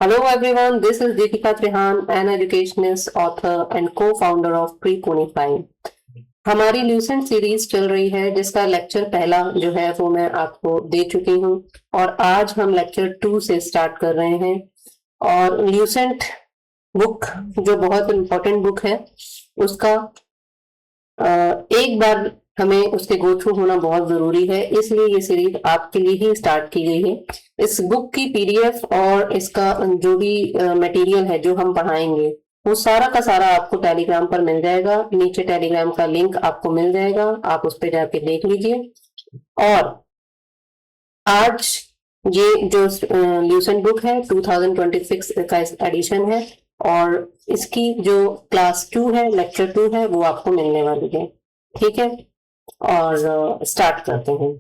Hello everyone, this is Deepika Trehan, an educationist, author and co-founder of Pre-Pune Prime. हमारी Lucent series चल रही है जिसका lecture पहला जो है वो मैं आपको दे चुकी हूँ और आज हम लेक्चर 2 से स्टार्ट कर रहे हैं। और ल्यूसेंट बुक जो बहुत इम्पोर्टेंट बुक है उसका एक बार हमें उसके गो थ्रू होना बहुत जरूरी है, इसलिए ये सीरीज आपके लिए ही स्टार्ट की गई है। इस बुक की पीडीएफ और इसका जो भी मटेरियल है जो हम पढ़ाएंगे वो सारा का सारा आपको टेलीग्राम पर मिल जाएगा। नीचे टेलीग्राम का लिंक आपको मिल जाएगा, आप उस पर जाके देख लीजिए। और आज ये जो ल्यूसेंट बुक है 2026 का एडिशन है और इसकी जो क्लास 2 है, लेक्चर 2 है, वो आपको मिलने वाली है। ठीक है, और स्टार्ट करते हैं।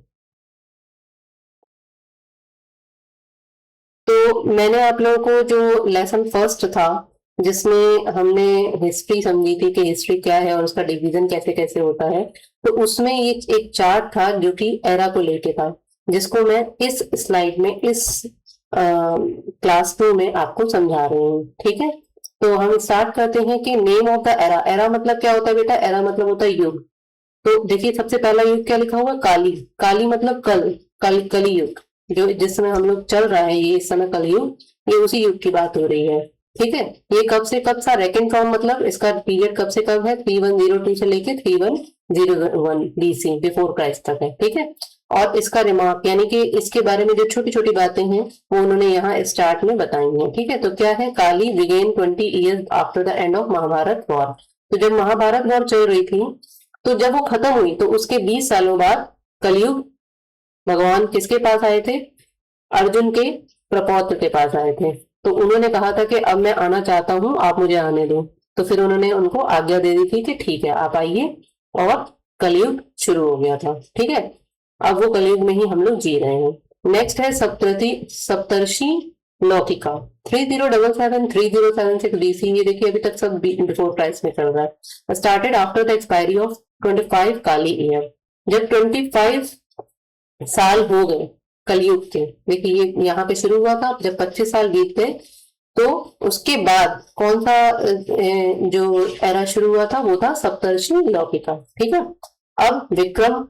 तो मैंने आप लोगों को जो लेसन फर्स्ट था जिसमें हमने हिस्ट्री समझी थी कि हिस्ट्री क्या है और उसका डिवीजन कैसे कैसे होता है, तो उसमें ये एक चार्ट था जो कि एरा को लेके था, जिसको मैं इस स्लाइड में इस क्लास 2 में आपको समझा रही हूँ। ठीक है, तो हम स्टार्ट करते हैं कि name of the era. Era मतलब क्या होता है बेटा? एरा मतलब होता है युग। तो देखिए सबसे पहला युग क्या लिखा हुआ? काली। काली मतलब कली युग, जो जिस समय हम लोग चल रहा है ये इस समय कलयुग, ये उसी युग की बात हो रही है। ठीक है, ये कब से कब सा रेकन फ्रॉम मतलब इसका पीरियड कब से कब है? 3102 से लेके 3101 बीसी बिफोर क्राइस्ट तक है। ठीक है, और इसका रिमार्क यानी कि इसके बारे में जो छोटी छोटी बातें हैं वो उन्होंने यहाँ स्टार्ट में बताई हैं। ठीक है, तो क्या है? Kali began 20 years after the end of Mahabharata war. तो जब महाभारत वॉर चल रही थी तो जब वो खत्म हुई तो उसके 20 सालों बाद कलयुग भगवान किसके पास आए थे? अर्जुन के प्रपौत्र के पास आए थे। तो उन्होंने कहा था कि अब मैं आना चाहता हूं, आप मुझे आने दो। तो फिर उन्होंने उनको आज्ञा दे दी थी कि ठीक है आप आइए, और कलयुग शुरू हो गया था। ठीक है, अब वो कलयुग में ही हम लोग जी रहे हैं। नेक्स्ट है सप्तर्षि लौकिका 3077-3076 बीसी। ये देखिए अभी तक सब बिफोर क्राइस्ट में चल रहा है। Started after the expiry of 25 Kali year. जब 25 साल हो गए कलयुग के, देखिए ये यहाँ पे शुरू हुआ था, जब 25 साल बीत गए तो उसके बाद कौन सा जो एरा शुरू हुआ था वो था सप्तर्षि लौकिका। ठीक है, अब विक्रम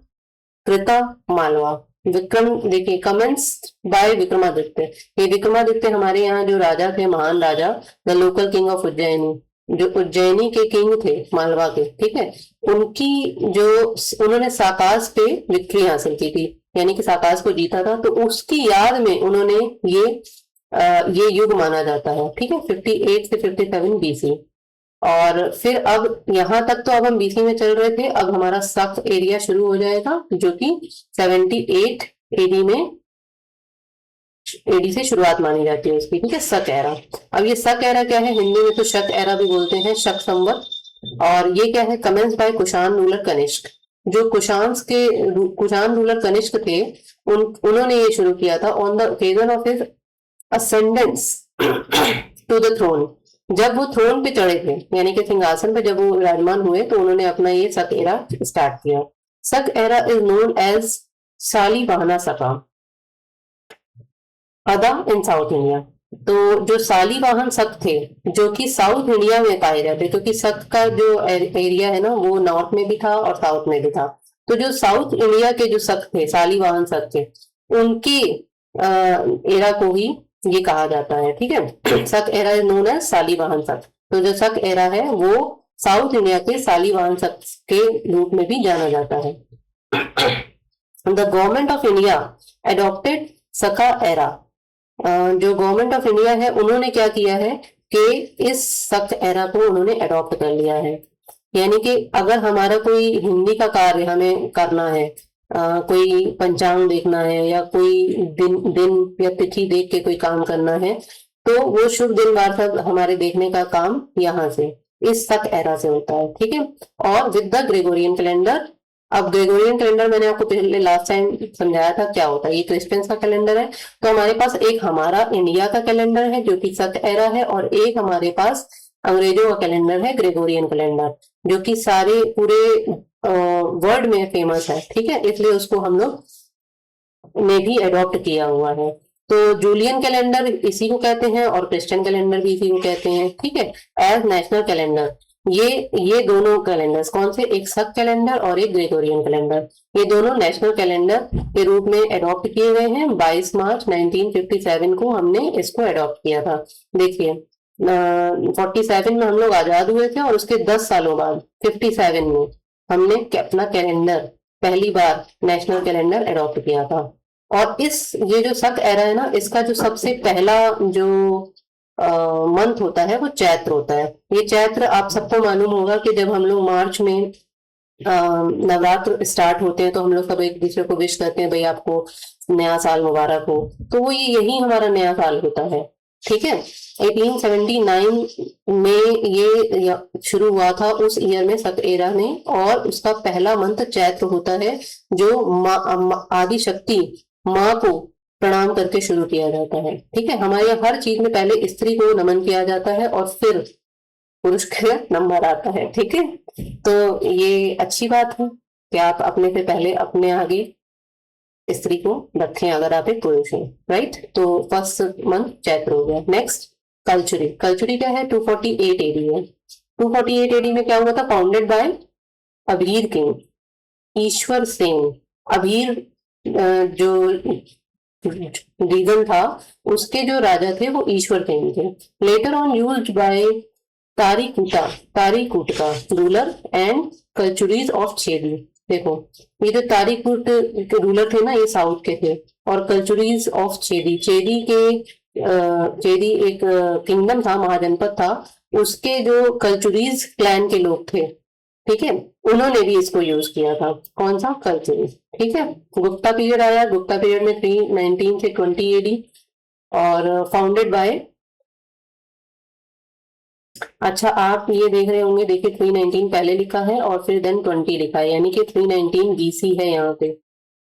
कृता मालवा। विक्रम देखिए कमेंट्स बाय विक्रमादित्य। ये विक्रमादित्य हमारे यहाँ जो राजा थे, महान राजा, the local king of Ujjaini, जो उज्जैनी के किंग थे मालवा के। ठीक है, उनकी जो उन्होंने साकास पे विक्ट्री हासिल की थी, यानी कि साकास को जीता था, तो उसकी याद में उन्होंने ये युग माना जाता है। ठीक है, 58 से 57 बीसी। और फिर अब यहाँ तक तो अब हम बीसी में चल रहे थे, अब हमारा सक एरिया शुरू हो जाएगा जो कि 78 एडी में, एडी से शुरुआत मानी जाती है उसकी। ठीक है, शक एरा। अब ये शक एरा क्या है? हिंदी में तो शक एरा भी बोलते हैं, शक संवत। और ये क्या है? Commence by Kushan ruler Kanishka. जो कुषाण रूलर कनिष्क थे उन्होंने ये शुरू किया था on the occasion of his ascendance to the throne. जब वो थ्रोन पे चढ़े थे, यानी कि सिंहासन पे जब वो विराजमान हुए, तो उन्होंने अपना ये शक एरा स्टार्ट किया। शक एरा इज नोन एज शालीवाहना शका अदा इन साउथ इंडिया। तो जो शालीवाहन शक थे जो कि साउथ इंडिया में पाए जाते, क्योंकि शक का जो एरिया है ना वो नॉर्थ में भी था और साउथ में भी था। तो जो साउथ इंडिया के जो शक थे, शालीवाहन शक थे, उनकी एरा को ही ये कहा जाता है। ठीक है, Saka era is known as Shalivahana Saka. तो जो शक एरा है वो साउथ इंडिया के शालीवाहन शक के रूप में भी जाना जाता है। The government of India adopted सका एरा। जो गवर्नमेंट ऑफ इंडिया है उन्होंने क्या किया है कि इस शक एरा को उन्होंने अडॉप्ट कर लिया है। यानी कि अगर हमारा कोई हिंदी का कार्य हमें करना है, कोई पंचांग देखना है या कोई दिन या तिथि देख के कोई काम करना है, तो वो शुभ दिन वार सब हमारे देखने का काम यहाँ से इस शक एरा से होता है। ठीक है, और विद द ग्रेगोरियन कैलेंडर। अब ग्रेगोरियन कैलेंडर मैंने आपको पहले लास्ट टाइम समझाया था क्या होता है। ये क्रिश्चियंस का कैलेंडर है, तो हमारे पास एक हमारा इंडिया का कैलेंडर है जो कि शक एरा है, और एक हमारे पास अंग्रेजों का कैलेंडर है ग्रेगोरियन कैलेंडर, जो कि सारे पूरे वर्ल्ड में फेमस है। ठीक है, इसलिए उसको हम लोग ने भी अडॉप्ट किया हुआ है। तो जूलियन कैलेंडर इसी को कहते हैं और क्रिश्चियन कैलेंडर भी इसी को कहते हैं, ठीक है। एज नेशनल कैलेंडर ये दोनों कैलेंडर्स कौन से, एक शक कैलेंडर और एक ग्रेगोरियन कैलेंडर, ये दोनों नेशनल कैलेंडर के रूप में अडॉप्ट किए गए हैं। 22 मार्च 1957 को हमने इसको अडॉप्ट किया था। देखिए 47 में हम लोग आजाद हुए थे और उसके 10 सालों बाद 57 में हमने अपना कैलेंडर पहली बार नेशनल कैलेंडर अडॉप्ट किया था। और ये जो शक एरा है ना, इसका जो सबसे पहला जो मंथ होता है वो चैत्र होता है। ये चैत्र आप सबको मालूम होगा कि जब हम लोग मार्च में नवरात्र स्टार्ट होते हैं तो हम लोग सब एक दूसरे को विश करते हैं, भाई आपको नया साल मुबारक हो। तो वो यही हमारा नया साल होता है, ठीक है। 1879 में ये शुरू हुआ था, उस ईयर में शक एरा ने, और उसका पहला मंत्र चैत्र होता है जो आदि शक्ति माँ को प्रणाम करके शुरू किया जाता है, ठीक है। हमारे यहाँ हर चीज में पहले स्त्री को नमन किया जाता है और फिर पुरुष का नंबर आता है, ठीक है। तो ये अच्छी बात है कि आप अपने से पहले अपने आगे स्त्री को रखें अगर आप एक पुरुष हैं, राइट। तो फर्स्ट मंथ चैत्र हो गया। नेक्स्ट कल्चुरी। कल्चुरी क्या है, 248 एडी है। 248 एडी में क्या हुआ था, फाउंडेड बाय अभीर किंग, ईश्वर सेन। अभीर जो रीजन था उसके जो राजा थे वो ईश्वर सेन थे। Later on used by Traikutaka ruler and Kalchuris of Chedi. देखो ये जो तारिकुट के रूलर थे ना, ये साउथ के थे, और कल्चुरीज ऑफ चेदी, चेदी एक किंगडम था, महाजनपद था, उसके जो कल्चुरीज क्लैन के लोग थे, ठीक है, उन्होंने भी इसको यूज किया था। कौन सा, कल्चुरीज, ठीक है। गुप्ता पीरियड आया, गुप्ता पीरियड में 319 से 20 एडी, और फाउंडेड बाय, अच्छा आप ये देख रहे होंगे, देखिए 319 पहले लिखा है और फिर देन 20 लिखा है, यानी कि 319 बीसी है यहाँ पे,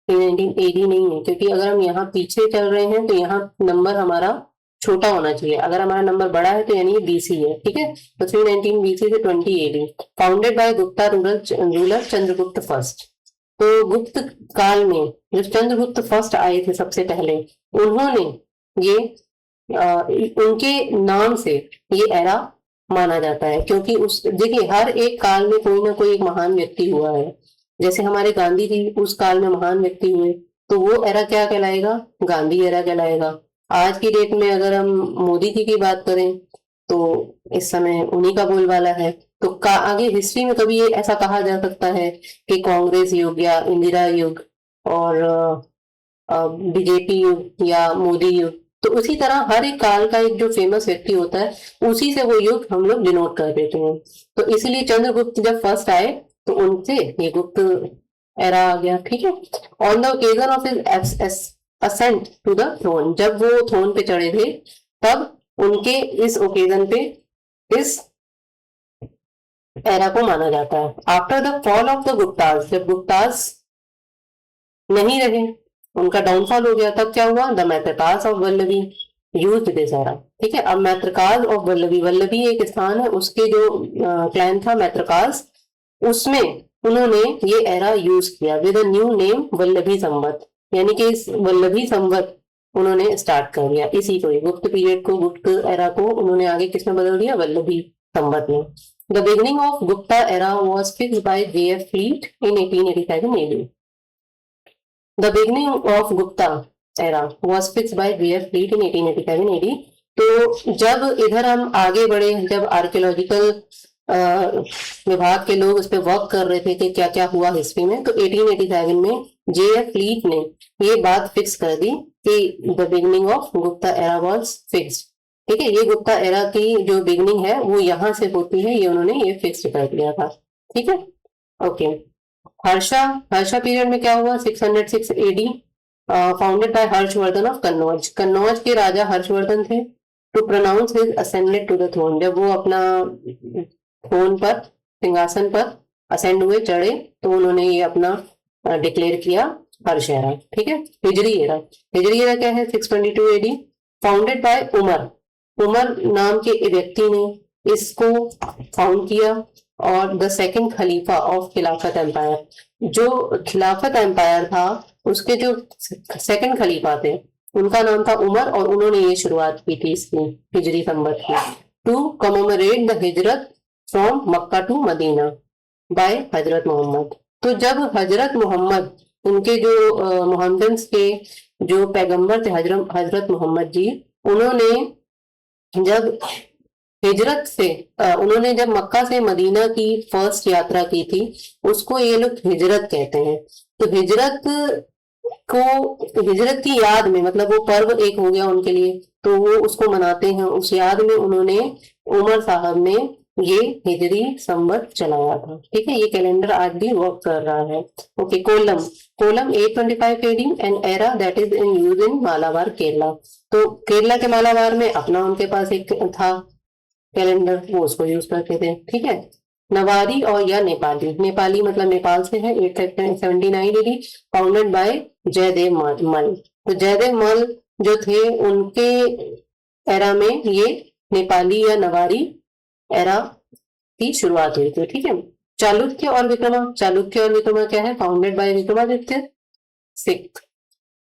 319 एडी नहीं है, क्योंकि अगर हम यहाँ पीछे चल रहे हैं तो यहाँ नंबर हमारा छोटा होना चाहिए, अगर हमारा नंबर बड़ा है तो यानी ये बीसी है, ठीक है। तो 319 बीसी से 20 AD. Founded by Gupta ruler Chandragupta first. तो गुप्त काल में जो चंद्रगुप्त फर्स्ट आए थे सबसे पहले, उन्होंने ये उनके नाम से ये एरा माना जाता है, क्योंकि उस देखिए हर एक काल में कोई ना कोई एक महान व्यक्ति हुआ है। जैसे हमारे गांधी जी उस काल में महान व्यक्ति हुए, तो वो एरा क्या कहलाएगा, गांधी एरा कहलाएगा। आज की डेट में अगर हम मोदी जी की बात करें तो इस समय उन्हीं का बोलबाला है। तो आगे हिस्ट्री में कभी ये ऐसा कहा जा सकता है कि कांग्रेस युग या इंदिरा युग और बीजेपी युग या मोदी युग, तो उसी तरह हर एक काल का एक जो फेमस व्यक्ति होता है उसी से वो युग हम लोग डिनोट कर देते हैं। तो इसलिए चंद्रगुप्त जब फर्स्ट आए तो उनसे ये गुप्त एरा आ गया, ठीक है। On the occasion of his ascent to the throne, जब वो थ्रोन पे चढ़े थे तब उनके इस ओकेजन पे इस एरा को माना जाता है। After the fall of the Gupta's, जब गुप्ताज नहीं रहे, उनका डाउनफॉल हो गया, तब क्या हुआ, the Maitrakas of Vallabhi used this era, ठीक है। अब मैत्रकाज ऑफ वल्लभी, वल्लभी एक स्थान है, उसके जो क्लैन था मैत्रकाज, उसमें उन्होंने ये एरा यूज किया with a new name Vallabhi Samvat, यानी कि इस वल्लभी संवत उन्होंने स्टार्ट कर दिया। इसी को गुप्त पीरियड को, गुप्त एरा को उन्होंने आगे किसमें बदल दिया, वल्लभी संवत में। The beginning of Gupta era was fixed by JF. Fleet in 1887 AD। The beginning of Gupta era was fixed by J.F. Fleet in 1887 AD। तो जब इधर हम आगे बढ़े, जब आर्कियोलॉजिकल विभाग के लोग उस पर वर्क कर रहे थे कि क्या क्या हुआ हिस्ट्री में, तो 1887 में J.F. फ्लीट ने ये बात फिक्स कर दी कि the beginning of Gupta era was fixed, ठीक है। ये गुप्ता एरा की जो बिगिनिंग है वो यहाँ से होती है, ये उन्होंने ये फिक्स कर दिया था, ठीक है, ओके। हर्षा पीरियड में क्या हुआ, 606 AD, founded by Harshavardhana of Kannauj. Kannauj के राजा हर्षवर्धन थे। To pronounce his ascended to the throne, जब वो अपना थ्रोन पर, सिंहासन पर असेंड हुए, चढ़े, तो उन्होंने ये अपना डिक्लेयर किया हर्ष एरा, ठीक है। हिजरी एरा, हिजरी एरा क्या है, 622 AD, फाउंडेड बाय उमर नाम के व्यक्ति ने इसको फाउंड किया, और द सेकंड खलीफा ऑफ खिलाफत एम्पायर, जो खिलाफत एम्पायर था उसके जो सेकंड खलीफा थे उनका नाम था उमर, और उन्होंने ये शुरुआत की थी इसकी हिजरी संवत की, to commemorate the Hijrat from Mecca to Medina by Hazrat Mohammed. तो जब हजरत मोहम्मद, उनके जो मोहम्मदन्स के जो पैगंबर थे हजरत मोहम्मद जी, उन्होंने जब हिजरत से उन्होंने जब मक्का से मदीना की फर्स्ट यात्रा की थी, उसको ये लोग हिजरत कहते हैं। तो हिजरत की याद में, मतलब वो पर्व एक हो गया उनके लिए, तो वो उसको मनाते हैं। उस याद में उन्होंने, उमर साहब ने ये हिजरी संवत चलाया था। ठीक है, ये कैलेंडर आज भी वर्क कर रहा है। Okay, Kollam. Kollam 825 AD and era that is in use in Malabar Kerala. तो केरला के मालाबार में अपना उनके पास एक था कैलेंडर, वो उसको यूज करते थे। ठीक है, नवारी और या नेपाली, नेपाली मतलब नेपाल से है, 879 AD, फाउंडेड बाय जयदेव मल। तो जयदेव मल जो थे, उनके एरा में ये नेपाली या नवारी एरा की शुरुआत हुई थी। ठीक है, चालुक्य और विक्रमा। चालुक्य और विक्रमा क्या है? Founded by Vikramaditya sixth,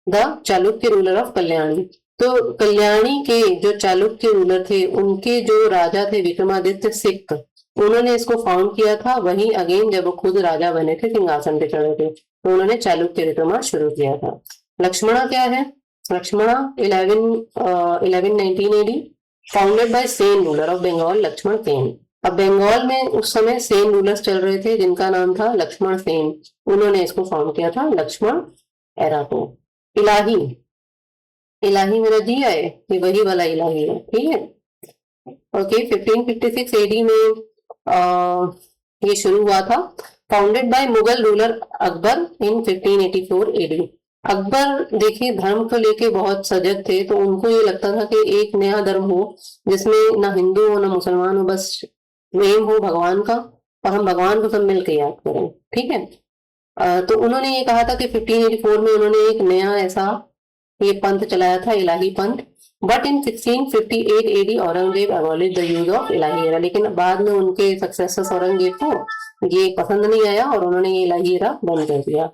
the Chalukya ruler of Kalyani. तो कल्याणी के जो चालुक्य रूलर थे, उनके जो राजा थे विक्रमादित्य सिक्थ, उन्होंने इसको फाउंड किया था। वहीं अगेन जब वो खुद राजा बने थे, सिंहासन पे चढ़े थे, तो उन्होंने चालुक्य विक्रमा शुरू किया था। लक्ष्मणा क्या है? Lakshmana 1119 AD, founded by Sen ruler of Bengal Lakshman Sen. अब बंगाल में उस समय सेन रूलर्स चल रहे थे, जिनका नाम था लक्ष्मण सेन। उन्होंने इसको फाउंड किया था, लक्ष्मण एरा को। इलाही, इलाही मेरा जी है, ये वही वाला इलाही है। ठीक है, ओके। 1556 AD में ये शुरू हुआ था, founded by Mughal ruler Akbar in 1584 AD। Akbar देखिए धर्म को लेके बहुत सजग थे, तो उनको ये लगता था कि एक नया धर्म हो जिसमें ना हिंदू हो ना मुसलमान हो, बस प्रेम हो भगवान का, और हम भगवान को सब मिलकर याद करें। ठीक है, तो उन्होंने ये कहा था कि 1584 में उन्होंने एक नया ऐसा ये पंथ चलाया था, इलाही पंथ। But in 1658 AD Aurangzeb abolish the use of Ilahi era. लेकिन बाद में उनके सक्सेसर्स औरंगजेब को ये पसंद नहीं आया और उन्होंने ये इलाही एरा बंद कर दिया।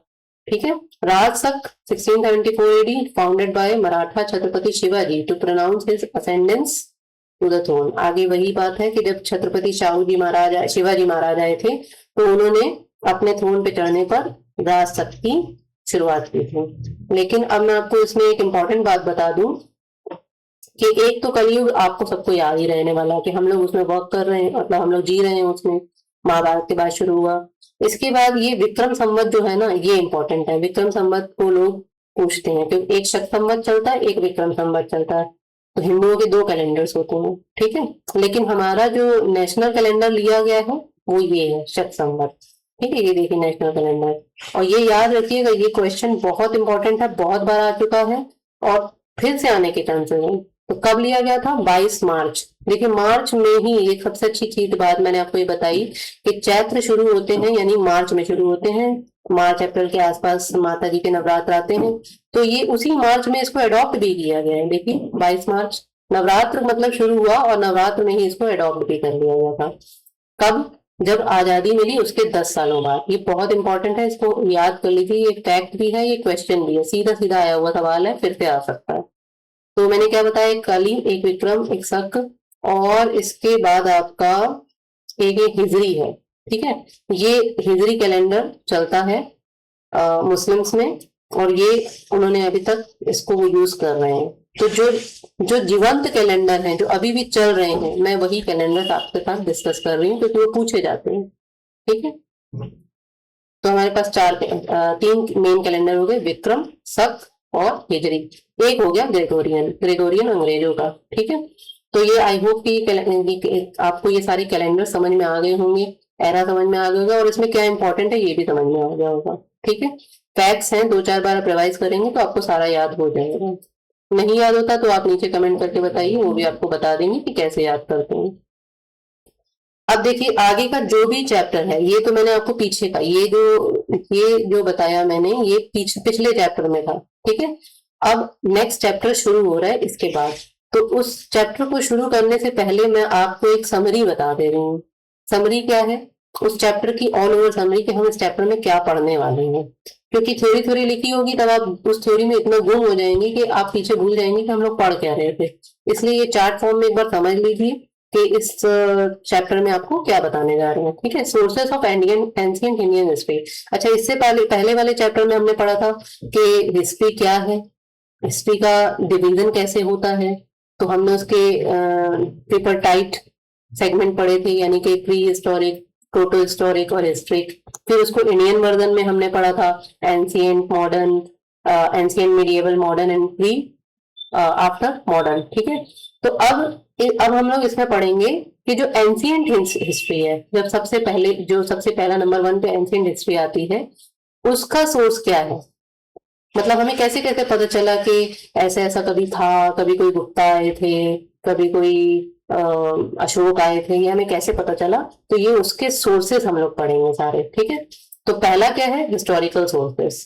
ठीक है, Rajshak 1674 AD, founded by Maratha Chhatrapati Shivaji to pronounce his ascendance to the throne. आगे वही बात है कि जब छत्रपति शिवाजी महाराज आए थे, तो उन्होंने अपने थ्रोन पे चढ़ने पर राजसक की शुरुआत की थी। लेकिन अब मैं आपको इसमें एक इंपॉर्टेंट बात बता दूं कि एक तो कलयुग आपको सबको याद ही रहने वाला है कि हम लोग उसमें वर्क कर रहे हैं, मतलब हम लोग जी रहे हैं उसमें, महाभारत के बाद शुरू हुआ। इसके बाद ये विक्रम संवत जो है ना, ये इंपॉर्टेंट है। विक्रम संवत को लोग पूछते हैं क्योंकि एक शक संवत चलता है, एक विक्रम संवत चलता है। तो हिंदुओं के दो कैलेंडर्स होते हैं। ठीक है, लेकिन हमारा जो नेशनल कैलेंडर लिया गया है वो ये है, शक संवत। ठीक है, ये देखिए नेशनल कैलेंडर। और ये याद रखिएगा, ये क्वेश्चन बहुत इंपॉर्टेंट है, बहुत बार आ चुका है और फिर से आने के चांसेस हैं। तो कब लिया गया था? 22 मार्च। देखिए मार्च में ही एक सबसे अच्छी चीज बात मैंने आपको ये बताई कि चैत्र शुरू होते हैं, यानी मार्च में शुरू होते हैं। मार्च अप्रैल के आसपास माता जी के नवरात्र आते हैं, तो ये उसी मार्च में इसको अडॉप्ट भी किया गया है। देखिए 22 मार्च नवरात्र मतलब शुरू हुआ और नवरात्र में ही इसको अडॉप्ट भी कर लिया गया था। कब? जब आजादी मिली उसके 10 सालों बाद। ये बहुत इंपॉर्टेंट है, इसको याद कर लीजिए। ये फैक्ट भी है, ये क्वेश्चन भी है, सीधा सीधा आया हुआ सवाल है, फिर से आ सकता है। तो मैंने क्या बताया, एक कली, एक विक्रम, एक शक, और इसके बाद आपका एक हिजरी है। ठीक है, ये हिजरी कैलेंडर चलता है मुस्लिम्स में, और ये उन्होंने अभी तक इसको वो यूज कर रहे हैं। तो जो जीवंत कैलेंडर हैं, जो अभी भी चल रहे हैं, मैं वही कैलेंडर आपके साथ डिस्कस कर रही हूँ क्योंकि वो पूछे जाते हैं। ठीक है, तो हमारे पास तीन मेन कैलेंडर हो गए, विक्रम, शक और हिजरी। एक हो गया ग्रेगोरियन, ग्रेगोरियन अंग्रेजों का। ठीक है, तो ये आई होप कि आपको ये सारे कैलेंडर समझ में आ गए होंगे, एरा समझ में आ गया होगा, और इसमें क्या इंपॉर्टेंट है ये भी समझ में आ गया होगा। ठीक है, फैक्ट्स हैं, 2-4 बार आप रिवाइज करेंगे तो आपको सारा याद हो जाएगा। नहीं याद होता तो आप नीचे कमेंट करके बताइए, वो भी आपको बता देंगे कि कैसे याद करते हैं। अब देखिए आगे का जो भी चैप्टर है, ये तो मैंने आपको पीछे का ये जो बताया मैंने, ये पिछले चैप्टर में था। ठीक है, अब नेक्स्ट चैप्टर शुरू हो रहा है इसके बाद। तो उस चैप्टर को शुरू करने से पहले मैं आपको एक समरी बता दे रही हूँ। समरी क्या है? उस चैप्टर की ऑल ओवर समरी कि हम इस चैप्टर में क्या पढ़ने वाले हैं। क्योंकि थ्योरी थ्योरी लिखी होगी तब आप उस थ्योरी में इतना गुम हो जाएंगे कि आप पीछे भूल जाएंगे कि हम लोग पढ़ क्या रहे थे। इसलिए ये चार्ट फॉर्म में एक बार समझ लीजिए कि इस चैप्टर में आपको क्या बताने जा रहे हैं। ठीक है, sources of Indian ancient Indian history. अच्छा, इससे पहले पहले वाले चैप्टर में हमने पढ़ा था कि हिस्ट्री क्या है, हिस्ट्री का डिवीजन कैसे होता है। तो हमने उसके पेपर टाइट सेगमेंट पढ़े थे, यानी कि प्री हिस्टोरिक, प्रोटो हिस्टोरिक और हिस्ट्रिक। फिर उसको इंडियन वर्जन में हमने पढ़ा था ancient, modern, ancient, medieval, modern and pre after modern. ठीक है, तो अब हम लोग इसमें पढ़ेंगे कि जो एंशिएंट हिस्ट्री है, जब सबसे पहले जो सबसे पहला नंबर 1 पे एंशिएंट हिस्ट्री आती है, उसका सोर्स क्या है। मतलब हमें कैसे कैसे पता चला कि ऐसे ऐसा कभी था, कभी कोई गुप्ता आए थे, कभी कोई अशोक आए थे, ये हमें कैसे पता चला। तो ये उसके सोर्सेस हम लोग पढ़ेंगे सारे। ठीक है, तो पहला क्या है, हिस्टोरिकल सोर्सेस।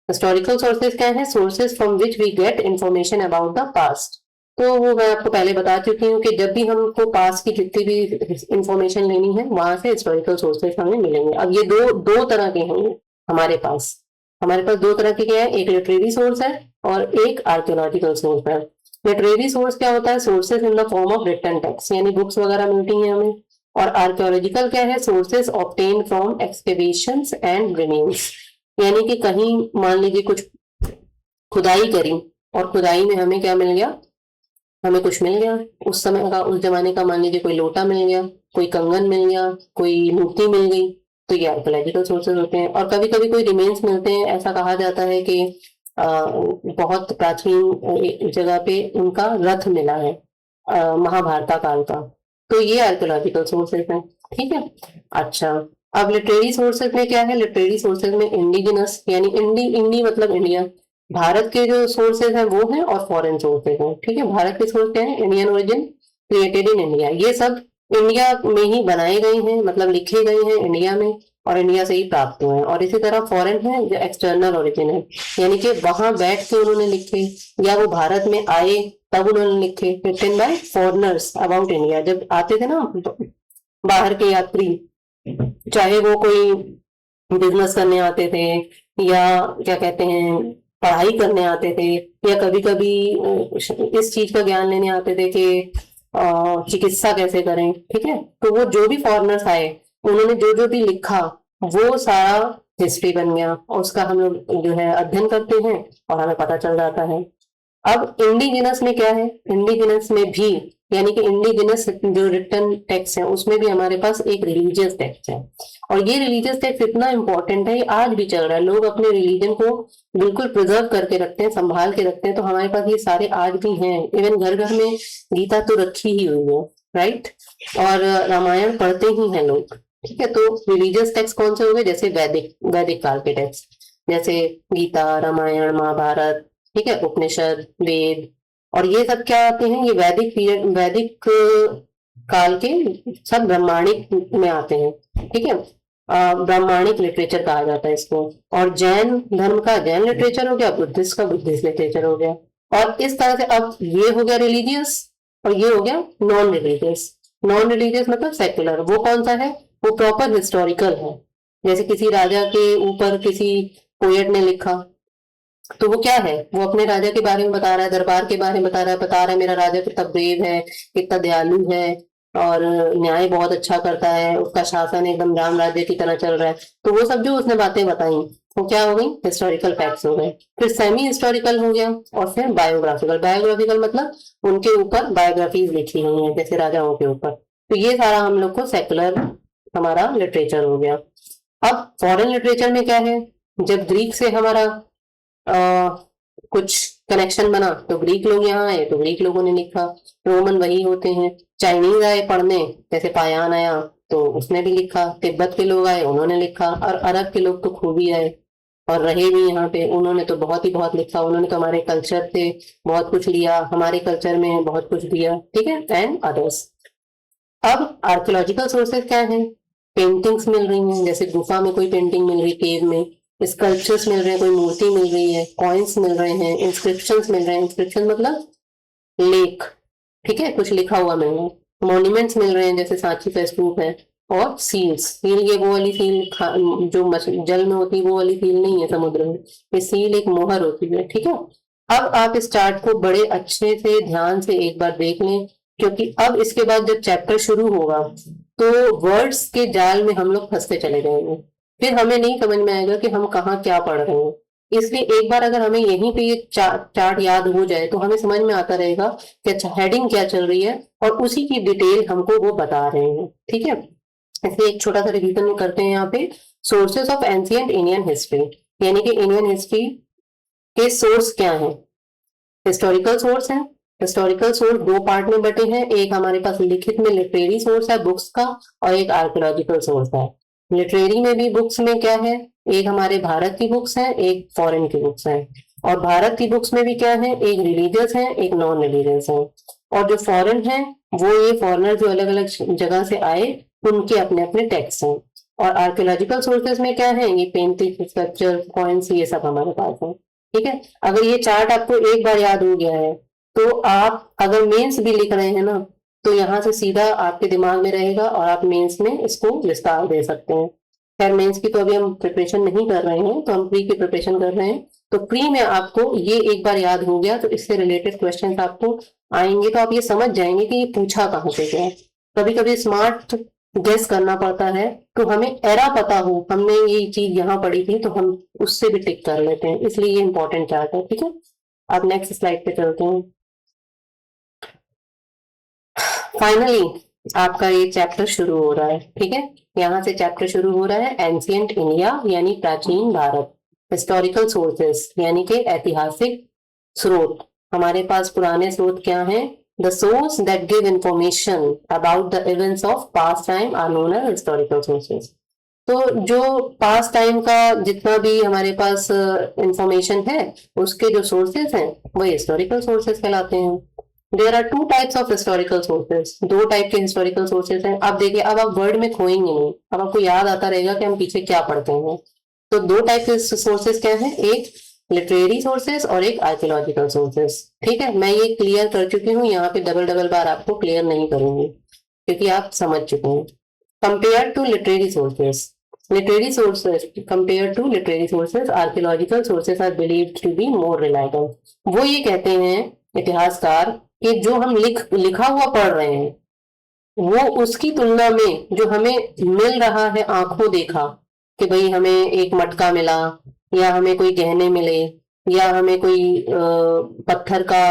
हिस्टोरिकल सोर्सेस क्या है, sources from which we get information about the past. तो वो मैं आपको पहले बता चुकी हूँ कि जब भी हमको पास्ट की जितनी भी इंफॉर्मेशन लेनी है वहां से हिस्टोरिकल सोर्सेस हमें मिलेंगे। अब ये दो दो तरह के होंगे हमारे पास। हमारे पास दो तरह के क्या है, एक लिटरेरी सोर्स है और एक आर्कियोलॉजिकल सोर्स है। लिटरेरी सोर्स क्या होता है, sources in the form of written text, यानी बुक्स वगैरह मिलती हैं हमें। और आर्कियोलॉजिकल क्या है, sources obtain from excavations and remains, यानी कि कहीं मान लीजिए कुछ खुदाई करी और खुदाई में हमें क्या मिल गया, हमें कुछ मिल गया उस समय का, उस जमाने का, मान लीजिए कोई लोटा मिल गया, कोई कंगन मिल गया, कोई मूर्ति मिल गई, तो ये आर्कोलॉजिकल सोर्सेज होते हैं। और कभी कभी कोई रिमेन्स मिलते हैं, ऐसा कहा जाता है कि बहुत प्राचीन जगह पे उनका रथ मिला है महाभारत काल का, तो ये आर्कोलॉजिकल सोर्सेज हैं। ठीक है, अच्छा, अब लिटरेरी सोर्सेज में क्या है, लिटरेरी सोर्सेज में इंडिजिनस, यानी इंडी मतलब इंडिया, भारत के जो सोर्सेज हैं वो हैं, और फॉरेन सोर्सेज हैं। ठीक है, भारत के सोर्स क्या है, Indian origin, created in India, ये सब इंडिया में ही बनाए गए हैं, मतलब लिखे गए हैं इंडिया में और इंडिया से ही प्राप्त हुए हैं। और इसी तरह फॉरेन है जो एक्सटर्नल ओरिजिन है, यानी कि वहां बैठ के उन्होंने लिखे या वो भारत में आए तब उन्होंने लिखे, written by foreigners about India. जब आते थे ना बाहर के यात्री, चाहे वो कोई बिजनेस करने आते थे या क्या कहते हैं पढ़ाई करने आते थे, या कभी कभी इस चीज का ज्ञान लेने आते थे कि चिकित्सा कैसे करें। ठीक है, तो वो जो भी फॉरेनर्स आए उन्होंने जो जो भी लिखा वो सारा हिस्ट्री बन गया, और उसका हम लोग जो है अध्ययन करते हैं और हमें पता चल जाता है। अब इंडिजिनस में क्या है, इंडिजिनस में भी, यानी कि इंडिजिनस जो रिटन टेक्स्ट है उसमें भी हमारे पास एक रिलीजियस टेक्स्ट है। और ये रिलीजियस टेक्स्ट इतना इंपॉर्टेंट है, ये आज भी चल रहा है, लोग अपने रिलीजन को बिल्कुल प्रिजर्व करके रखते हैं, संभाल के रखते हैं। तो हमारे पास ये सारे आज भी हैं, इवन घर घर में गीता तो रखी ही हुई है, राइट, और रामायण पढ़ते ही हैं लोग। ठीक है, तो रिलीजियस टेक्स्ट कौन से हो गए, जैसे वैदिक वैदिक काल के टेक्स्ट, जैसे गीता, रामायण, महाभारत, ठीक है, उपनिषद, वेद, और ये सब क्या आते हैं, ये वैदिक पीरियड, वैदिक काल के सब ब्राह्मणिक में आते हैं। ठीक है, ब्राह्मणिक लिटरेचर कहा जाता है इसको। और जैन धर्म का जैन लिटरेचर हो गया, बुद्धिस्ट का बुद्धिस्ट लिटरेचर हो गया। और इस तरह से अब ये हो गया रिलीजियस और ये हो गया नॉन रिलीजियस। नॉन रिलीजियस मतलब सेक्युलर, वो कौन सा है, वो प्रॉपर हिस्टोरिकल है। जैसे किसी राजा के ऊपर किसी पोएट ने लिखा, तो वो क्या है, वो अपने राजा के बारे में बता रहा है, दरबार के बारे में बता रहा है मेरा राजा कितना ब्रेव है, कितना दयालु है और न्याय बहुत अच्छा करता है, उसका शासन एकदम राम राज्य की तरह चल रहा है। तो वो सब जो उसने बातें बताई वो क्या हो गई, हिस्टोरिकल फैक्ट्स हो गए। फिर सेमी हिस्टोरिकल हो गया, और फिर बायोग्राफिकल। बायोग्राफिकल मतलब उनके ऊपर बायोग्राफीज लिखी हुई है, जैसे राजाओं के ऊपर। तो ये सारा हम लोग को सेकुलर हमारा लिटरेचर हो गया। अब फॉरेन लिटरेचर में क्या है, जब ग्रीक से हमारा कुछ कनेक्शन बना तो ग्रीक लोग यहाँ आए तो ग्रीक लोगों ने लिखा, रोमन वही होते हैं। चाइनीज आए पढ़ने, जैसे पायान आया तो उसने भी लिखा, तिब्बत के लोग आए उन्होंने लिखा, और अरब के लोग तो खूब ही आए और रहे भी यहाँ पे, उन्होंने तो बहुत ही बहुत लिखा। उन्होंने तो हमारे कल्चर से बहुत कुछ लिया, हमारे कल्चर में बहुत कुछ दिया। ठीक है, एंड अदर्स। अब आर्कियोलॉजिकल सोर्सेज क्या है, पेंटिंग्स मिल रही हैं, जैसे गुफा में कोई पेंटिंग मिल रही, केव में स्कल्पचर्स मिल रहे हैं, कोई मूर्ति मिल रही है, कॉइन्स मिल रहे हैं, इंस्क्रिप्शंस मिल रहे हैं। इंस्क्रिप्शन मतलब लेख, ठीक है, कुछ लिखा हुआ मिल रहा है। मॉन्यूमेंट्स मिल रहे हैं, जैसे सांची का स्तूप है, और सील्स। सील ये वो वाली सील जो जल में होती है वो वाली सील नहीं है समुद्र में, ये सील एक मोहर होती है। ठीक है, अब आप इस चार्ट को बड़े अच्छे से ध्यान से एक बार देख लें, क्योंकि अब इसके बाद जब चैप्टर शुरू होगा तो वर्ड्स के जाल में हम लोग फंसते चले जाएंगे, फिर हमें नहीं समझ में आएगा कि हम कहाँ क्या पढ़ रहे हैं। इसलिए एक बार अगर हमें यहीं पे ये चार्ट याद हो जाए तो हमें समझ में आता रहेगा कि अच्छा हेडिंग क्या चल रही है और उसी की डिटेल हमको वो बता रहे हैं। ठीक है, ऐसे एक छोटा सा रिवीजन करते हैं यहाँ पे। Sources of ancient Indian history, यानी कि इंडियन हिस्ट्री के सोर्स क्या है। हिस्टोरिकल सोर्स है। हिस्टोरिकल सोर्स दो पार्ट में बटे हैं, एक हमारे पास लिखित में लिटरेरी सोर्स है बुक्स का, और एक आर्कियोलॉजिकल सोर्स है। लिटरेरी में भी बुक्स में क्या है, एक हमारे भारत की बुक्स है, एक फॉरेन की बुक्स है। और भारत की बुक्स में भी क्या है, एक रिलीजियस है, एक नॉन रिलीजियस है। और जो फॉरेन है वो ये फॉरेनर जो अलग अलग जगह से आए उनके अपने अपने टेक्स्ट हैं। और आर्कियोलॉजिकल सोर्सेज में क्या है, ये पेंटिंग, स्कल्पचर, कॉइन्स, ये सब हमारे पास है। ठीक है, अगर ये चार्ट आपको एक बार याद हो गया है तो आप अगर मेंस भी लिख रहे हैं ना तो यहाँ से सीधा आपके दिमाग में रहेगा और आप मेंस में इसको विस्तार दे सकते हैं। खैर मेंस की तो अभी हम प्रिपरेशन नहीं कर रहे हैं, तो हम प्री की प्रिपरेशन कर रहे हैं। तो प्री में आपको ये एक बार याद हो गया तो इससे रिलेटेड क्वेश्चन आपको आएंगे तो आप ये समझ जाएंगे कि ये पूछा कहाँ से गया है। कभी कभी स्मार्ट गेस करना पड़ता है, तो हमें एरा पता हो हमने ये चीज यहाँ पढ़ी थी तो हम उससे भी टिक कर लेते हैं, इसलिए ये इंपॉर्टेंट चार्ट है। ठीक है, अब नेक्स्ट स्लाइड पे चलते हैं। फाइनली आपका ये चैप्टर शुरू हो रहा है। ठीक है, यहाँ से चैप्टर शुरू हो रहा है एंशिएंट इंडिया यानी प्राचीन भारत। हिस्टोरिकल सोर्सेस यानी कि ऐतिहासिक स्रोत। हमारे पास पुराने स्रोत क्या हैं, the source that give information about the events of past time are known as historical sources. तो जो पास्ट टाइम का जितना भी हमारे पास इंफॉर्मेशन है उसके जो सोर्सेस हैं वो हिस्टोरिकल सोर्सेस कहलाते हैं। There are two types of historical sources, दो टाइप के हिस्टोरिकल सोर्सेस हैं। अब देखिए, अब आप वर्ड में खोएंगे नहीं, अब आपको याद आता रहेगा कि हम पीछे क्या पढ़ते हैं। तो दो टाइप के सोर्सेस क्या है, एक लिटरेरी सोर्सेस और एक आर्कियोलॉजिकल सोर्सेस। ठीक है, मैं ये क्लियर कर चुकी हूँ, यहाँ पे डबल डबल बार आपको क्लियर नहीं करूंगी क्योंकि आप समझ चुके हैं। Compare to literary sources, literary sources compared to literary sources, archaeological sources are believed to be more reliable। वो ये कहते हैं इतिहासकार कि जो हम लिखा हुआ पढ़ रहे हैं वो उसकी तुलना में जो हमें मिल रहा है आंखों देखा, कि भाई हमें एक मटका मिला या हमें कोई गहने मिले या हमें कोई पत्थर का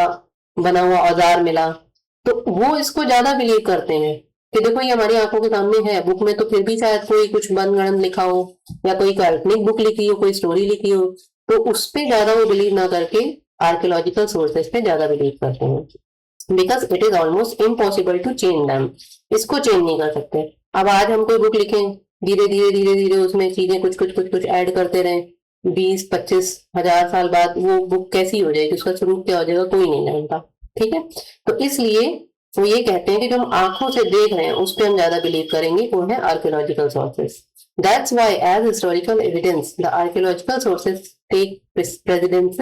बना हुआ औजार मिला, तो वो इसको ज्यादा बिलीव करते हैं कि देखो ये हमारी आंखों के सामने है। बुक में तो फिर भी शायद कोई कुछ बनगढ़ंत लिखा हो या कोई काल्पनिक बुक लिखी हो, कोई स्टोरी लिखी हो, तो उस पे ज्यादा वो बिलीव ना करके आर्कियोलॉजिकल सोर्सेस पे ज्यादा बिलीव करते हैं, because it is almost impossible to change them. इसको चेंज नहीं कर सकते। अब आज हम कोई बुक लिखें, धीरे धीरे धीरे धीरे उसमें चीजें कुछ कुछ कुछ कुछ ऐड करते रहे, 20-25 हजार साल बाद वो बुक कैसी हो जाएगी, उसका स्वरूप क्या हो जाएगा, कोई नहीं जानता। ठीक है, तो इसलिए वो ये कहते हैं कि जो हम आंखों से देख रहे हैं उस पर हम ज्यादा बिलीव करेंगे, वो है archaeological sources. That's why as historical evidence the archaeological sources take precedence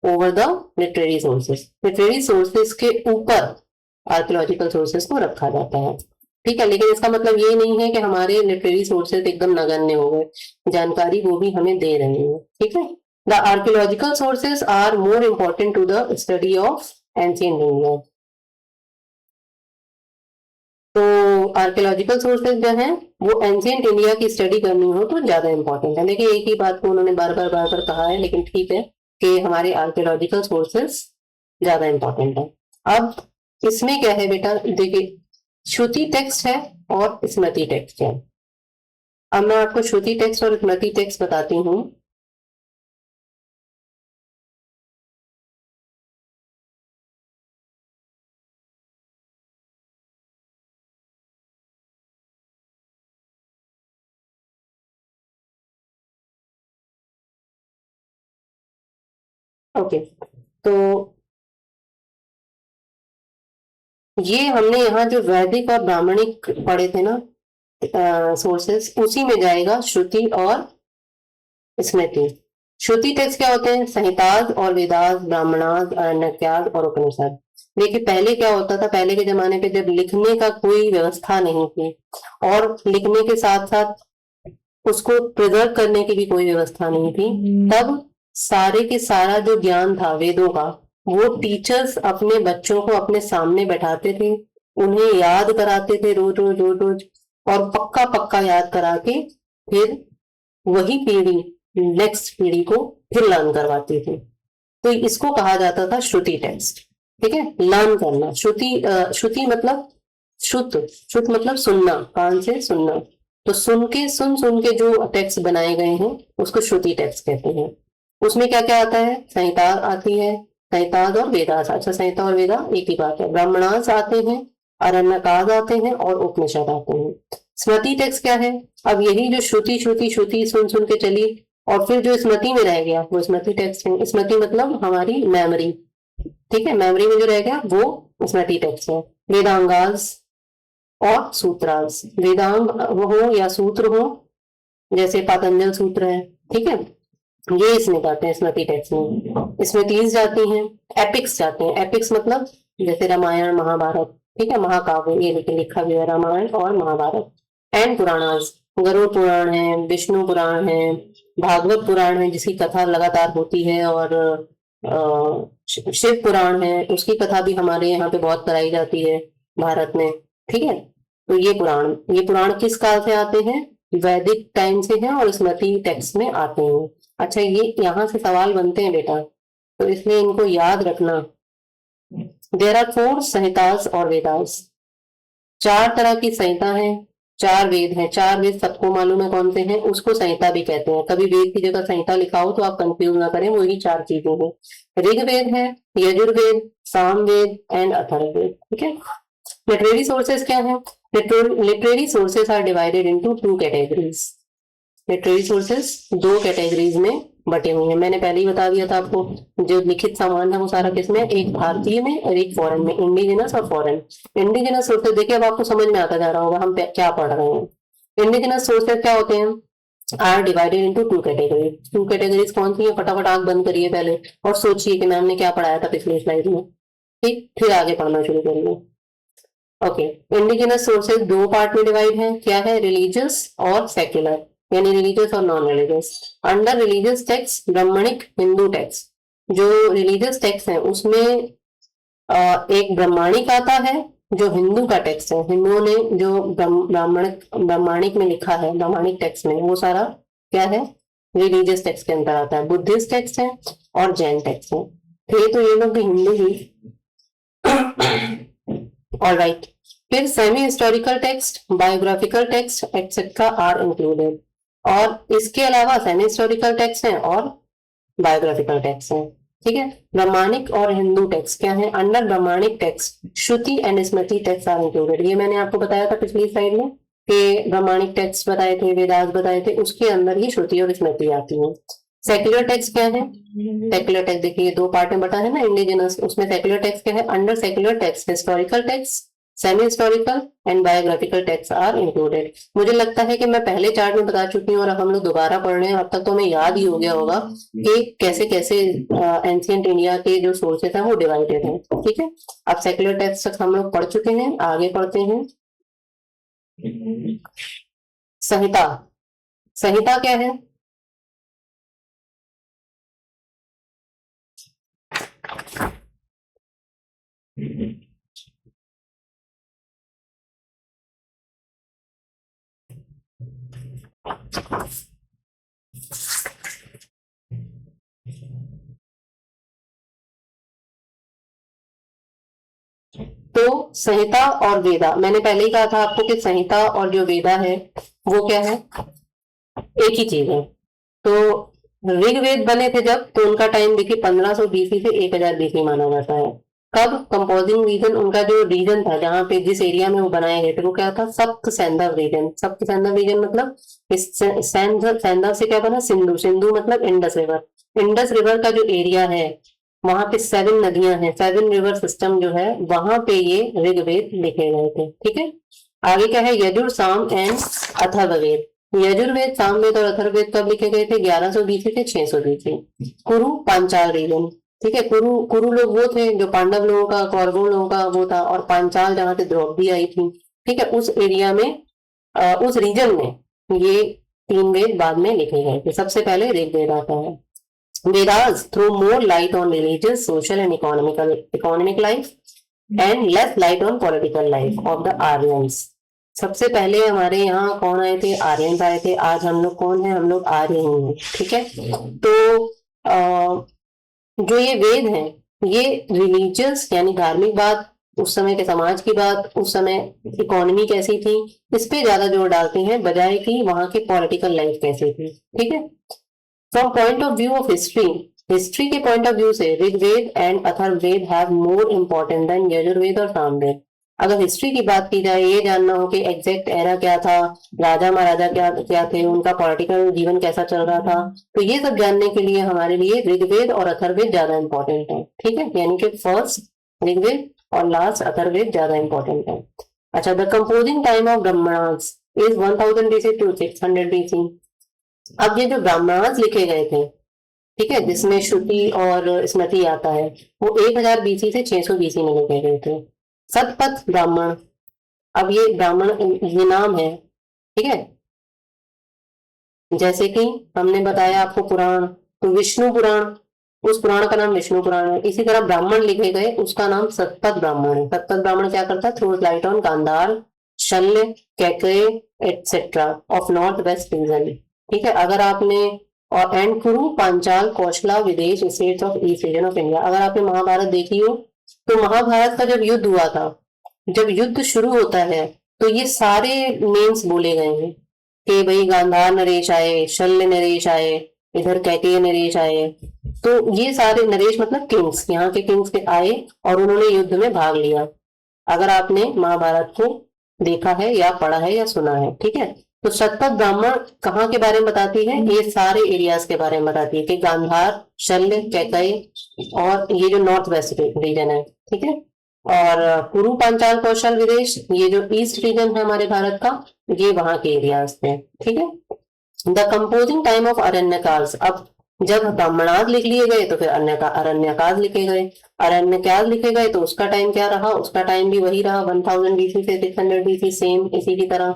over the literary sources. Literary sources के ऊपर आर्कियोलॉजिकल सोर्सेस को रखा जाता है। ठीक है, लेकिन इसका मतलब ये नहीं है कि हमारे लिटरेरी सोर्सेस एकदम नगण्य हो गए, जानकारी वो भी हमें दे रहे हैं। ठीक है, the archaeological sources are more important to the study of ancient India. तो आर्कियोलॉजिकल सोर्सेज जो है वो एंशिएंट इंडिया की स्टडी करनी हो तो ज्यादा इंपॉर्टेंट है। देखिए एक ही बात को उन्होंने बार बार कहा है, लेकिन ठीक है कि हमारे आर्कियोलॉजिकल सोर्सेस ज्यादा इंपॉर्टेंट है। अब इसमें क्या है बेटा, देखिए श्रुति टेक्स्ट है और स्मृति टेक्स्ट है। अब मैं आपको श्रुति टेक्स्ट और स्मृति टेक्स्ट बताती हूँ। ओके, तो ये हमने यहाँ जो वैदिक और ब्राह्मणिक पढ़े थे ना सोर्सेस, उसी में जाएगा श्रुति और स्मृति। श्रुति टेक्स्ट क्या होते हैं, संहिताज और वेदास, ब्राह्मणास, अरण्यकास और उपनिषद। देखिए पहले क्या होता था, पहले के जमाने पे जब लिखने का कोई व्यवस्था नहीं थी और लिखने के साथ साथ उसको प्रिजर्व करने की भी कोई व्यवस्था नहीं थी, तब सारे के सारा जो ज्ञान था वेदों का, वो टीचर्स अपने बच्चों को अपने सामने बैठाते थे, उन्हें याद कराते थे रोज रोज रोज रोज, और पक्का पक्का याद करा के फिर वही पीढ़ी नेक्स्ट पीढ़ी को फिर लर्न करवाती थी। तो इसको कहा जाता था श्रुति टेक्स्ट। ठीक है, लर्न करना। श्रुति मतलब शुद्ध, शुद्ध मतलब सुनना, कान से सुनना। तो सुन के जो टेक्स्ट बनाए गए हैं उसको श्रुति टेक्स्ट कहते हैं। उसमें क्या क्या आता है, संहिता आती है, संहिताज और वेदास। अच्छा, संहिता और वेदा एक ही बात है। ब्राह्मणास आते हैं, अरण्यकाज आते हैं और उपनिषद आते हैं। स्मृति टेक्स्ट क्या है, अब यही जो श्रुति श्रुति श्रुति सुन सुन के चली और फिर जो स्मृति में रह गया वो स्मृति टेक्स्ट है। स्मृति मतलब हमारी मेमोरी। ठीक है, मेमोरी में जो रह गया वो स्मृति टेक्स्ट है। वेदांगास और सूत्रास, वेदांग हो या सूत्र हो, जैसे पातंजल सूत्र है, ठीक है, ये इसमें जाते हैं स्मृति टेक्स्ट में। स्मृतिज जाती हैं, एपिक्स जाते हैं। एपिक्स मतलब जैसे रामायण महाभारत, ठीक है, महाकाव्य, ये लिखा गया रामायण और महाभारत। एंड पुराणास, गरुड़ पुराण है, विष्णु पुराण है, भागवत पुराण है जिसकी कथा लगातार होती है, और शिव पुराण है, उसकी कथा भी हमारे यहाँ पे बहुत कराई जाती है भारत में। ठीक है, तो ये पुराण किस काल से आते हैं, वैदिक टाइम से हैं और स्मृति टेक्स्ट में आते हैं। अच्छा, ये यहाँ से सवाल बनते हैं बेटा, तो इसलिए इनको याद रखना। देयर आर 4 संहितास और वेदास। 4 तरह की संहिता है, 4 वेद हैं। 4 वेद सबको मालूम है कौन से हैं, उसको संहिता भी कहते हैं। कभी वेद की जगह संहिता लिखा हो तो आप कंफ्यूज ना करें, वही 4 चीजें हैं। ऋग्वेद है, यजुर्वेद, सामवेद एंड अथर्ववेद। ठीक है। लिटरेरी सोर्सेस क्या है, literary sources are divided into 2 categories. Literary sources 2 categories में बटे हुए हैं। मैंने पहले ही बता दिया था आपको, जो लिखित सामान है वो सारा किसमें, एक भारतीय में और एक फॉरेन में, इंडिजिनस और फॉरेन। इंडिजिनस सोर्सेस देखिए अब आपको समझ में आता जा रहा होगा हम क्या पढ़ रहे हैं। इंडिजिनस सोर्सेस क्या होते हैं, are divided into 2 categories. 2 categories कौन सी है, फटाफट आंख बंद करिए पहले और सोचिए कि मैम ने क्या पढ़ाया था पिछली स्लाइड में, ठीक, फिर आगे पढ़ना शुरू करिए। ओके, इंडिजिनस सोर्सेज 2 पार्ट में डिवाइड है, क्या है, रिलीजियस और सेक्युलर, यानी रिलीजियस और non religious. Under religious text Brahmanic Hindu text, जो रिलीजियस टेक्स्ट है उसमें एक ब्राह्मणिक आता है जो हिंदू का टेक्स्ट है। हिंदुओं ने जो ब्राह्मणिक में लिखा है, ब्राह्मणिक टेक्स्ट में, वो सारा क्या है, रिलीजियस टेक्स्ट के अंदर आता है। बुद्धिस्ट टेक्स्ट है और जैन टेक्स्ट है। थे तो ये लोग भी हिंदू ही। ऑलराइट, फिर semi historical text, biographical text etcetera are included. और इसके अलावा सेमी हिस्टोरिकल टेक्स्ट है और बायोग्राफिकल टेक्स्ट है। ठीक है, ब्राह्मणिक और हिंदू टेक्स्ट क्या है, under Brahmanic text Shruti and Smriti text are included. ये मैंने आपको बताया था पिछली स्लाइड में कि ब्राह्मणिक टेक्स्ट बताए थे, वेदास बताए थे, उसके अंदर ही श्रुति और स्मृति आती है। सेक्युलर टेक्स्ट क्या है, सेक्युलर टेक्स्ट देखिए 2 पार्ट में बटा है ना, इंडिजिनस, उसमें सेक्युलर टेक्स्ट क्या है, under secular text historical text, semi historical and biographical text are included. मुझे लगता है कि मैं पहले चार्ट में बता चुकी हूँ और अब हम लोग दोबारा पढ़ रहे हैं। अब तक तो हमें याद ही हो गया होगा कि कैसे कैसे एंशिएंट इंडिया के जो सोर्सेस हैं वो डिवाइडेड हैं। ठीक है, अब सेक्युलर टेक्स्ट तक हम लोग पढ़ चुके हैं, आगे पढ़ते हैं। संहिता, संहिता क्या है, तो संहिता और वेदा, मैंने पहले ही कहा था आपको कि संहिता और जो वेदा है वो क्या है, एक ही चीज है। तो ऋग्वेद बने थे जब, तो उनका टाइम देखिए 1500 बीसी से 1000 बीसी माना जाता है। कब, कंपोजिंग रीजन, उनका जो रीजन था जहाँ पे जिस एरिया में वो बनाए गए थे वो क्या था, सप्त सैंधव रीजन। सप्त सैंधव रीजन मतलब इस सैंधव से क्या बना, सिंधु, सिंधु मतलब इंडस रिवर। इंडस रिवर का जो एरिया है वहां पे 7 नदियां हैं, 7 रिवर सिस्टम जो है, वहां पे ये ऋग्वेद लिखे गए थे। ठीक है, आगे क्या है, यजुर, साम एंड अथर्ववेद। यजुर्वेद, सामवेद और अथर्ववेद कब लिखे गए थे, 1100 बीसी से 600 बीसी। कुरु पांचाल रीजन, ठीक है। कुरु लोग वो थे जो पांडव लोगों का, कौरवों लोगों का वो था, और पांचाल जहां से द्रौपदी आई थी, ठीक है, उस एरिया में, उस रीजन में ये 3 वेद बाद में लिखे गए थे। सबसे पहले ऋग्वेद आता है। Vedas throw more light on religious, social and economic life and less light on political life of the Aryans. सबसे पहले हमारे यहाँ कौन आए थे? आर्यन आए थे। आज हम लोग कौन है? हम लोग आर्य ही हैं, ठीक है। तो जो ये वेद हैं, ये रिलीजियस यानी धार्मिक बात, उस समय के समाज की बात, उस समय इकोनॉमी कैसी थी, इस पे ज्यादा जोर डालते हैं, बजाय कि वहां की पॉलिटिकल लाइफ कैसी थी, ठीक है। From point of view of history, history के पॉइंट ऑफ व्यू से Rigveda and Atharvaveda have more important than Yajurveda और सामवेद। अगर हिस्ट्री की बात की जाए, ये जानना हो कि एग्जैक्ट एरा क्या था, राजा महाराजा क्या क्या थे, उनका पॉलिटिकल जीवन कैसा चल रहा था, तो ये सब जानने के लिए हमारे लिए ऋग्वेद और अथर्ववेद ज्यादा इंपॉर्टेंट है, ठीक है। यानी कि फर्स्ट ऋग्वेद और लास्ट अथर्ववेद ज्यादा इंपॉर्टेंट है। अच्छा, the composing time of Brahmanas is 1000 BC to 600 BC। अब ये जो ब्राह्मणास लिखे गए थे, ठीक है, जिसमें श्रुति और स्मृति आता है, वो 1000 BC से 600 BC में लिखे गए थे। सतपथ ब्राह्मण, अब ये ब्राह्मण ये नाम है, ठीक है। जैसे कि हमने बताया आपको पुराण, तो विष्णु पुराण, उस पुराण का नाम विष्णु पुराण है। इसी तरह ब्राह्मण लिखे गए, उसका नाम सतपथ ब्राह्मण है। सतपथ ब्राह्मण क्या करता है? थ्रोज लाइट ऑन गांधार, शल्य, Kaikeya etcetera of north west region, ठीक है। अगर आपने, और एंड कुरु, पांचाल, कौशला, विदेश states of east region of India. अगर आपने महाभारत देखी हो, तो महाभारत का जब युद्ध हुआ था, जब युद्ध शुरू होता है, तो ये सारे नेम्स बोले गए हैं कि भाई गांधार नरेश आए, शल्य नरेश आए, इधर कैकेय नरेश आए। तो ये सारे नरेश मतलब किंग्स, यहाँ के किंग्स के आए और उन्होंने युद्ध में भाग लिया। अगर आपने महाभारत को देखा है या पढ़ा है या सुना है, ठीक है। तो शतपथ ब्राह्मण कहाँ के बारे में बताती है? ये सारे एरियाज के बारे में बताती है कि गांधार, शल्य, कैकेय और ये जो नॉर्थ वेस्ट रीजन है, ठीक है। और कुरु, पांचाल, कौशल, विदेश, ये जो ईस्ट रीजन है हमारे भारत का, ये वहां के एरियाज थे, ठीक है। The composing time of Aranyakal. अब जब ब्राह्मणाद लिख लिए गए तो फिर अरण्यकाल लिखे गए। अरण्यकाल लिखे गए तो उसका टाइम क्या रहा? उसका टाइम भी वही रहा, 1000 BC से 600 BC, सेम इसी की तरह।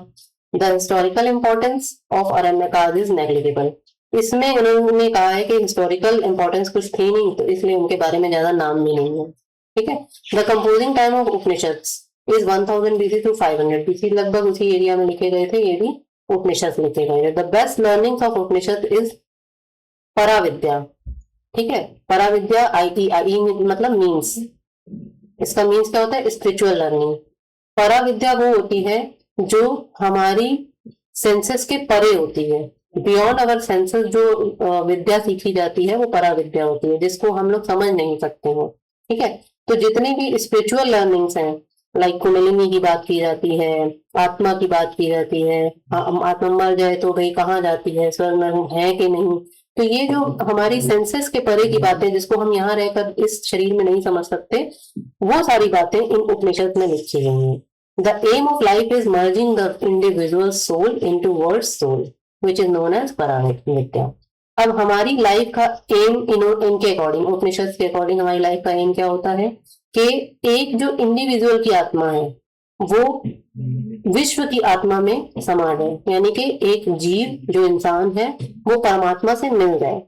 The historical importance of Aranyakal is negligible. इसमें उन्होंने कहा है कि हिस्टोरिकल इंपॉर्टेंस कुछ थी नहीं, तो इसलिए उनके बारे में ज्यादा नाम भी नहीं है, ठीक है। The composing time of Upanishad is 1000 BC to 500 BC, लगभग उसी एरिया में लिखे गए थे, ये भी उपनिषद लिखे गए थे। The best learning of Upanishad is Paravidya, ठीक है। पराविद्या, आई मतलब मीन्स, इसका मीन्स क्या होता है? Spiritual learning. पराविद्या वो होती है जो हमारी सेंसेस के परे होती है, बियॉन्ड अवर सेंसेस जो विद्या सीखी जाती है, वो पराविद्या होती है, जिसको हम लोग समझ नहीं सकते हैं, ठीक है। तो जितनी भी स्पिरिचुअल लर्निंग्स हैं, लाइक कुंडलिनी की बात की जाती है, आत्मा की बात की जाती है, आत्मा मर जाए तो भाई कहाँ जाती है, स्वर्ग नरक है कि नहीं, तो ये जो हमारी सेंसेस के परे की बातें, जिसको हम यहाँ रहकर इस शरीर में नहीं समझ सकते, वो सारी बातें इन उपनिषद में लिखी गई हैं। The aim of life is merging the individual soul into world soul, which is known as Paravidya. अब हमारी लाइफ का एम इनके अकॉर्डिंग, उपनिषद के अकॉर्डिंग हमारी लाइफ का एम क्या होता है कि एक जो इंडिविजुअल की आत्मा है वो विश्व की आत्मा में समा जाए, यानी कि एक जीव जो इंसान है वो परमात्मा से मिल जाए,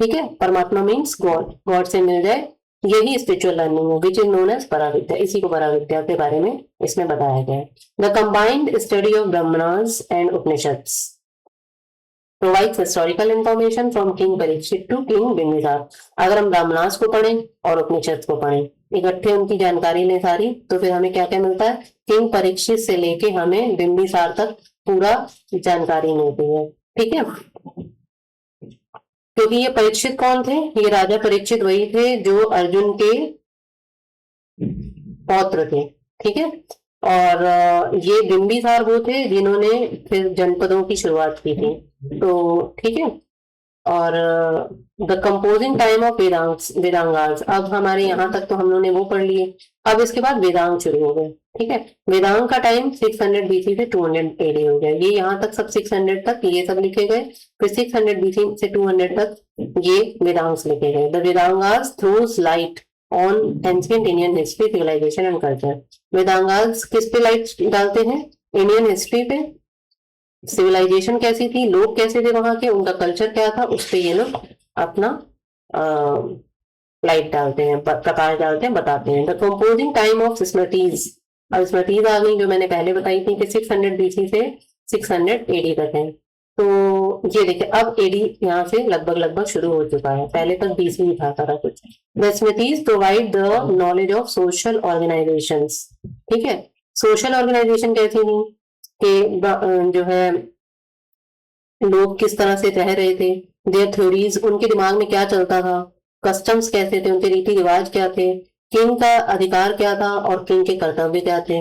ठीक है। परमात्मा मीन्स गॉड, गॉड से मिल जाए, यही स्पिरिचुअल लर्निंग है, which is known as paravidya. इसी को पराविद्या के बारे में इसमें बताया गया है। The combined study of Brahmanas and Upanishads provides historical information from King Parikshit to King Bimbisar। अगर हम ब्राह्मणास को पढ़ें और उपनिषद को पढ़ें, इकट्ठे उनकी जानकारी लें सारी, तो फिर हमें क्या क्या मिलता है? किंग परीक्षित से लेके हमें बिंबिसार तक पूरा जानकारी मिलती है, ठीक है। क्योंकि ये परीक्षित कौन थे? ये राजा परीक्षित वही थे जो अर्जुन के पौत्र थे, ठीक है। और ये बिंबिसार वो थे जिन्होंने फिर जनपदों की शुरुआत की थी, तो ठीक है। और द कंपोजिंग टाइम ऑफ वेदांगास, अब हमारे यहाँ तक तो हम लोगों ने वो पढ़ लिए, अब इसके बाद वेदांग शुरू हो गए, ठीक है। वेदांग का टाइम 600 बीसी से 200 एडी हो गया। ये यहाँ तक सब 600 तक ये सब लिखे गए, फिर 600 बीसी से 200 तक ये वेदांग्स लिखे गए। The Vedangas throws light on ancient Indian history, civilisation and culture. Vedangas किस पे लाइट डालते हैं? इंडियन हिस्ट्री पे, सिविलाइजेशन कैसी थी, लोग कैसे थे वहां के, उनका कल्चर क्या था, उस पे ये लोग अपना लाइट डालते हैं, प्रकाश डालते हैं, बताते हैं। The composing time of smritis, अब स्मृतिज आ गई जो मैंने पहले बताई थी कि 600 बीसी से 600 एडी तक है। तो ये देखिए अब एडी यहाँ से लगभग लगभग शुरू हो चुका है, पहले तक बीसी ही था सारा कुछ। The Smritis provide the knowledge of social organisations, ठीक है। सोशल ऑर्गेनाइजेशन कैसी थी कि जो है लोग किस तरह से रह रहे थे, देयर थ्योरीज, उनके दिमाग में क्या चलता था, कस्टम्स कैसे थे, उनके रीति रिवाज क्या थे, किंग का अधिकार क्या था और किंग के कर्तव्य क्या थे,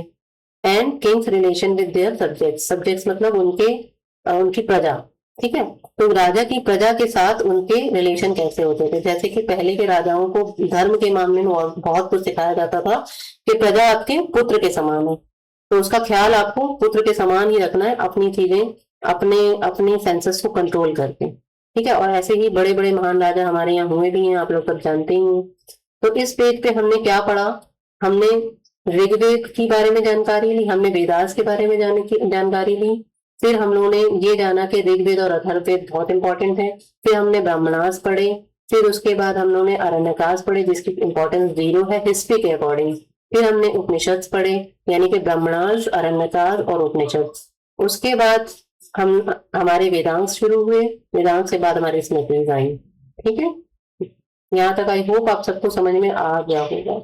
and Kings relation with their subjects, subjects मतलब उनकी प्रजा, ठीक है। तो राजा की प्रजा के साथ उनके रिलेशन कैसे होते थे, जैसे कि पहले के राजाओं को धर्म के मामले में बहुत कुछ सिखाया जाता था कि प्रजा आपके पुत्र के समान है, तो उसका ख्याल आपको पुत्र के समान ही रखना है, अपनी चीजें अपने सेंसस को कंट्रोल करके, ठीक है। और ऐसे ही बड़े बड़े महान राजा हमारे यहाँ हुए भी हैं, आप लोग सब जानते ही हैं। तो इस पेज पे हमने क्या पढ़ा, हमने ऋग्वेद के बारे में जानकारी ली, हमने वेदास के बारे में जानकारी ली, फिर हम लोगों ने ये जाना कि ऋग्वेद और अथर्ववेद बहुत इंपॉर्टेंट है, फिर हमने ब्राह्मणास पढ़े, फिर उसके बाद हम लोगों ने अरण्यकास पढ़े जिसकी इंपॉर्टेंस 0 है हिस्ट्री के अकॉर्डिंग, फिर हमने उपनिषद पढ़े यानी कि ब्राह्मणास, अरण्यकास और उपनिषद। उसके बाद हमारे वेदांत शुरू हुए, वेदांत के बाद हमारे स्मृतिज आई, ठीक है। यहाँ तक आई होप आप सबको समझ में आ गया होगा।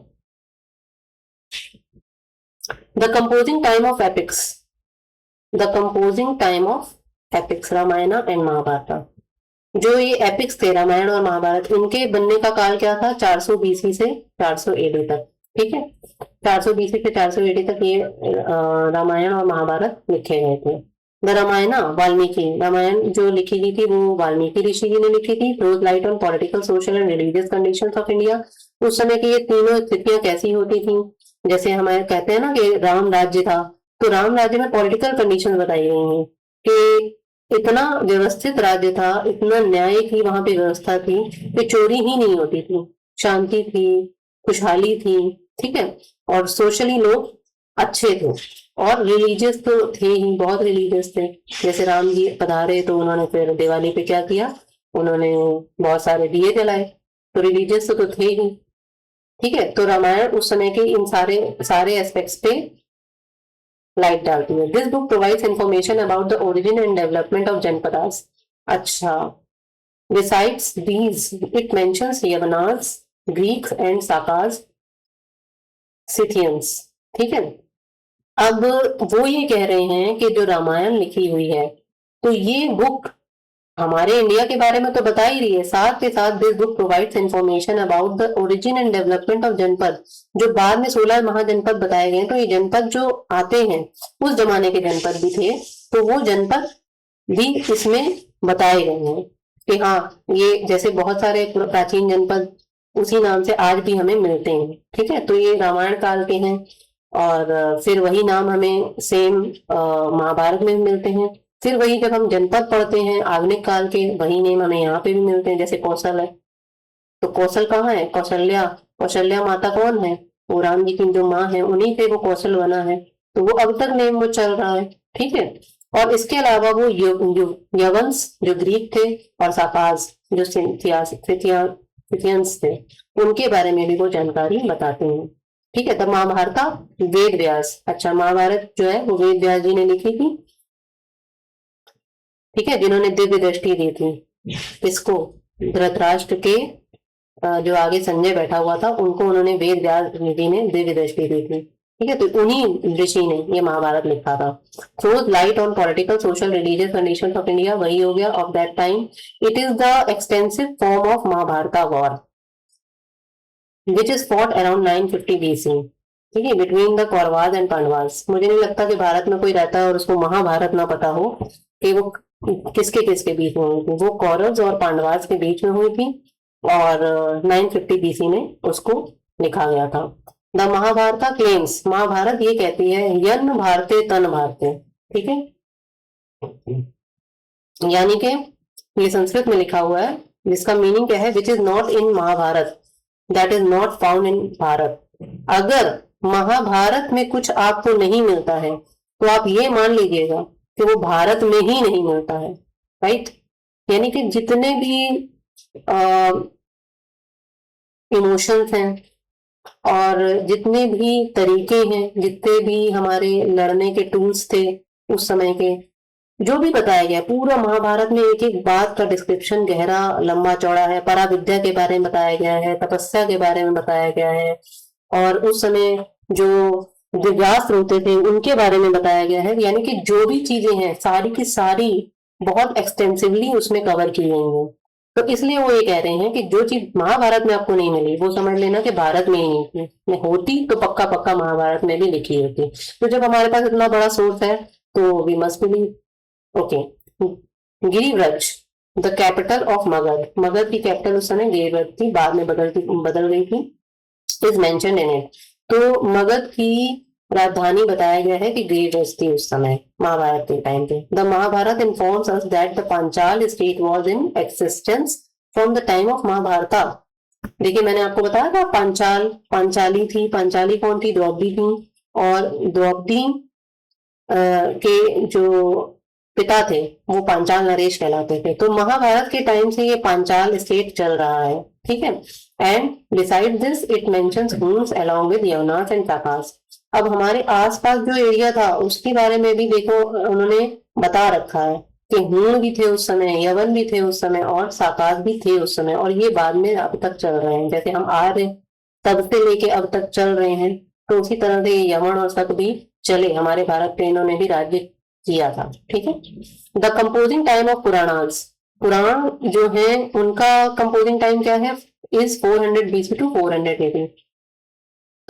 The composing time of epics, the composing time of epics, Ramayana and Mahabharata. जो ये एपिक्स थे रामायण और महाभारत, इनके बनने का काल क्या था? 400 बीसी से 400 एडी तक, ठीक है। 400 बीसी से 400 एडी तक ये रामायण और महाभारत लिखे गए थे। द रामायण, वाल्मीकि, रामायण जो लिखी गई थी वो वाल्मीकि ऋषि जी ने लिखी थी। Throws light on political, social and religious conditions of India. उस समय की ये तीनों स्थितियां कैसी होती थी, जैसे हमारे कहते हैं ना कि राम राज्य था, तो राम राज्य में पॉलिटिकल कंडीशन बताई गई हैं कि इतना व्यवस्थित राज्य था, इतना न्याय की वहां पे व्यवस्था थी कि चोरी ही नहीं होती थी, शांति थी, खुशहाली थी, ठीक है। और सोशली लोग अच्छे थे और रिलीजियस तो थे ही, बहुत रिलीजियस थे। जैसे राम जी पधारे तो उन्होंने फिर दिवाली पे क्या किया, उन्होंने बहुत सारे दिए जलाए, तो रिलीजियस तो थे ही, ठीक है। तो रामायण उस समय के इन सारे एस्पेक्ट्स पे लाइट डालती है। This book provides information about the origin and development of Janapadas. अच्छा, besides these it mentions Yavanas, Greeks and Sakas, Scythians, ठीक है। अब वो ये कह रहे हैं कि जो रामायण लिखी हुई है तो ये बुक हमारे इंडिया के बारे में तो बता ही रही है, साथ के साथ this book provides information about the origin and development of जनपद। जो बाद में 16 महाजनपद बताए गए, तो ये जनपद जो आते हैं उस जमाने के जनपद भी थे, तो वो जनपद भी इसमें बताए गए हैं कि हाँ ये जैसे बहुत सारे प्राचीन जनपद उसी नाम से आज भी हमें मिलते हैं, ठीक है। तो ये रामायण काल के हैं और फिर वही नाम हमें सेम महाभारत में भी मिलते हैं। फिर वही जब हम जनपद पढ़ते हैं आधुनिक काल के, वही नेम हमें यहाँ पे भी मिलते हैं, जैसे कौशल है, तो कौशल कहाँ है? कौशल्या, कौशल्या माता कौन है? वो राम जी की जो माँ है, उन्हीं से वो कौशल बना है, तो वो अब तक नेम वो चल रहा है, ठीक है। और इसके अलावा वो यवंस जो ग्रीक थे और साकाज जो सिथियंस थे, उनके बारे में भी वो जानकारी बताते हैं, ठीक है। तब महाभारत वेद व्यास, अच्छा महाभारत जो है वो वेद व्यास जी ने लिखी थी, ठीक है, जिन्होंने दिव्य दृष्टि दी थी इसको धृतराष्ट्र के जो आगे संजय बैठा हुआ था उनको उन्होंने वेद व्यास जी ने दिव्य दृष्टि दी थी, ठीक है। तो उन्हीं ऋषि ने ये महाभारत लिखा था। Throws light on political, social, religious conditions of India, वही हो गया of that time. It is the extensive form of Mahabharata war which is fought around 950 BC, ठीक है, between the Kauravas and Pandavas. मुझे नहीं लगता कि भारत में कोई रहता है और उसको महाभारत ना पता हो कि वो किसके किसके बीच में हुई थी। वो कौरव्स और पांडवास के बीच में हुई थी और 950 BC में उसको लिखा गया था। द महाभारत क्लेम्स, महाभारत ये कहती है यन भारते तन भारते, ठीक है, यानी कि ये संस्कृत में लिखा हुआ है जिसका मीनिंग क्या है, which is not in Mahabharata that is not found in Bharat. अगर महाभारत में कुछ आपको नहीं मिलता है तो आप ये मान लीजिएगा कि वो भारत में ही नहीं मिलता है, राइट। यानी कि जितने भी इमोशंस हैं और जितने भी तरीके हैं, जितने भी हमारे लड़ने के टूल्स थे उस समय के, जो भी बताया गया पूरा महाभारत में, एक एक बात का डिस्क्रिप्शन गहरा लंबा चौड़ा है। पराविद्या के बारे में बताया गया है, तपस्या के बारे में बताया गया है, और उस समय जो दिव्यास्त्र होते थे उनके बारे में बताया गया है। यानी कि जो भी चीजें हैं सारी की सारी बहुत एक्सटेंसिवली उसमें कवर की गई हैं। तो इसलिए वो ये कह रहे हैं कि जो चीज महाभारत में आपको नहीं मिली वो समझ लेना कि भारत में ही नहीं थी, होती तो पक्का पक्का महाभारत में भी लिखी होती। तो जब हमारे पास इतना बड़ा सोर्स है तो we must believe. Okay, Girivraj the capital of Magadh, Magadh की कैपिटल उस समय गिरिव्रज थी, बाद में बदल गई थी, इज मेंशन्ड इन इट। तो मगध की राजधानी बताया गया है कि गिरिव्रज थी उस समय महाभारत के टाइम पे। The Mahabharata informs us that the Panchal state was in existence from the time of Mahabharata. देखिए मैंने आपको बताया था पांचाली थी, पांचाली कौन थी, द्रौपदी थी, और द्रौपदी के जो पिता थे वो पांचाल नरेश कहलाते थे। तो महाभारत के टाइम से ये पांचाल स्टेट चल रहा है, ठीक है। And beside this it mentions Huns along with Yavanas and Sakas. अब हमारे आसपास जो एरिया था उसके बारे में भी देखो उन्होंने बता रखा है कि हूण भी थे उस समय, यवन भी थे उस समय, और साकास भी थे उस समय, और ये बाद में अब तक चल रहे हैं। जैसे हम आर्य तब से लेके अब तक चल रहे हैं, तो उसी तरह से यवन और शक भी चले, हमारे भारत पे इन्होंने भी राज्य किया था, ठीक है। The composing time of Puranas, Purana जो है उनका कंपोजिंग टाइम क्या है, इज 400 BC टू 400 AD।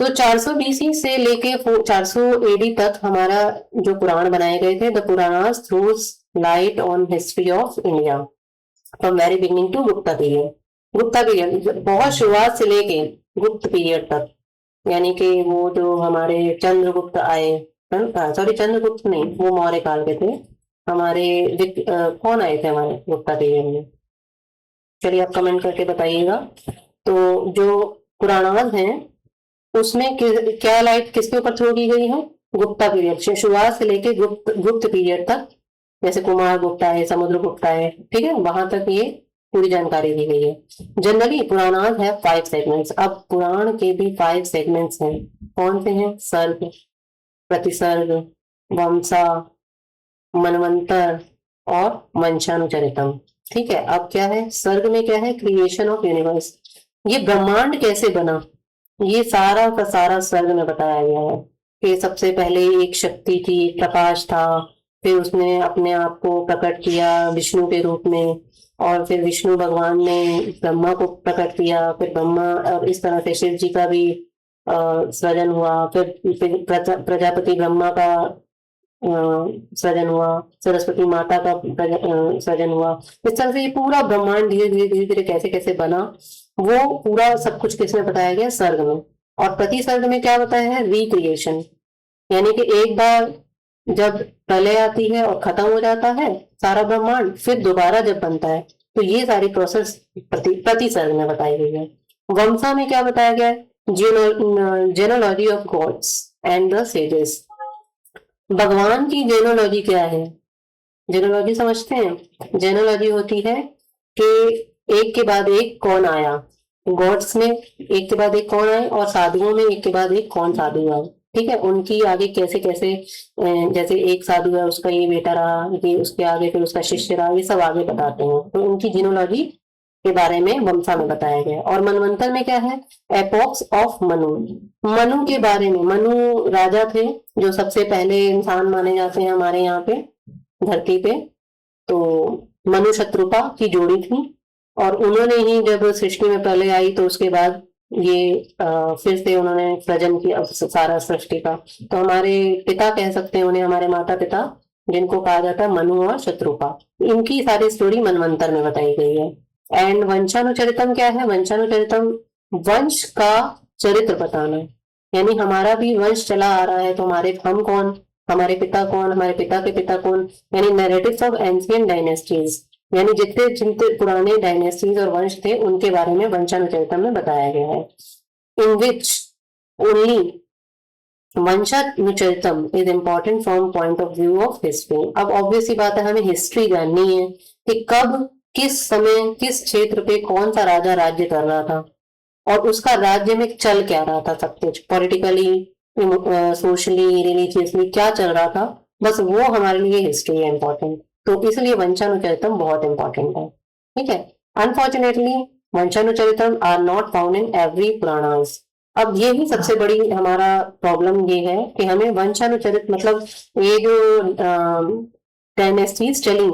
तो 400 BC से लेके 400 AD तक हमारा जो पुराण बनाए गए थे, the Puranas throws light on history of India from very beginning to Gupta period. Gupta period बहुत शुरुआत से लेके गुप्त पीरियड तक, यानी कि वो जो हमारे चंद्रगुप्त आए, सॉरी चंद्रगुप्त नहीं, वो मौर्य काल के थे हमारे। कौन आए थे हमारे गुप्ता पीरियड में, चलिए आप कमेंट करके बताइएगा। तो जो पुराणास हैं उसमें क्या लाइट किसके ऊपर थ्रो की गई है, गुप्ता पीरियड, शुरुआत से लेके गुप्त पीरियड तक, जैसे कुमार गुप्ता है, समुद्र गुप्ता है, ठीक है, वहां तक ये पूरी जानकारी दी गई है। जनरली पुराणास है 5 सेगमेंट्स। अब पुराण के भी 5 सेगमेंट्स हैं, कौन से हैं, सर्ग, प्रतिसर्ग, वंशा, मनवंतर और वंशानुचरितम, ठीक है। अब क्या है, सर्ग में क्या है, क्रिएशन ऑफ यूनिवर्स, ये ब्रह्मांड कैसे बना, ये सारा का सारा सर्ग में बताया गया है कि सबसे पहले एक शक्ति थी, प्रकाश था, फिर उसने अपने आप को प्रकट किया विष्णु के रूप में, और फिर विष्णु भगवान ने ब्रह्मा को प्रकट किया, फिर ब्रह्मा, और इस तरह से शिव जी का भी सृजन हुआ, फिर प्रजापति ब्रह्मा का सृजन हुआ, सरस्वती माता का सृजन हुआ। इस तरह से ये पूरा ब्रह्मांड धीरे धीरे धीरे धीरे कैसे कैसे बना, वो पूरा सब कुछ किसमें बताया गया, सर्ग में। और प्रति सर्ग में क्या बताया है, रिक्रिएशन, यानी कि एक बार जब प्रलय आती है और खत्म हो जाता है सारा ब्रह्मांड, फिर दोबारा जब बनता है, तो ये सारी प्रोसेस प्रति सर्ग में बताई गई है। वंशा में क्या बताया गया है, genealogy of gods and the sages. भगवान की जेनोलॉजी क्या है, जेनोलॉजी समझते हैं, जेनोलॉजी होती है कि एक के बाद एक कौन आया, गॉड्स में एक के बाद एक कौन आए, और साधुओं में एक के बाद एक कौन साधु आए, ठीक है, उनकी आगे कैसे कैसे, जैसे एक साधु है उसका ये बेटा रहा, ये उसके आगे फिर उसका शिष्य रहा, ये सब आगे बताते हैं। तो उनकी जीनोलॉजी के बारे में वंशा में बताया गया। और मनवंतर में क्या है, एपॉक्स ऑफ मनु, मनु के बारे में, मनु राजा थे जो सबसे पहले इंसान माने जाते हैं हमारे यहाँ पे धरती पे। तो मनु शत्रुपा की जोड़ी थी, और उन्होंने ही जब सृष्टि में प्रलय आई तो उसके बाद ये फिर से उन्होंने सृजन किया सारा सृष्टि का। तो हमारे पिता कह सकते हैं उन्हें, हमारे माता पिता जिनको कहा जाता है मनु और शत्रुपा, इनकी सारी स्टोरी मनवंतर में बताई गई है। एंड वंशानुचरितम क्या है, वंशानुचरितम वंश का चरित्र बताना, यानी हमारा भी वंश चला आ रहा है, तो हम कौन, हमारे पिता कौन, हमारे पिता के पिता कौन, यानी नैरेटिव्स ऑफ एंशिएंट डायनेस्टीज, यानी जितने जितने पुराने डायनेस्टीज और वंश थे उनके बारे में वंशानुचरितम में बताया गया है। In which only Vanshanucharitam is important from point of view of history. अब ऑब्वियस सी बात है, हमें हिस्ट्री जाननी है कि कब, किस समय, किस क्षेत्र पे कौन सा राजा राज्य कर रहा था और उसका राज्य में चल क्या रहा था, सब कुछ पॉलिटिकली, सोशली, रिलीजियसली क्या चल रहा था, बस वो हमारे लिए हिस्ट्री है इम्पोर्टेंट। तो इसलिए वंशानुचरितम बहुत इंपॉर्टेंट है। ठीक है। Unfortunately Vanshanucharitam are not found in every Puranas. अब ये ही सबसे बड़ी हमारा प्रॉब्लम ये है कि हमें वंशानुचरित मतलब ये जो डायनेस्टीज चली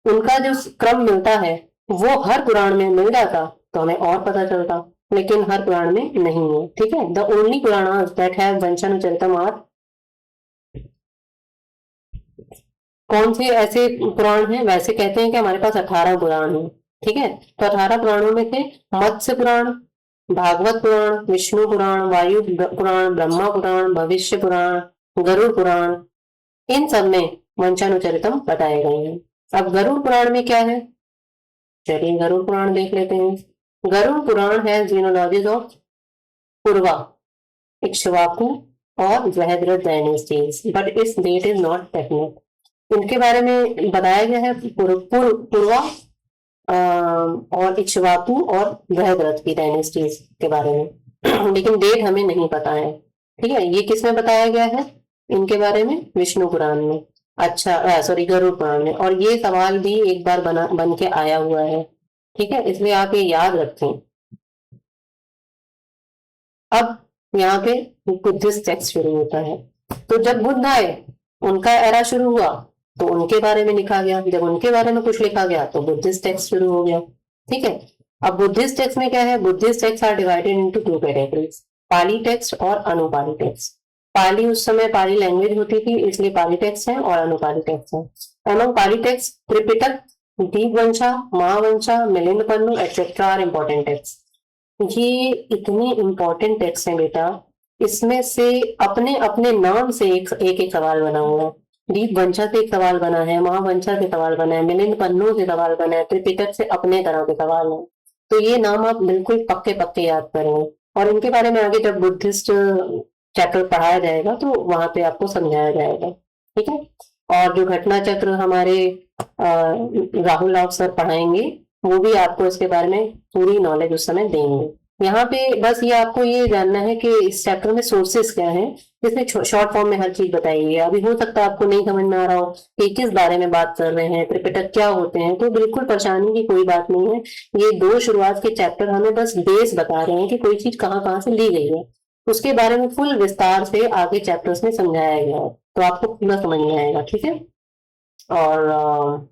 उनका जो क्रम मिलता है वो हर पुराण में मिल जाता तो हमें और पता चलता, लेकिन हर पुराण में नहीं है। ठीक है। The only Puranas that have Vanshanucharitam are, कौन से ऐसे पुराण हैं, वैसे कहते हैं कि हमारे पास 18 पुराण हैं। ठीक है। तो 18 पुराणों में से मत्स्य पुराण, भागवत पुराण, विष्णु पुराण, वायु पुराण, ब्रह्मा पुराण, भविष्य पुराण, गरुड़ पुराण, इन सब में वंशानुचरितम बताए गए हैं। अब गरुड़ पुराण में क्या है, चलिए गरुड़ पुराण देख लेते हैं। गरुड़ पुराण है जीनोलॉजीज ऑफ पूर्वा, इक्ष्वाकु और Brihadratha dynasties, but its date is not definite. इनके बारे में बताया गया है पूर्वा और इक्ष्वाकु और बृहद्रथ की डायनेस्टीज के बारे में लेकिन डेट हमें नहीं पता है। ठीक है। ये किसमें बताया गया है इनके बारे में, विष्णु पुराण में, अच्छा सॉरी गरुड़ पुराण में। और ये सवाल भी एक बार बन के आया हुआ है। ठीक है। इसलिए आप ये याद रखें। अब यहाँ पे बुद्धिस्ट टेक्स्ट शुरू होता है। तो जब बुद्ध आए उनका एरा शुरू हुआ तो उनके बारे में लिखा गया, जब उनके बारे में कुछ लिखा गया तो बुद्धिस्ट टेक्स्ट शुरू हो गया। ठीक है। अब बुद्धिस्ट टेक्स्ट में क्या है, Buddhist text are divided into 2 categories, Pali text और अनुपाली टेक्स्ट। पाली उस समय पाली लैंग्वेज होती थी इसलिए पाली टेक्स्ट है और अनुपाली टेक्स्ट है। Among Pali text Tripitaka, Dipavamsa, Mahavamsa, Milinda Panha etcetera are important text. ये इतने इम्पोर्टेंट टेक्स्ट हैं बेटा, इसमें से अपने अपने नाम से एक एक सवाल बना हुआ है। दीप वंशा से एक सवाल बना है, महावंशा से सवाल बना है, मिलिंद पन्नु से सवाल बना है, त्रिपिटक से अपने तरह के सवाल है। तो ये नाम आप बिल्कुल पक्के पक्के याद करेंगे और इनके बारे में आगे जब बुद्धिस्ट चैप्टर पढ़ाया जाएगा तो वहां पे आपको समझाया जाएगा। ठीक है। और जो घटना चक्र हमारे राहुल राव सर पढ़ाएंगे वो भी आपको इसके बारे में पूरी नॉलेज उस समय देंगे। यहाँ पे बस ये आपको ये जानना है कि इस चैप्टर में सोर्सेस क्या हैं, इसमें शॉर्ट फॉर्म में हर चीज बताई है। अभी हो सकता है आपको नहीं समझ में आ रहा हो कि किस बारे में बात कर रहे हैं, त्रिपिटक क्या होते हैं, तो बिल्कुल परेशानी की कोई बात नहीं है। ये 2 शुरुआत के चैप्टर हमें बस बेस बता रहे हैं कि कोई चीज कहाँ कहाँ से ली गई है, उसके बारे में फुल विस्तार से आगे चैप्टर्स में समझाया गया है, तो आपको पूरा समझ में आएगा। ठीक है। और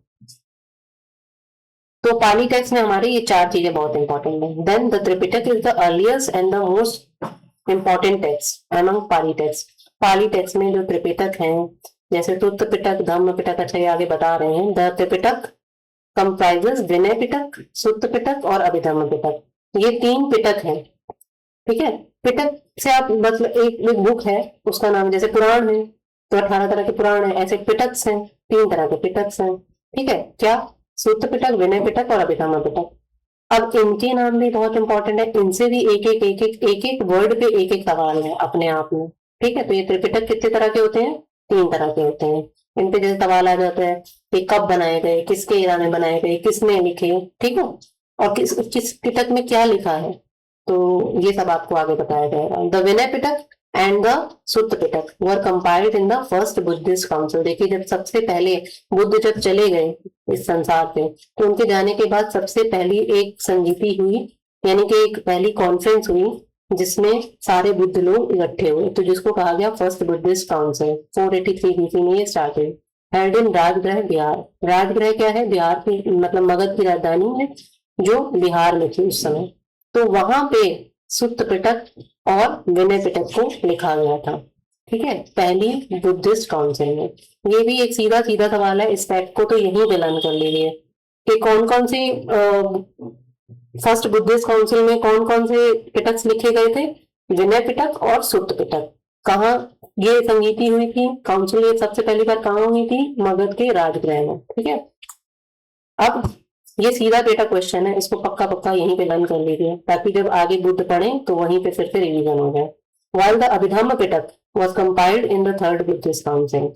तो पाली टेक्स्ट में हमारे ये 4 चीजें बहुत इंपॉर्टेंट है। Then the Tripitaka is the earliest and the most important text among Pali text. Pali text में जो त्रिपिटक हैं जैसे सुत्त पिटक, धम्म पिटक, अच्छा ये आगे बता रहे हैं। द त्रिपिटक कंप्राइजेस विनय पिटक, सुत्त पिटक और अभिधम्म पिटक। ये 3 पिटक हैं। ठीक है। पिटक से आप मतलब एक बुक है उसका नाम, जैसे पुराण है तो 18 तरह के पुराण है, ऐसे पिटक्स हैं, 3 तरह के पिटक्स हैं। ठीक है। क्या, सूत्र पिटक, विनय पिटक और अभिधम्म पिटक। अब इनके नाम भी बहुत इंपॉर्टेंट है, इनसे भी एक एक वर्ड पे एक एक सवाल है अपने आप में। ठीक है। तो ये त्रिपिटक कितने तरह के होते हैं, 3 तरह के होते हैं। इन पे जैसे सवाल आ जाता है कि कब बनाए गए, किसके एरा में बनाए गए, किसने लिखे, ठीक है, और किस पिटक में क्या लिखा है, तो ये सब आपको आगे बताया जाएगा। The Vinaya Pitaka and the Sutta Pitaka were compiled in the first Buddhist council. देखिए जब सबसे पहले बुद्ध जब चले गए इस संसार पे तो उनके जाने के बाद सबसे पहली एक संगीति हुई, यानी कि एक पहली कॉन्फ्रेंस हुई जिसमें सारे बुद्ध लोग इकट्ठे हुए, तो जिसको कहा गया फर्स्ट बुद्धिस्ट काउंसिल। 483 बीसी में ये started, held in Rajgriha Bihar. Rajgriha क्या है, बिहार की मतलब मगध की राजधानी है जो बिहार में थी उस समय। तो वहां पे सुत्त पिटक और विनय पिटक को लिखा गया था। ठीक है। पहली बुद्धिस्ट काउंसिल में। ये भी एक सीधा सीधा सवाल है, इस फैक्ट को तो यही बिलान कर लीजिए कि कौन कौन से फर्स्ट बुद्धिस्ट काउंसिल में कौन कौन से पिटक्स लिखे गए थे। विनय पिटक और सुत्त पिटक। कहाँ ये संगीति हुई थी, काउंसिल ये सबसे पहली बार कहाँ हुई थी? मगध के राजगृह में। ठीक है, अब ये सीधा बेटा क्वेश्चन है, इसको पक्का पक्का यहीं पे लर्न कर लीजिए ताकि जब आगे बुद्ध पढ़े तो वहीं पे फिर से रिवीजन हो जाए। While the Abhidhamma Pitak was compiled in the third Buddhist council,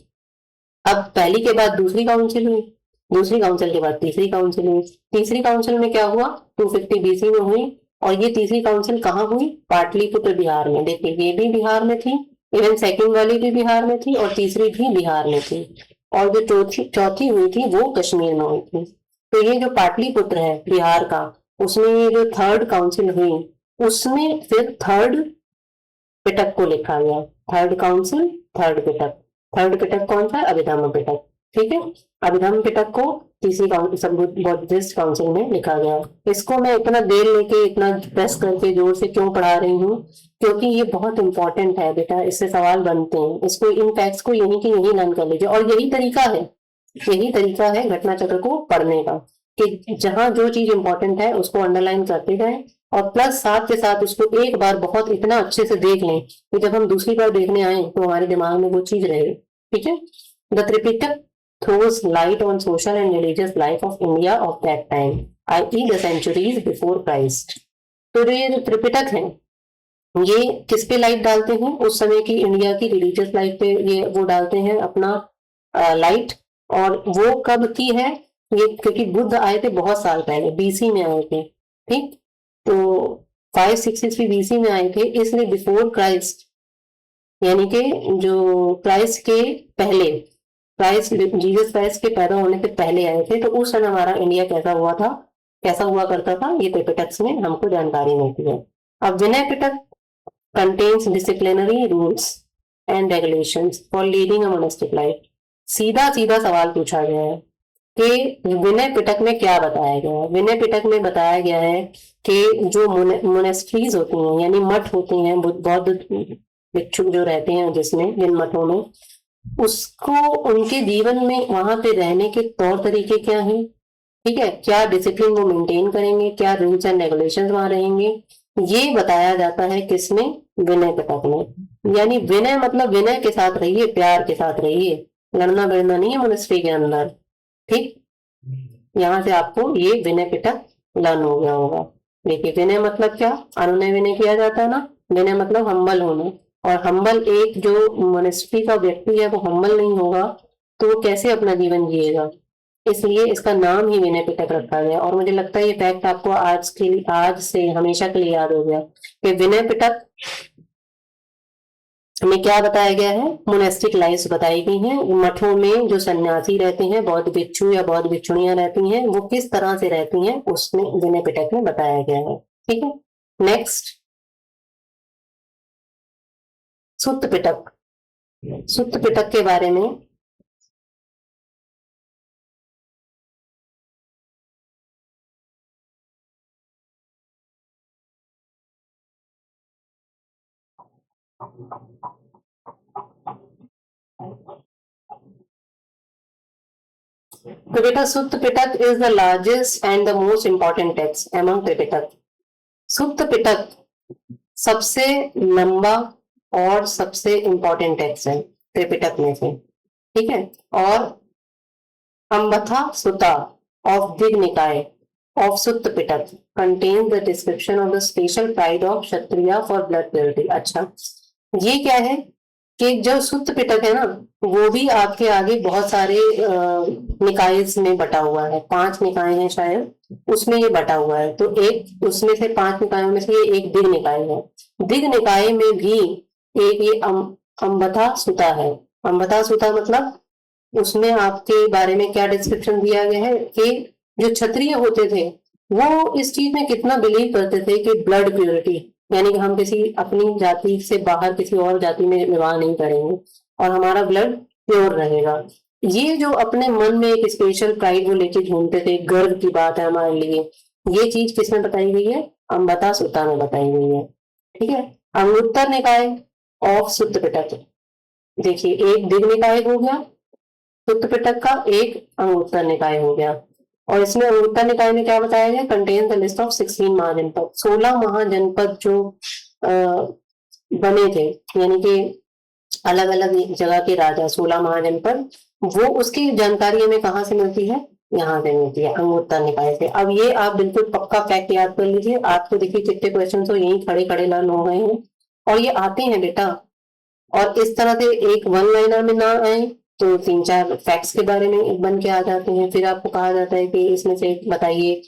अब पहली के बाद दूसरी काउंसिल हुई, दूसरी काउंसिल के बाद तीसरी काउंसिल हुई, तीसरी काउंसिल में क्या हुआ? 250 BC में हुई। और ये तीसरी काउंसिल कहाँ हुई? पाटलिपुत्र बिहार में। देखिए ये भी बिहार में थी, इवन सेकंड वाली भी बिहार में थी और तीसरी भी बिहार में थी, और जो चौथी हुई थी वो कश्मीर में हुई थी। तो ये जो पाटलिपुत्र है बिहार का, उसमें ये जो थर्ड काउंसिल हुई उसमें फिर थर्ड पिटक को लिखा गया। थर्ड काउंसिल, थर्ड पिटक। थर्ड पिटक कौन सा? अभिधम्म पिटक। ठीक है, अभिधम्म पिटक को तीसरी बुद्धिस्ट काउंसिल में लिखा गया। इसको मैं इतना देर लेके इतना प्रेस करके जोर से क्यों पढ़ा रही हूँ? क्योंकि ये बहुत इंपॉर्टेंट है बेटा, इससे सवाल बनते हैं। इसको, इन फैक्ट्स को यहीं के यहीं लर्न कर लीजिए। और यही तरीका है घटना चक्र को पढ़ने का, कि जहां जो चीज इंपॉर्टेंट है उसको अंडरलाइन करते जाएं, और प्लस साथ के साथ उसको एक बार बहुत इतना अच्छे से देख लें कि जब हम दूसरी बार देखने आए तो हमारे दिमाग में वो चीज रहे। ठीक है, the Tripitaka throws light on social and religious life of India of that time, i.e. the centuries before Christ। तो ये जो त्रिपिटक है ये किस पे लाइट डालते हैं? उस समय की इंडिया की रिलीजियस लाइफ पे ये वो डालते हैं अपना लाइट। और वो कब की है ये? क्योंकि बुद्ध आए थे बहुत साल पहले, BC में आए थे। ठीक, तो 563 BC में आए थे, इसलिए बिफोर क्राइस्ट, यानी कि जो क्राइस्ट के पहले, क्राइस्ट जीसस क्राइस्ट के पैदा होने से पहले आए थे। तो उस समय हमारा इंडिया कैसा हुआ था, कैसा हुआ करता था, ये त्रिपिटक में हमको जानकारी मिलती है। अब Vinaya Pitaka contains disciplinary rules and regulations for leading a monastic life। सीधा सीधा सवाल पूछा गया है कि विनय पिटक में क्या बताया गया है। विनय पिटक में बताया गया है कि जो मोनेस्ट्रीज होती हैं, यानी मठ होते हैं, बौद्ध भिक्षु जो रहते हैं जिसमें, जिन मठों में, उसको उनके जीवन में वहां पे रहने के तौर तरीके क्या हैं, ठीक है, क्या डिसिप्लिन वो मेंटेन करेंगे, क्या रूल्स एंड रेगुलेशंस वहां रहेंगे, ये बताया जाता है किसमें? विनय पिटक में। यानी विनय मतलब विनय के साथ रहिए, प्यार के साथ रहिए, लड़ना भिड़ना नहीं है मोनेस्ट्री के अंदर। ठीक, यहाँ से आपको ये विनय पिटक लर्न हो गया होगा। देखिए विनय मतलब क्या? अनुनय विनय किया जाता है ना। विनय मतलब हम्बल होना, और हम्बल एक जो मोनेस्ट्री का व्यक्ति है वो हम्बल नहीं होगा तो वो कैसे अपना जीवन जिएगा? इसलिए इसका नाम ही विनय पिटक रखा गया। और मुझे लगता है ये फैक्ट आपको आज से हमेशा के लिए याद हो गया कि विनय पिटक में क्या बताया गया है? मोनेस्टिक लाइफ बताई गई हैं। मठों में जो सन्यासी रहते हैं, बौद्ध भिक्षु या बौद्ध भिक्षुणियां रहती हैं, वो किस तरह से रहती हैं उसमें विनय पिटक में बताया गया है। ठीक है, नेक्स्ट सुत्त पिटक। सुत्त पिटक के बारे में तो बेटा Sutta Pitaka is the largest and the most important text among Tripitaka. Sutta Pitaka सबसे लंबा और सबसे इंपॉर्टेंट टेक्स्ट है त्रिपिटक में से। ठीक है, और अम्बथा सुता ऑफ दिग निकाय of Sutta Pitak contains the description of the special pride of Kshatriya for blood purity। अच्छा, ये क्या है कि जो सुत्त पिटक है ना, वो भी आपके आगे बहुत सारे निकाय में बटा हुआ है। 5 निकाय हैं शायद, उसमें ये बटा हुआ है। तो एक उसमें से 5 निकायों में से ये एक दिग निकाय है। दिग निकाय में भी एक ये अम्बथा सुता है। अम्बथा सुता मतलब उसमें आपके बारे में क्या डिस्क्रिप्शन दिया गया है कि जो क्षत्रिय होते थे वो इस चीज में कितना बिलीव करते थे कि ब्लड प्योरिटी, यानी कि हम किसी अपनी जाति से बाहर किसी और जाति में विवाह नहीं करेंगे और हमारा ब्लड प्योर रहेगा। ये जो अपने मन में एक स्पेशल प्राइड वो लेके घूमते थे, गर्व की बात है हमारे लिए, ये चीज किसमें बताई गई है? अम्बता सुता में बताई गई है। ठीक है, अंगुत्तर निकाय ऑफ सुत्त पिटक। देखिए एक दिग निकाय हो गया सुत्त पिटक का, एक अंगुत्तर निकाय हो गया। और इसमें अंगुत्तर निकाय में क्या बताया गया? Contain the list of 16 महाजनपद। 16 महाजनपद जो बने थे, यानी कि अलग अलग जगह के राजा, 16 महाजनपद, वो उसकी जानकारी हमें कहाँ से मिलती है, यहाँ से मिलती है, अंगुत्तर निकाय से। अब ये आप बिल्कुल पक्का फैक्ट याद कर लीजिए, आपको देखिए कितने क्वेश्चन तो यही खड़े खड़े लर्न हो गए हैं, और ये आते हैं बेटा। और इस तरह से एक वन लाइनर में ना आए तो तीन चार फैक्ट्स के बारे में बन के आ जाते हैं, फिर आपको कहा जाता है कि इसमें से बताइए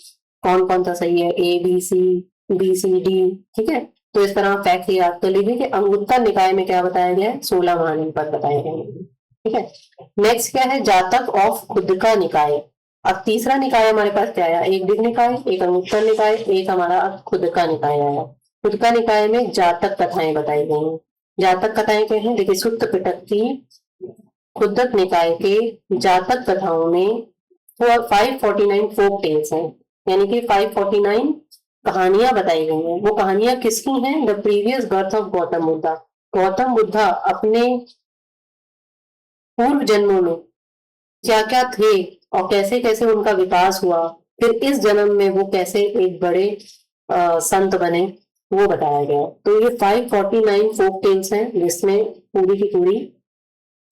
कौन कौन सा सही है, ए बी सी डी, ठीक है। तो इस तरह फैक्ट याद कर लीजिए कि अंगुत्तर निकाय में क्या बताया गया है, 16 महाजनपद बताए गए हैं, ठीक है। नेक्स्ट क्या है, जातक ऑफ खुद का निकाय। अब तीसरा निकाय हमारे पास क्या आया, एक दिग् निकाय, एक अंगुत्तर निकाय, एक हमारा अब खुद का निकाय आया। खुद का निकाय में जातक कथाएं बताई गई हैं। जातक कथाएं क्या है, देखिए सुत्त पिटक की खुद्दक निकाय के जातक कथाओं में 549 फोक टेल्स हैं, यानी कि 549 कहानियां बताई गई हैं। वो कहानियां किसकी हैं, the previous birth of Gautam Buddha. Gautam Buddha अपने पूर्व जन्मों में क्या क्या थे और कैसे कैसे उनका विकास हुआ, फिर इस जन्म में वो कैसे एक बड़े संत बने, वो बताया गया। तो ये 549 फोक टेल्स हैं, जिसमें पूरी की पूरी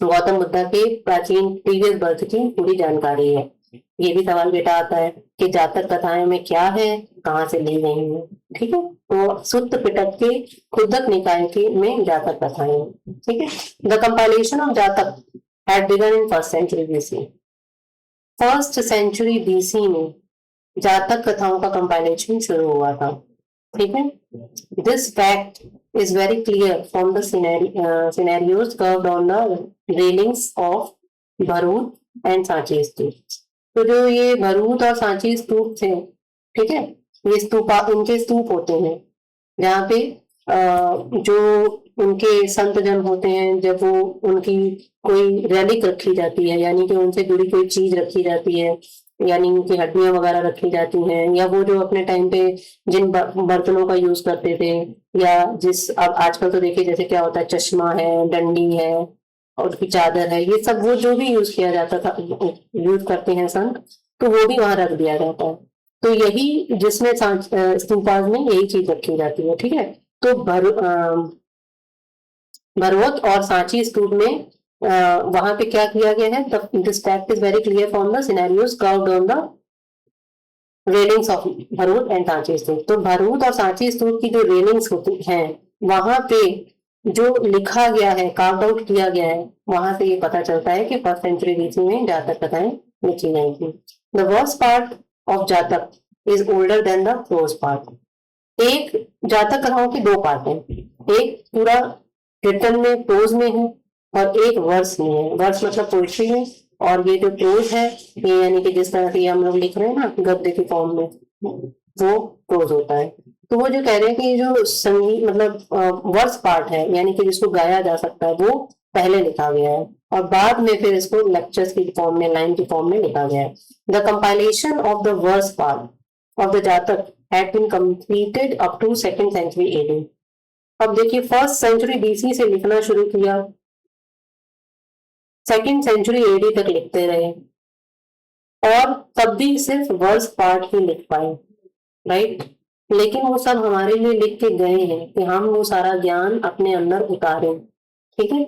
गौतम बुद्धा के प्राचीन प्रीवियस बर्थ की पूरी जानकारी है। ये भी सवाल बेटा आता है कि जातक कथाएं में क्या है, कहाँ से ली गई है, ठीक है। तो सुत्त पिटक के खुद्दक निकाय के में जातक कथाएं, ठीक है। The compilation of Jataka had begun in first century BC। First century BC में जातक कथाओं का कंपाइलेशन शुरू हुआ था, ठीक है। This fact is very clear from the scenarios carved on the railings of Bharuch and Sanchi stupa. तो जो ये भरूच और सांची स्तूप थे, ठीक है, ये स्तूपा इनके स्तूप होते हैं जहाँ पे जो उनके संत जन होते हैं, जब वो उनकी कोई रैलिक रखी जाती है, यानी कि उनसे जुड़ी कोई चीज रखी जाती है, यानी उनकी हड्डियां वगैरह रखी जाती हैं, या वो जो अपने टाइम पे जिन बर्तनों का यूज करते थे, या जिस अब आजकल तो देखिए जैसे क्या होता है, चश्मा है, डंडी है और उसकी चादर है, ये सब वो जो भी यूज किया जाता था, यूज करते हैं संत, तो वो भी वहां रख दिया जाता है। तो यही जिसमें स्तूपाज में यही चीज रखी जाती है, ठीक है। तो भरवत और सांची स्तूप में वहां पे क्या किया गया है, this fact is very clear from the scenarios carved on the railings of Bharuch and Sanchi stupa. तो भरूच और सांची स्तूप की जो रेलिंग्स होती हैं, वहां पे जो लिखा गया है, कार्व आउट किया गया है, वहां से ये पता चलता है कि फर्स्ट सेंचुरी बीसी में जातक कथाएं लिखी गई थी। The verse part of Jataka is older than the prose part. एक जातक कथाओं के दो पार्ट हैं, एक पूरा रिटर्न में प्रोज में है और एक वर्स में है। वर्स मतलब पोइट्री में, और ये जो प्रोज है ये यानी कि जिस तरह से हम लोग लिख रहे हैं ना गद्य के फॉर्म में, वो प्रोज होता है। तो वो जो कह रहे हैं कि जो संगीत मतलब वर्स पार्ट है, यानी कि जिसको गाया जा सकता है, वो पहले लिखा गया है और बाद में फिर इसको लेक्चर्स की फॉर्म में, लाइन की फॉर्म में लिखा गया है। The compilation of the verse part of the जातक had been completed up to second century AD। अब देखिए फर्स्ट सेंचुरी बीसी से लिखना शुरू किया, सेकेंड सेंचुरी एडी तक लिखते रहे, और तब भी सिर्फ वर्स पार्ट ही लिख पाए, राइट। लेकिन वो सब हमारे लिए लिख के गए हैं कि हम वो सारा ज्ञान अपने अंदर उतारें, ठीक है।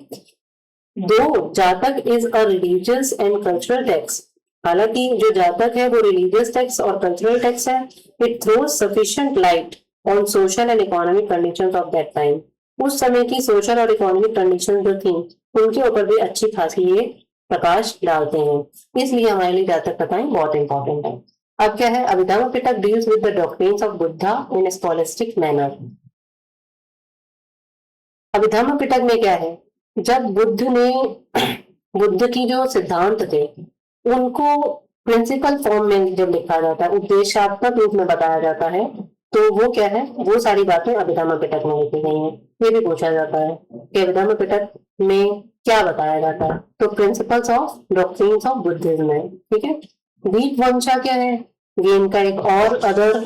दो जातक is a religious and cultural text, हालांकि जो जातक है वो रिलीजियस टेक्स्ट और कल्चरल टेक्स्ट है, it throws sufficient light on social and economic conditions of that time. उस समय की सोशल और इकोनॉमिक कंडीशन जो थी उनके ऊपर भी अच्छी खासी ये प्रकाश डालते हैं, इसलिए हमारे लिए जातक कथाएं बहुत इंपॉर्टेंट है। अब क्या है, Abhidhamma Pitaka deals with the doctrines of Buddha in scholastic manner. Abhidhamma Pitaka में क्या है, जब बुद्ध की जो सिद्धांत थे उनको प्रिंसिपल फॉर्म में जब लिखा जाता है, उपदेशात्मक रूप में बताया जाता है, तो वो क्या है, वो सारी बातें अभिधम्म पिटक में लिखी गई हैं। ये भी पूछा जाता है कि अभिधम्म पिटक में क्या बताया जाता है, तो principles of doctrines of Buddhism है, ठीक है। दीपवंशा क्या है, ये इनका एक और अदर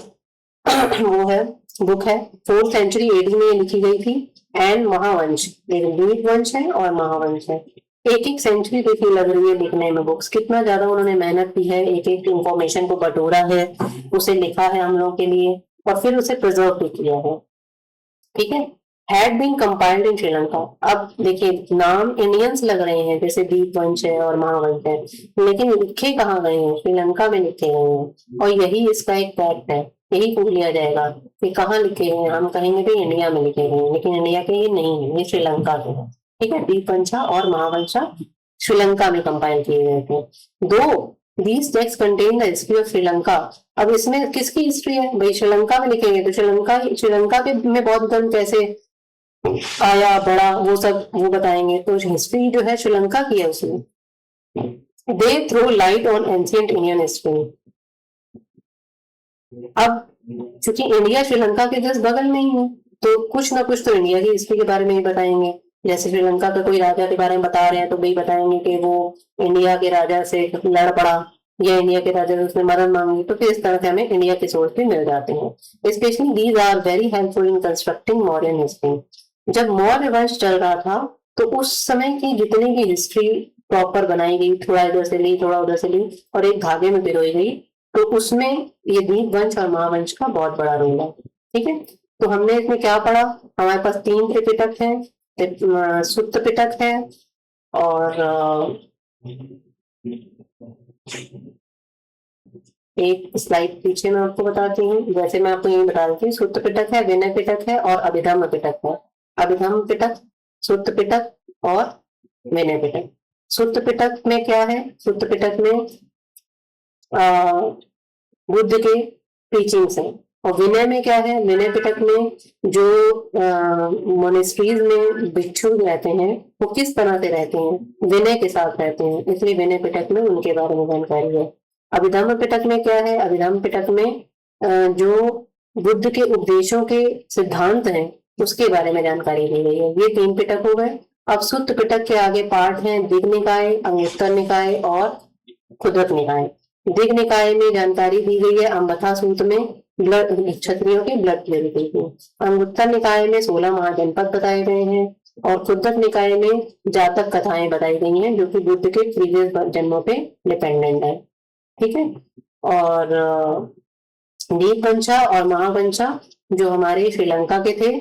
वो है, बुक है, 4th सेंचुरी एडी में लिखी गई थी। एंड महावंश, दीपवंश है और महावंश है। एक एक सेंचुरी देखिए लग रही है लिखने में बुक्स, कितना ज्यादा उन्होंने मेहनत की है, एक एक इंफॉर्मेशन को बटोरा है, उसे लिखा है हम लोगों के लिए और फिर उसे प्रिजर्व भी किया है, ठीक है। Had been compiled in Sri Lanka. अब देखिए नाम इंडियंस लग रहे हैं, जैसे दीपवंश है और महावंश है, लेकिन लिखे कहाँ गए हैं? श्रीलंका में लिखे गए हैं। और यही इसका एक फैक्ट है, यही पूछ लिया जाएगा कि कहाँ लिखे हैं, हम कहेंगे भाई इंडिया में लिखे गए हैं, लेकिन इंडिया के ये नहीं है, ये श्रीलंका के हैं। ठीक है, दीपवंशा और महावंशा श्रीलंका में कंपाइल किए गए थे। दो these text contain the history of Sri Lanka. अब इसमें किसकी हिस्ट्री है भाई? श्रीलंका में लिखेंगे तो श्रीलंका के में बौद्ध धर्म कैसे आया, बड़ा, वो सब वो बताएंगे। तो हिस्ट्री जो है श्रीलंका की है उसमें। They throw light on ancient Indian history. अब चूंकि इंडिया श्रीलंका के जस्ट बगल में ही है, तो कुछ ना कुछ तो इंडिया की हिस्ट्री के बारे में ही बताएंगे। जैसे श्रीलंका का कोई राजा के बारे में बता रहे हैं तो भाई बताएंगे कि वो इंडिया के राजा से लड़ पड़ा, या इंडिया के राजा से उसने मदद मांगी। तो फिर इस तरह से हमें इंडिया के सोर्स भी मिल जाते हैं। Specially these are very helpful in constructing modern history. जब मौर्य वंश चल रहा था तो उस समय की जितनी भी हिस्ट्री प्रॉपर बनाई गई, थोड़ा इधर से ली थोड़ा उधर से ली और एक धागे में पिरोई गई, तो उसमें ये दीपवंश और महावंश का बहुत बड़ा रोल है। ठीक है, तो हमने इसमें क्या पढ़ा? हमारे पास 3 त्रिपिटक है, सुत्त पिटक है और एक स्लाइड पीछे मैं आपको बताती हूँ। वैसे मैं आपको यही बता रही थी, सुत्त पिटक है, विनय पिटक है और अभिधम्म पिटक है। अभिधम्म पिटक, सुत्त पिटक और विनय पिटक। सुत्त पिटक में क्या है? सुत्त पिटक में बुद्ध के टीचिंग्स हैं। और विनय में क्या है? विनय पिटक में जो मोनेस्ट्रीज में भिक्षु रहते हैं वो किस तरह से रहते हैं, विनय के साथ रहते हैं, इसलिए विनय पिटक में उनके बारे में जानकारी है। अभिधम्म पिटक में क्या है? अभिधम्म पिटक में जो बुद्ध के उपदेशों के सिद्धांत हैं उसके बारे में जानकारी दी गई है। ये 3 पिटक हो गए। अब सुत्त पिटक के आगे पार्ट हैं दिग् निकाय, अंगुत्तर निकाय और खुदक निकाय। दिग् निकाय में जानकारी दी गई है अम्बथा सूत्र में ब्लड क्षत्रियों के ब्लड प्योरिटी की। अंगुत्तर निकाय में 16 महाजनपद बताए गए हैं और खुदक निकाय में जातक कथाएं बताई गई हैं जो कि बुद्ध के प्रीवियस जन्मों पे डिपेंडेंट है। ठीक है, और दीपवंशा और महावंशा जो हमारे श्रीलंका के थे,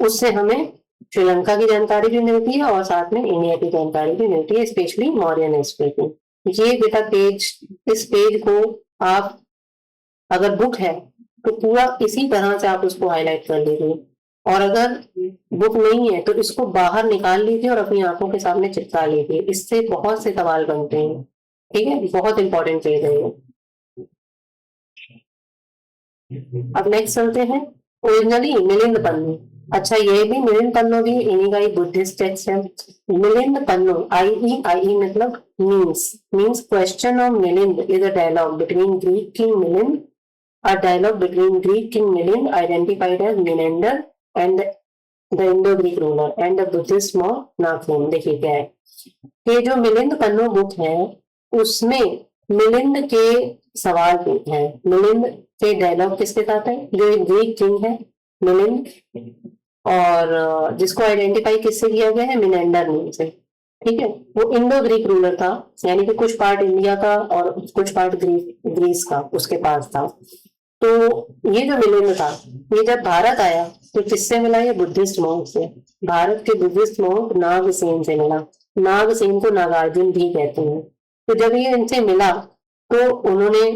उससे हमें श्रीलंका की जानकारी भी मिलती है और साथ में इंडिया की जानकारी भी मिलती है, स्पेशली मौर्यन हिस्ट्री की। ये बेटा पेज, इस पेज को आप अगर बुक है तो पूरा इसी तरह से आप उसको हाईलाइट कर लीजिए, और अगर बुक नहीं है तो इसको बाहर निकाल लीजिए और अपनी आंखों के सामने चिपका लीजिए। इससे बहुत से सवाल बनते हैं। ठीक है, बहुत इंपॉर्टेंट पेज है ये। अब नेक्स्ट चलते हैं, ओरिजिनली मिलिंद पन्नु। अच्छा, ये भी मिलिंद पन्नु भी इन्हीं का ही बुद्धिस्ट टेक्स्ट है। मिलिंद पन्नु, आई मतलब means question of Milind is a dialogue between Greek king Milind, a dialogue between Greek king Milind identified as Menander and the Indo-Greek ruler and the Buddhist monk Nakhon। देखिए क्या है, ये जो मिलिंद पन्नु बुक है उसमें मिलिंद के सवाल हैं। मिलिंद के डायलॉग किसके साथ है? जो एक ग्रीक किंग है मिलिंद, और जिसको आइडेंटिफाई किससे किया गया है? मिनेंडर नेम से। ठीक है, वो इंडो ग्रीक रूलर था, यानी कि कुछ पार्ट इंडिया का और कुछ पार्ट ग्रीस का उसके पास था। तो ये जो मिलिंद था ये जब भारत आया तो किससे मिला? ये बुद्धिस्ट मॉन्क से। भारत के बुद्धिस्ट मॉन्क नागसेन से मिला। नागसेन को नागार्जुन भी कहते हैं। तो जब ये इनसे मिला तो उन्होंने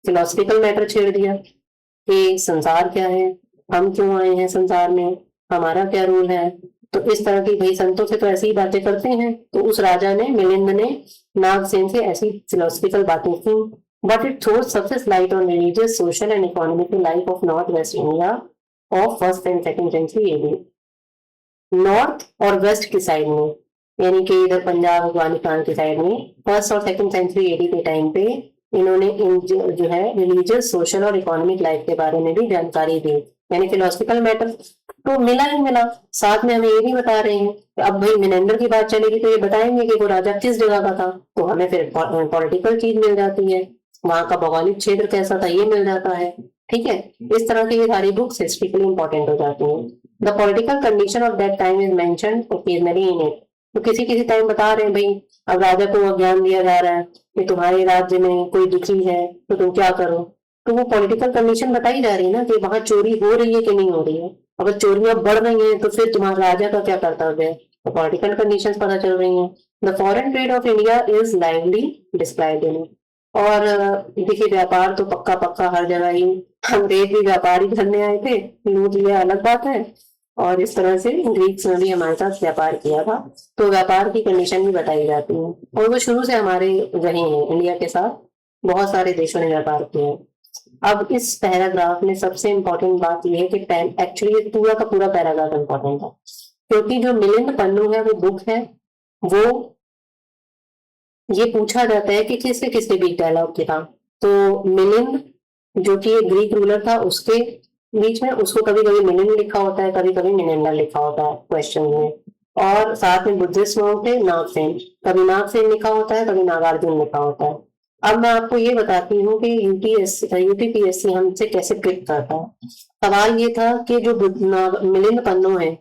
फिलोसफिकल मैटर छेड़ दिया कि संसार क्या है, हम क्यों आए हैं संसार में, हमारा क्या रोल है। तो इस तरह की, भाई संतों से तो ऐसी ही बातें करते हैं। तो उस राजा ने, मिलिंद ने नागसेन से ऐसी फिलोसफिकल बातें की। But it throws success light on religious, social and economic life of Northwest India of 1st and 2nd century AD। North और वेस्ट की साइड में, यानी कि इधर पंजाब अफगानिस्तान की साइड में 1st और 2nd सेंचुरी एडी के टाइम पे इन्होंने इन जो है रिलीजियस, सोशल और इकोनॉमिक लाइफ के बारे में भी जानकारी दी। यानी फिलोसफिकल मैटर तो मिला ही मिला, साथ में हमें ये भी बता रहे हैं। अब भाई मिनेंडर की बात चलेगी तो ये बताएंगे कि वो राजा किस जगह का था, तो हमें फिर पॉलिटिकल चीज मिल जाती है, वहां का भौगोलिक क्षेत्र कैसा था ये मिल जाता है। ठीक है, इस तरह की ये सारी बुक्स हिस्ट्रिकली इंपॉर्टेंट हो जाती हैं। The political condition of that time is mentioned occasionally in it. तो किसी किसी टाइम बता रहे हैं भाई, अब राजा को ज्ञान दिया जा रहा है कि तुम्हारे राज्य में कोई दुखी है तो तुम क्या करो, तो वो पॉलिटिकल कंडीशन बताई जा रही है ना कि वहां चोरी हो रही है कि नहीं हो रही है। अगर चोरियां बढ़ रही हैं तो फिर तुम्हारा राजा का क्या कर्तव्य है, तो पॉलिटिकल कंडीशंस पता चल रही हैं। The foreign trade off India is lively described in. और देखिए व्यापार तो पक्का पक्का हर जगह ही, अंग्रेज भी व्यापार ही करने आए थे, लूट लिया अलग बात है। और इस तरह से ग्रीक्स ने भी हमारे साथ व्यापार किया था। तो व्यापार की कंडीशन भी बताई जाती है, और वो शुरू से हमारे रहे हैं इंडिया के साथ, बहुत सारे देशों ने व्यापार किया है। अब इस पैराग्राफ में सबसे इंपॉर्टेंट बात यह है कि एक्चुअली पूरा का पूरा पैराग्राफ इंपॉर्टेंट है, क्योंकि जो मिलिंद पन्नू है वो बुक है, वो ये पूछा जाता है कि किसके किसके बीच डायलॉग था। तो मिलिंद जो कि एक ग्रीक रूलर था उसके बीच में, उसको कभी कभी मिलिंद लिखा होता है, कभी कभी मिनेंडर लिखा होता है क्वेश्चन में। और साथ में बुद्धिस्ट monk थे नागसेन, कभी नागसेन लिखा होता है, कभी नागार्जुन लिखा होता है। अब मैं आपको ये बताती हूँ कि यूपीपीएससी हमसे कैसे ट्रिक करता है। सवाल ये था कि जो मिलिंद पन्नू है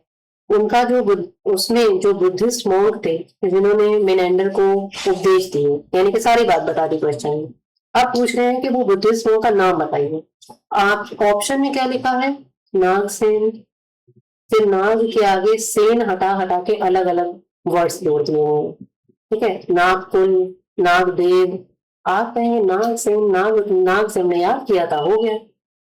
उनका जो उसमें जो बुद्धिस्ट monk थे जिन्होंने मिनेंडर को उपदेश दिए, यानी कि सारी बात बता दी क्वेश्चन में। अब पूछ रहे हैं कि वो बुद्धिस्ट monk का नाम बताइए। आप ऑप्शन में क्या लिखा है, नागसेन, फिर नाग के आगे सेन हटा हटा के अलग अलग वर्ड्स जोड़ दिए हैं। ठीक है, नागकुल, नागदेव, आप कहें नाग सेन, नाग से हमने याद किया था, हो गया।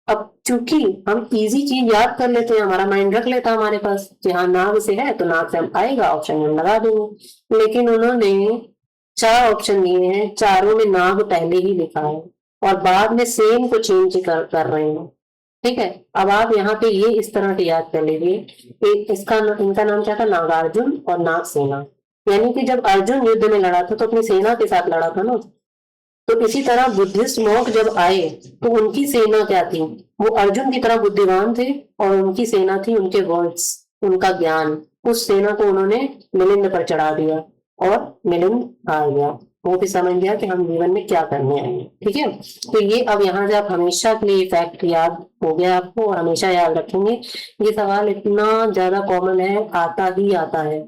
अब चूंकि हम इजी चीज याद कर लेते हैं, हमारा माइंड रख लेता है हमारे पास कि हाँ नाग से है तो नाग से हम आएगा, ऑप्शन में हम लगा देंगे। लेकिन उन्होंने 4 ऑप्शन दिए हैं, चारों में नाग पहले ही लिखा है और बाद में सेम को चेंज कर रहे हैं। ठीक है, अब आप यहाँ पे ये इस तरह से याद कर लीजिए, इनका नाम क्या था, नागार्जुन और नागसेना। यानी कि जब अर्जुन युद्ध में लड़ा था तो अपनी सेना के साथ लड़ा था ना। तो इसी तरह बुद्धिस्ट monk जब आए तो उनकी सेना क्या थी, वो अर्जुन की तरह बुद्धिमान थे, और उनकी सेना थी उनके वर्ड्स, उनका ज्ञान। उस सेना को उन्होंने मिलिंद पर चढ़ा दिया और मिलिंद हार गया। वो भी समझ गया कि हम जीवन में क्या करने आए हैं। ठीक है, तो ये अब यहाँ से आप हमेशा के लिए फैक्ट याद हो गया आपको और हमेशा याद रखेंगे। ये सवाल इतना ज्यादा कॉमन है, आता ही आता है।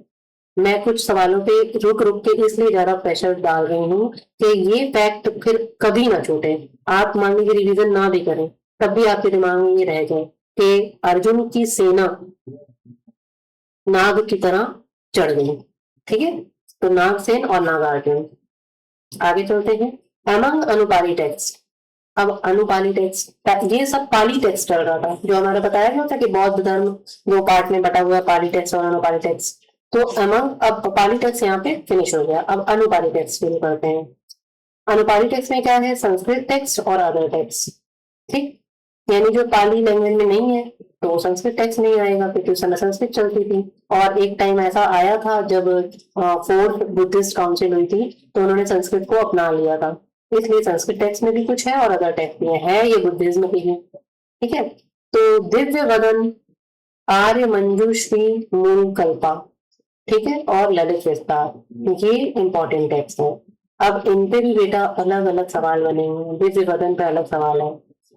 मैं कुछ सवालों पे रुक रुक के इसलिए ज्यादा प्रेशर डाल रही हूँ कि ये फैक्ट फिर कभी ना छूटे। आप मान लीजिए रिवीजन ना भी करें तब भी आपके दिमाग में ये रह जाए कि अर्जुन की सेना नाग की तरह चढ़ गई। ठीक है, तो नागसेन और नागार्जुन। आगे चलते हैं, अमंग अनुपाली टेक्स्ट। अब अनुपाली टेक्स्ट, ये सब पाली टेक्स्ट चल रहा था, जो हमारा बताया गया था कि बौद्ध धर्म 2 पार्ट में बटा हुआ है, पाली टेक्स्ट और अनुपाली टेक्स्ट। तो अमंग, अब पाली टेक्स्ट यहाँ पे फिनिश हो गया, अब अनुपाली टेक्स्ट शुरू करते हैं। अनुपाली टेक्स्ट में क्या है, संस्कृत टेक्स्ट और अदर टेक्स्ट। ठीक, यानी जो पाली लैंग्वेज में नहीं है तो वो संस्कृत टेक्स्ट नहीं आएगा, क्योंकि उस समय संस्कृत चलती थी। और एक टाइम ऐसा आया था जब 4th बुद्धिस्ट काउंसिल हुई थी तो उन्होंने संस्कृत को अपना लिया था, इसलिए संस्कृत टेक्स्ट में भी कुछ है और अदर टेक्स्ट में है, ये बुद्धिज्म की है। ठीक है, तो दिव्य वदन, आर्य मंजूश्री, मूल कल्पा, ठीक है, और ललित विस्तार, ये इंपॉर्टेंट टेक्स्ट है। अब इन पे भी बेटा अलग अलग सवाल बने हुए हैं। दिव्य वदन पे अलग सवाल है,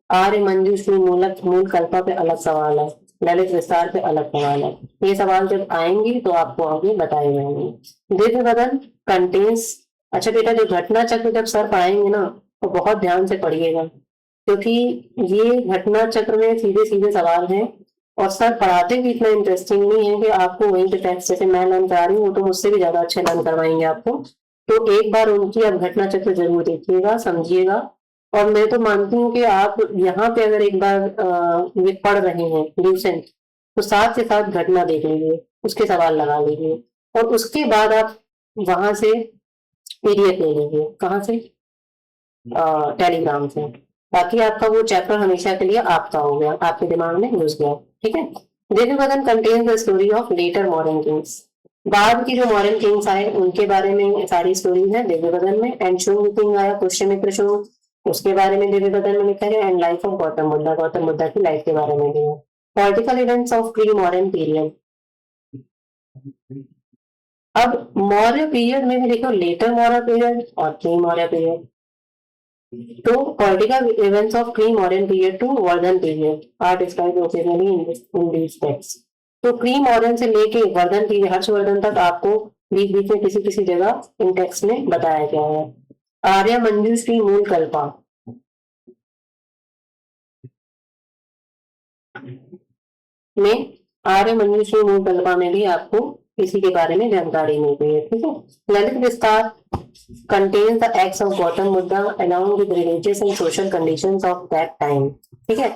आर्य मंजूश्री मूल कल्पा पे अलग सवाल है, ललित विस्तार पे अलग सवाल है। ये सवाल जब आएंगे तो आपको आगे बताए जाएंगे। दिव्य वदन कंटेन्स, अच्छा बेटा जो घटना चक्र जब सर पढ़ाएंगे ना तो बहुत ध्यान से पढ़िएगा, क्योंकि ये घटना चक्र में सीधे सीधे सवाल हैं और सर पढ़ाते भी इतना इंटरेस्टिंग नहीं है कि आपको वहीं पे टेक्स्ट, जैसे मैं लर्न करा रही हूँ तो मुझसे भी ज्यादा अच्छे लर्न करवाएंगे आपको। तो एक बार उनकी अब घटना चक्र जरूर देखिएगा, समझिएगा। और मैं तो मानती हूँ कि आप यहाँ पे अगर एक बार ये पढ़ रहे हैं ल्यूसेंट, तो साथ के साथ घटना देख लीजिए, उसके सवाल लगा लीजिए, और उसके बाद आप वहां से पीडीएफ ले लीजिए, कहाँ से, टेलीग्राम से, ताकि आपका वो चैप्टर हमेशा के लिए आपका हो गया, आपके दिमाग में घुस गया। ठीक है, Divyavadana contains the story of later modern kings. बाद की जो मॉडर्न किंग्स आए उनके बारे में सारी स्टोरीज है दिव्यवदन में। एंड शुंग किंग आया, पुष्यमित्र शुंग, उसके बारे में दिव्यवदन में लिखा है। And life of Gautam Buddha की लाइफ के बारे में भी है। Political events of pre modern period. अब मौर्य पीरियड में भी देखो, लेटर मौर्य पीरियड और प्री मौर्य पीरियड। तो political events of pre-modern period to Vardhan period are described occasionally in these texts। तो प्री मॉडर्न से लेके वर्धन पीरियड, हर्षवर्धन तक आपको बीच बीच में किसी किसी जगह इन टेक्स्ट में बताया गया है। आर्य मंजूश्री मूल कल्पा, में आर्य मंजूश्री मूल कल्पा में भी आपको इसी के बारे में जानकारी मिल गई है। ठीक है। ललित विस्तार contains the acts of Gautam Buddha along with religious and social conditions of that time। ठीक है।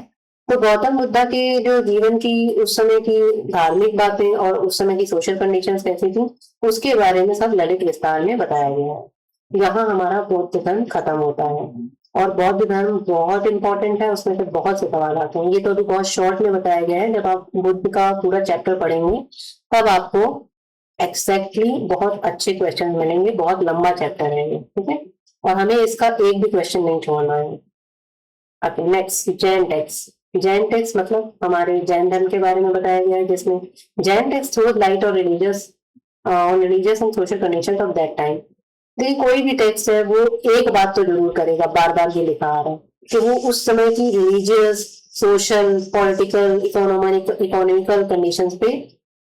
तो गौतम बुद्धा के जो जीवन की उस समय की धार्मिक बातें और उस समय की सोशल कंडीशंस कैसी थी उसके बारे में सब ललित विस्तार में बताया गया है। यहाँ हमारा बौद्ध धर्म खत्म होता है और बौद्ध धर्म बहुत इंपॉर्टेंट है, उसमें से बहुत से सवाल आते हैं। ये तो अभी बहुत शॉर्ट में बताया गया है, जब आप बुद्ध का पूरा चैप्टर पढ़ेंगे तब आपको एग्जैक्टली बहुत अच्छे क्वेश्चन मिलेंगे। बहुत लंबा चैप्टर है ये। ठीक है। और हमें इसका एक भी क्वेश्चन नहीं छोड़ना है। Okay, next Jain text. Jain text मतलब हमारे जैन धर्म के बारे में बताया गया है, जिसमें जैन टेक्स्ट थ्रो लाइट और religious and social condition of that time. देखिए कोई भी टेक्स्ट है वो एक बात तो जरूर करेगा, बार बार ये लिखा आ रहा है कि वो उस समय की religious, social, political, economical conditions पे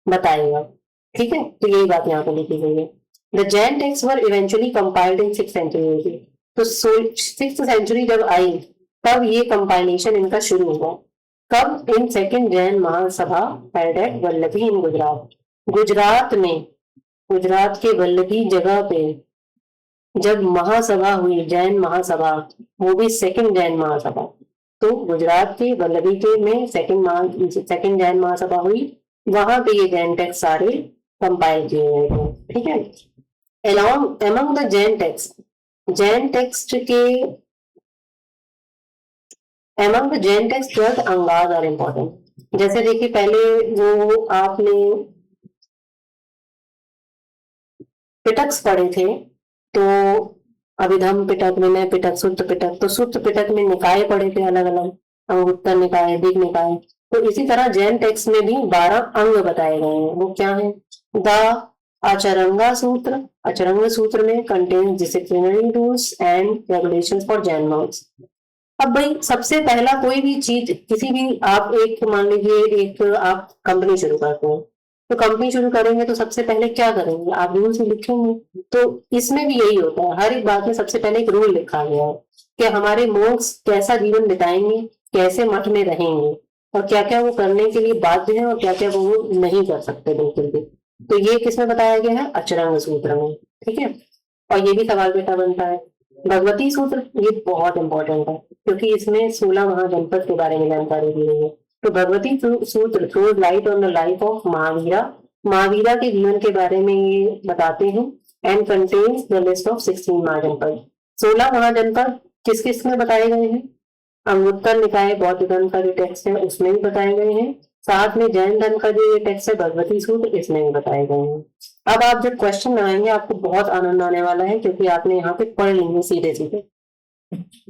बताएगा। ठीक है। तो यही बात यहाँ पे लिखी गई है। The Jain text were eventually compiled in 6th century. तो 6th सेंचुरी जब आई तब ये कंपाइलेशन इनका शुरू हुआ। कब? In second Jain Mahasabha held at Vallabhi in Gujarat. Gujarat में, गुजरात के वल्लभी जगह पे जब महासभा हुई, जैन महासभा, वो भी सेकंड जैन महासभा, तो गुजरात के वल्लभी के में सेकंड जैन महासभा हुई। वहां पे ये जैन टेक्स्ट सारे कंपाइल किए गए थे। ठीक है। among द जैन टेक्स्ट के among the Jain text 12 Angas are important. जैसे देखिए पहले जो आपने पिटक्स पढ़े थे, तो अभिधम पिटक, विनय पिटक, सुत्त पिटक। तो सुत्त पिटक में निकाय पढ़े थे अलग अलग, अंगुत्तर निकाय, दिग निकाय। तो इसी तरह जैन टेक्स्ट में भी 12 अंग बताए गए हैं। वो क्या है? द अचरंगा सूत्र। अचरंग सूत्र में contains disciplinary rules and regulations for Jain Monks. अब भाई सबसे पहला कोई भी चीज, किसी भी आप एक मान लीजिए एक आप कंपनी शुरू करते हो, तो कंपनी शुरू करेंगे तो सबसे पहले क्या करेंगे? आप रूल्स लिखेंगे। तो इसमें भी यही होता है, हर एक बात में सबसे पहले एक रूल लिखा गया है कि हमारे मॉन्क्स कैसा जीवन बिताएंगे, कैसे मठ में रहेंगे और क्या क्या वो करने के लिए बाध्य है और क्या क्या वो नहीं कर सकते बिल्कुल भी। तो ये किसमें बताया गया है? अचरंग सूत्र में। ठीक है। और ये भी सवाल बेटा बनता है। भगवती सूत्र, ये बहुत इंपॉर्टेंट है क्योंकि इसमें 16 महाजनपद के बारे में जानकारी दी गई है। तो भगवती सूत्र throws light on the life of Mahavira. Mahavira के जीवन के बारे में ये बताते हैं। And contains the list of 16 महाजनपद। 16 महाजनपद किस किस में बताए गए हैं? अंगुत्तर निकाय बौद्ध धर्म का जो टेक्स्ट है उसमें भी बताए गए हैं, साथ में जैन धर्म का जो ये टेक्स्ट है भगवती सूत्र, इसमें भी बताए गए हैं। अब आप जब क्वेश्चन बनाएंगे आपको बहुत आनंद आने वाला है क्योंकि आपने यहाँ पे पढ़ लेंगे सीधे सीधे।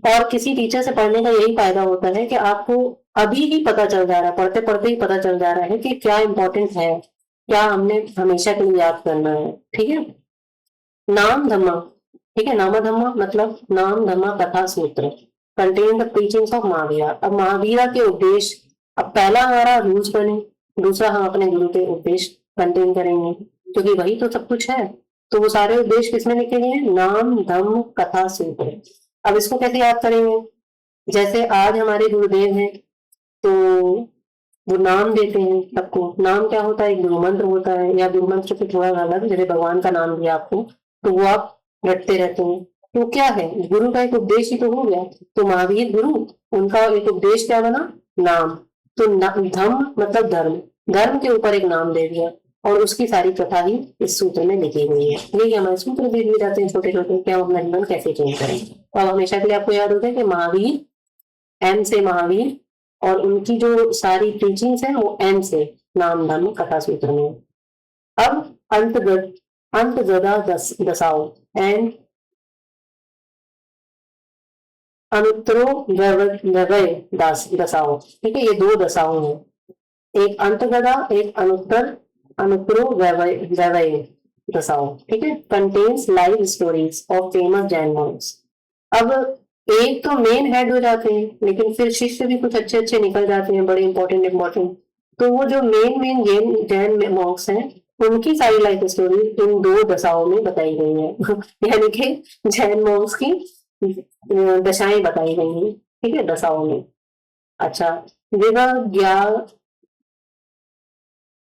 और किसी टीचर से पढ़ने का यही फायदा होता है कि आपको अभी ही पता चल जा रहा है, पढ़ते पढ़ते ही पता चल जा रहा है कि क्या इंपॉर्टेंट है, क्या हमने हमेशा के लिए याद करना है। ठीक है। नाम धम्मा। ठीक है। नामा धम्मा मतलब नाम धम्मा कथा सूत्र contain the teachings of Mahavira. अब महावीरा के उपदेश, अब पहला हमारा रूल्स बने, दूसरा हम अपने गुरु के उपदेश कंटेन करेंगे क्योंकि वही तो सब कुछ है। तो वो सारे उपदेश किसमें लिखे गए हैं? नाम धम्म कथा सूत्र। अब इसको कैसे याद करेंगे? जैसे आज हमारे गुरुदेव हैं तो वो नाम देते हैं सबको। नाम क्या होता है? एक गुरु मंत्र होता है, या गुरु मंत्र से थोड़ा अलग, जैसे भगवान का नाम दिया आपको तो वो आप रटते रहते हैं। तो क्या है? गुरु का एक उपदेश ही तो हो गया। तो महावीर गुरु, उनका एक उपदेश क्या बना? नाम। तो धम्म मतलब धर्म, धर्म के ऊपर एक नाम दे दिया और उसकी सारी कथा ही इस सूत्र में लिखी हुई है। यही हमारे सूत्र दे दिए जाते हैं छोटे छोटे, क्या हम अपना जीवन कैसे चेंज करें। तो अब हमेशा के लिए आपको याद होता है कि महावीर, एम से महावीर, और उनकी जो सारी टीचिंग्स है वो एम से नाम धर्म कथा सूत्र में। अब अंत गदा दसाओ एंड अनुत्तरो व्यवय दसाओ। ठीक है। ये दो दशाओं हैं, एक अंतगदा, एक अनुत्तरो व्यवय दसाओ। ठीक है। Contains live stories of famous Jain Monks. अब एक तो मेन हेड हो जाते हैं लेकिन फिर शिष्य भी कुछ अच्छे अच्छे निकल जाते हैं, बड़े इंपॉर्टेंट। तो वो जो मेन जैन मॉन्क्स हैं उनकी सारी लाइफ स्टोरी इन दो दशाओं में बताई गई है यानी कि जैन मॉन्क्स की दशाएं बताई गई हैं। ठीक है। दशाओं में। अच्छा, विवज्ञा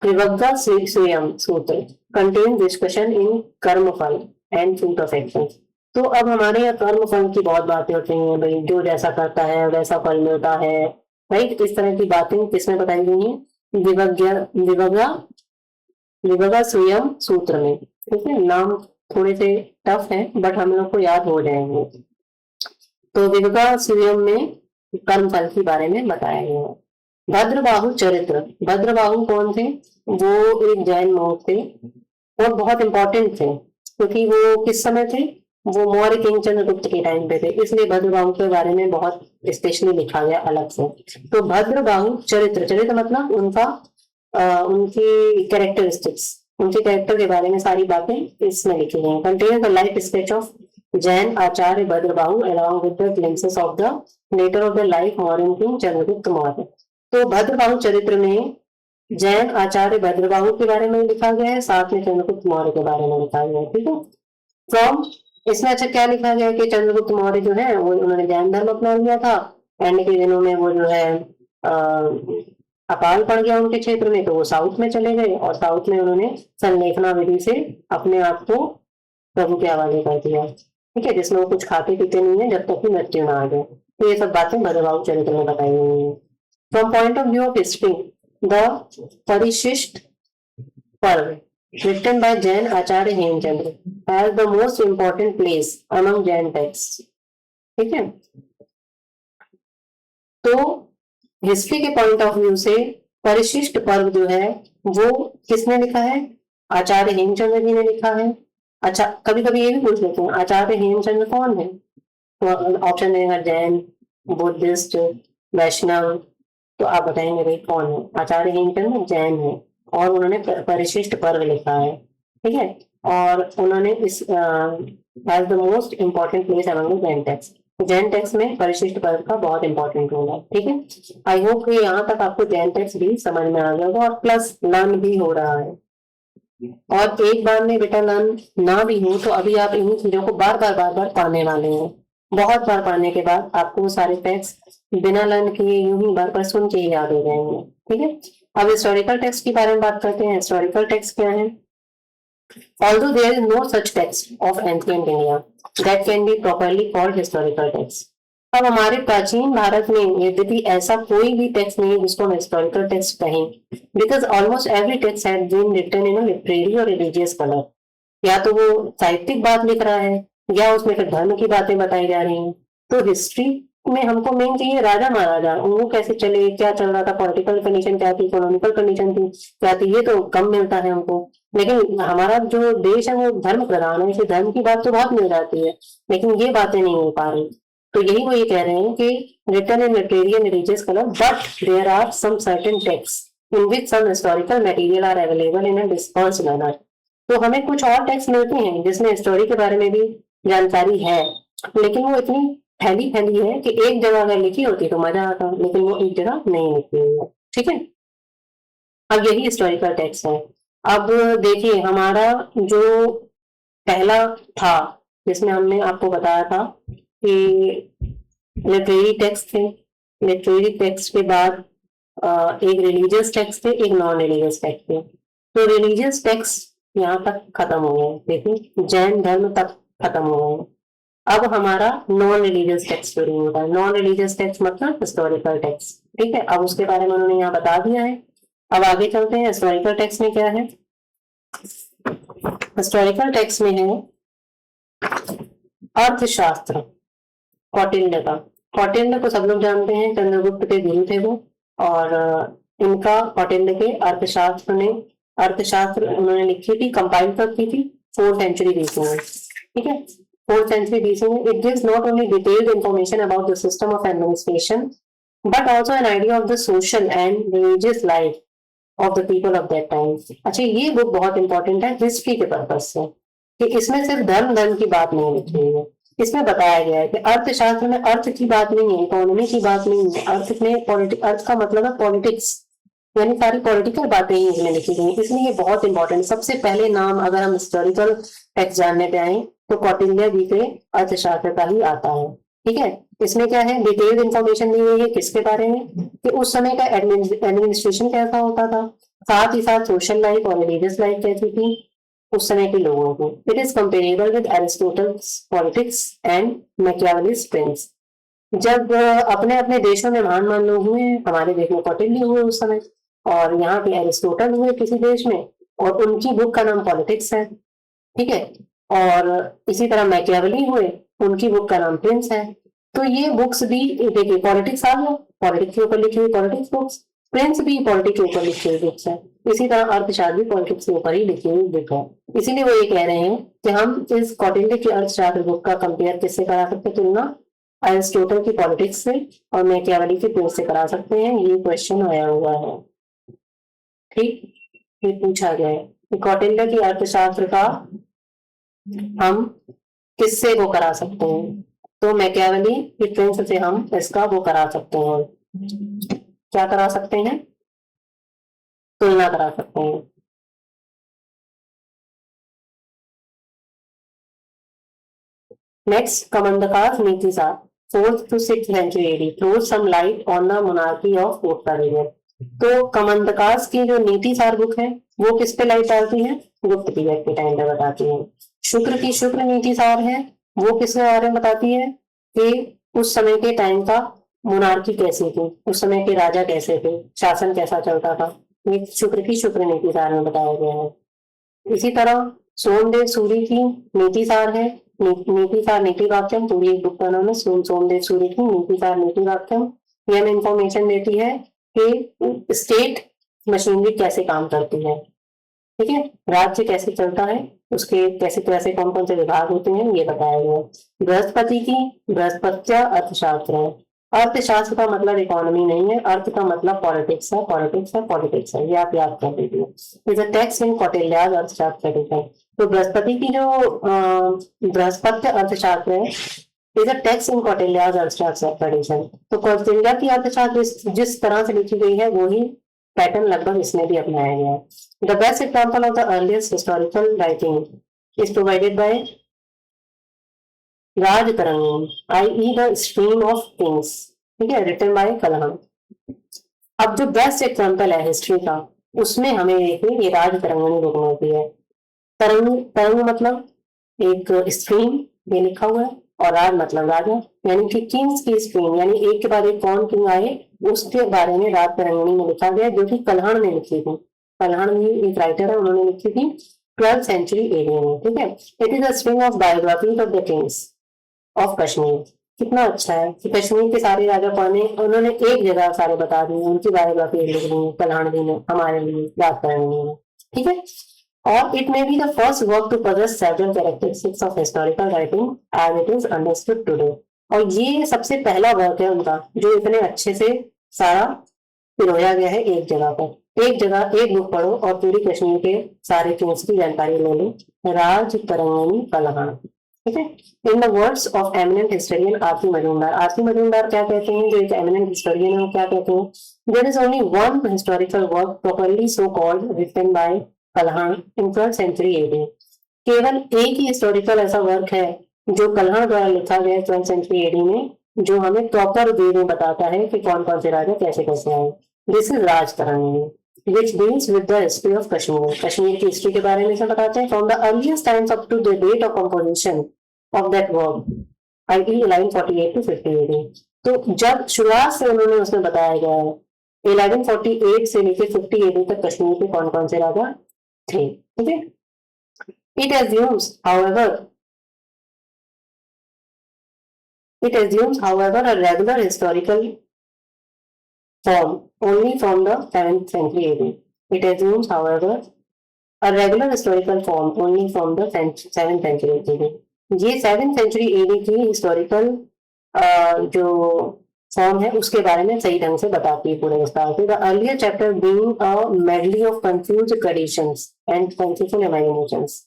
विवज्ञा स्वयं सूत्र कंटेन डिस्कशन इन कर्मफल एंड फ्रूट ऑफ एक्शन। तो अब हमारे यहाँ कर्म फल की बहुत बातें होती हैं, भाई जो जैसा करता है वैसा फल मिलता है, राइट। इस तरह की बातें किसमें बताई गई हैं? विवगा विवगा स्वयं सूत्र में। ठीक है, नाम थोड़े से टफ है बट हम लोग को याद हो जाएंगे। तो विवगा स्वयं में कर्म फल के बारे में बताया गया है। भद्रबाहु चरित्र, भद्रबाहु कौन थे? वो एक जैन मोह थे और बहुत इंपॉर्टेंट थे क्योंकि वो किस समय थे? वो मौर्य किंग चंद्रगुप्त के टाइम पे थे, इसलिए भद्रबाहु के बारे में बहुत स्पेशली लिखा गया अलग से। तो भद्रबाहु चरित्र, चरित्र मतलब उनका उनकी कैरेक्टरिस्टिक्स, उनके कैरेक्टर के बारे में सारी बातें इसमें लिखी गई हैं। Contain the life sketch of Jain Acharya Bhadrabahu along with the glimpses of the later of the life Maurya king Chandragupta Maurya. तो भद्रबाहु चरित्र में जैन आचार्य भद्रबाहु के बारे में लिखा गया है, साथ में चंद्रगुप्त मौर्य के बारे में लिखा गया है। ठीक है, फ्रॉम इसमें अच्छा क्या लिखा गया कि चंद्रगुप्त मौर्य जो है वो उन्होंने जैन धर्म अपना लिया था, एंड के दिनों में वो जो है अकाल पड़ गया उनके क्षेत्र में, तो वो साउथ में चले गए और साउथ में उन्होंने संलेखना विधि से अपने आप को प्रभु के हवाले कर दिया। ठीक है, जिसमें वो कुछ खाते पीते नहीं है जब तक कि मृत्यु ना आ जाए। तो ये सब बातें भद्रबाहु चरित्र में बताई गई हैं। From point of view of history, the परिशिष्ट पर्व written by Jain Acharya Hemchandra has the most important place among Jain texts। ठीक है, तो हिस्ट्री के पॉइंट ऑफ व्यू से परिशिष्ट पर्व जो है वो किसने लिखा है? आचार्य हेमचंद्र जी ने लिखा है। अच्छा, कभी कभी ये भी पूछ लेते हैं आचार्य हेमचंद्र कौन है, तो ऑप्शन देगा जैन, बुद्धिस्ट, वैष्णव, तो आप बताएंगे भाई कौन है? आचार्य हेमचंद्र जैन है और उन्होंने परिशिष्ट पर्व लिखा है। ठीक है, और उन्होंने इस has the most important place among Jain text. Jain text में परिशिष्ट पर्व का बहुत इंपॉर्टेंट रोल है। ठीक है, आई होप कि यहाँ तक आपको जैन टेक्स्ट भी समझ में आ गया होगा और प्लस लर्न भी हो रहा है। और एक बार में बेटा लर्न ना भी हो तो अभी आप इन्हीं चीजों को बार बार पाने वाले हैं। बहुत बार पढ़ने के बाद आपको वो सारे टेक्स्ट बिना लर्न किए यूं ही बार बार सुन के ही याद हो जाएंगे। ठीक है, अब हिस्टोरिकल टेक्स्ट की बारे में बात करते हैं। हिस्टोरिकल टेक्स्ट क्या है? Although there is no such text of ancient India that can be properly called historical text। अब हमारे प्राचीन भारत में यद्यपि ऐसा कोई भी टेक्स्ट नहीं है जिसको हम हिस्टोरिकल टेक्स्ट कहें, because almost every text has been written in a literary और रिलीजियस कलर। या तो वो साहित्यिक बात लिख रहा है या उसमें फिर धर्म की बातें बताई जा रही हैं। तो हिस्ट्री में हमको मेन चाहिए राजा महाराजा, उनको कैसे चले, क्या चल रहा था, पॉलिटिकल कंडीशन क्या थी, इकोनॉमिकल कंडीशन थी क्या थी, ये तो कम मिलता है हमको। लेकिन हमारा जो देश है वो धर्म प्रधान है, इसलिए धर्म की बात तो बहुत मिल जाती है लेकिन ये बातें नहीं हो पा रही। तो यही वो ये कह रहे हैं कि written in literary and religious colour but there are some certain text in which some historical material are available in a disperse manner. तो हमें कुछ और टेक्स्ट मिलते हैं जिसमें हिस्टोरी के बारे में भी जानकारी है, लेकिन वो इतनी फैली फैली है कि एक जगह अगर लिखी होती तो मजा आता, लेकिन वो एक जगह नहीं लिखी हुई है। ठीक है, अब यही हिस्टोरिकल टेक्स्ट है। अब देखिए हमारा जो पहला था जिसमें हमने आपको बताया था कि लिटरेरी टेक्स्ट थे, लिटरेरी टेक्स्ट के बाद एक रिलीजियस टेक्स्ट थे, एक नॉन रिलीजियस टेक्स्ट थे। तो रिलीजियस टेक्स्ट यहाँ तक खत्म हो गए, देखिए जैन धर्म तक खत्म हो गए। अब हमारा नॉन रिलीजियस टेक्स्ट शुरू होता है। नॉन रिलीजियस टेक्स्ट मतलब हिस्टोरिकल टेक्स्ट। ठीक है, अब उसके बारे में उन्होंने यहाँ बता दिया है। अब आगे चलते हैं। हिस्टोरिकल टेक्स्ट में क्या है? हिस्टोरिकल टेक्स्ट में है अर्थशास्त्र, कौटिल्य का। कौटिल्य को सब लोग जानते हैं, चंद्रगुप्त के गुरु थे वो, और इनका कौटिल्य के अर्थशास्त्र उन्होंने लिखी थी, कंपाइल कर की थी 4th सेंचुरी बीसी में। ठीक है, 4th century BC में it gives not only detailed information about the system of administration but also an idea of the social and religious life of the people of that time। अच्छा, ये book बहुत important है history के purpose से कि इसमें सिर्फ धर्म की बात नहीं लिखी हुई है। इसमें बताया गया है कि अर्थशास्त्र में अर्थ की बात नहीं है, इकोनॉमी की बात नहीं है, अर्थ का मतलब है पॉलिटिक्स, यानी सारी पॉलिटिकल बातें ही इसमें लिखी गई। इसलिए ये बहुत इंपॉर्टेंट। सबसे पहले नाम अगर हम हिस्टोरिकल टेक्स्ट जानने पे आए तो कौटिल्य जी के अर्थशास्त्र का ही आता है। ठीक है, इसमें क्या है, डिटेल्ड इंफॉर्मेशन दी हुई है किसके बारे में, कि उस समय का एडमिनिस्ट्रेशन कैसा होता था, साथ ही साथ सोशल लाइफ और रिलीजियस लाइफ कैसी थी उस समय के लोगों को। It is comparable with Aristotle's Politics and Machiavelli's Prince. जब अपने अपने देशों में महान महान लोग हुए, हमारे देश में कौटिल्य हुए उस समय, और यहाँ पे एरिस्टोटल हुए किसी देश में, और उनकी बुक का नाम पॉलिटिक्स है, ठीक है। और इसी तरह मैकियावेली हुए, उनकी बुक का नाम प्रिंस है। तो ये बुक्स भी देखिए, पॉलिटिक्स आ गया, पॉलिटिक्स के ऊपर लिखी हुई पॉलिटिक्स बुक्स, प्रिंस भी पॉलिटिक्स के ऊपर लिखी हुई बुक्स है। इसी तरह अर्थशास्त्र भी पॉलिटिक्स के ऊपर ही लिखी हुई बुक है। इसीलिए वो ये कह रहे हैं कि हम इस कौटिल्य की अर्थशास्त्र बुक का कंपेयर किससे करा सकते हैं, तुलना एरिस्टोटल की पॉलिटिक्स से और मैकियावेली की प्रिंस से करा सकते हैं। ये क्वेश्चन आया हुआ है, ठीक, ये पूछा गया है कि कौटिल्य की अर्थशास्त्र का हम किससे वो करा सकते हैं, तो मैकियावेली की प्रिंस से हम इसका वो करा सकते हैं, क्या करा सकते हैं, तुलना करा सकते हैं। Next, Kamandaka's Nitisara 4th to 6th century AD throws some light on the monarchy of Gupta. तो कमंदकास की जो नीतिसार बुक है वो किस पे लाइट डालती है, गुप्त पीरियड के टाइम पे बताती है। शुक्र की शुक्र नीतिसार है, वो किसके बारे में बताती है कि उस समय के टाइम का मोनार्की कैसी थी, उस समय के राजा कैसे थे, शासन कैसा चलता था, ये शुक्र की शुक्र नीतिसार में बताया गया है। इसी तरह सोमदेव सूरी की नीतिसार है, नीतिसार नीति वाक्यम, पूरी एक बुक का नाम है सोमदेव सूरी की नीतिसार नीति वाक्यम। ये हमें इंफॉर्मेशन देती है कि स्टेट मशीनरी कैसे काम करती है, ठीक है, राज्य कैसे चलता है, उसके कैसे कैसे कौन कौन से विभाग होते हैं, ये बताया गया। बृहस्पति की बृहस्पत्या अर्थशास्त्र है। अर्थशास्त्र का मतलब इकोनॉमी नहीं है, अर्थ का मतलब पॉलिटिक्स है, पॉलिटिक्स है, पॉलिटिक्स है, ये आप याद कर लीजिए। Is a text in Kautilya's अर्थशास्त्र ट्रेडिशन। तो बृहस्पति की जो बृहस्पत्य अर्थशास्त्र है is a text in Kautilya's अर्थशास्त्र ट्रेडिशन। तो कौटिल्य की अर्थशास्त्र जिस तरह से लिखी गई है वो ही पैटर्न लगभग इसमें भी अपनाया गया है। The best example of the earliest historical writing is provided by Raj Tarangin, i.e. the stream of kings, ठीक है, written by कलहण। अब जो बेस्ट एग्जाम्पल है हिस्ट्री का, उसमें हमें देखिए ये राज तरंगनी बुक मिलती है। तरंग, तरंग मतलब एक स्ट्रीम, ये लिखा हुआ है, और राज मतलब राजा, यानी कि किंग्स की स्ट्रीम, यानी एक के बाद एक कौन किंग आए उसके बारे में राज तरंगनी में लिखा गया, जो कि कलहण ने लिखी थी। कलहण भी एक राइटर है, उन्होंने लिखी थी 12th century एरिया में, ठीक है। It is a string of biographies of the Kings of Kashmir. कितना अच्छा है कि कश्मीर के सारे राजा कौन है, उन्होंने एक जगह सारे बता दिए, उनकी बायोग्राफी लिख दी कलहण जी ने हमारे लिए, राज तरंगनी ने, ठीक है। और it may be the first work to possess several characteristics of historical writing as it is understood today। और ये सबसे पहला वर्क है उनका जो इतने अच्छे से सारा पिरोया गया है एक जगह पर। एक जगह एक बुक पढ़ो और पूरी कश्मीर के सारे किंग्स की जानकारी ले लो। राज तरंगनी कलहण, ठीक है। In the words of eminent historian R C Majumdar. R C Majumdar क्या कहते हैं, जो एक एमिनेंट हिस्टोरियन है, वो क्या कहते हैं, there is only one historical work properly so called written by Kalhana in 12th century AD। केवल एक ही हिस्टोरिकल ऐसा वर्क है जो कलहण द्वारा लिखा गया 12th century AD में, जो हमें प्रॉपर वे में बताता है कि कौन कौन से राजा कैसे कैसे आए। This is Raj Tarangini which deals with the history of Kashmir। Kashmir की हिस्ट्री के बारे में से बताते हैं from the earliest times up to the date of composition of that work, i.e. 1148 to 50 AD। तो जब शुरुआत से उन्होंने उसमें बताया गया है 1148 से लेकर 50 AD तक कश्मीर के कौन कौन से राजा थे, ठीक है। It assumes, however, a regular historical form only from the 7th century AD। It assumes, however, a regular historical form only from the 7th century AD। ये 7th century AD की हिस्टोरिकल जो फॉर्म है उसके बारे में सही ढंग से बताती है पूरे विस्तार से। The earlier chapter being a medley of confused traditions and fanciful imaginations.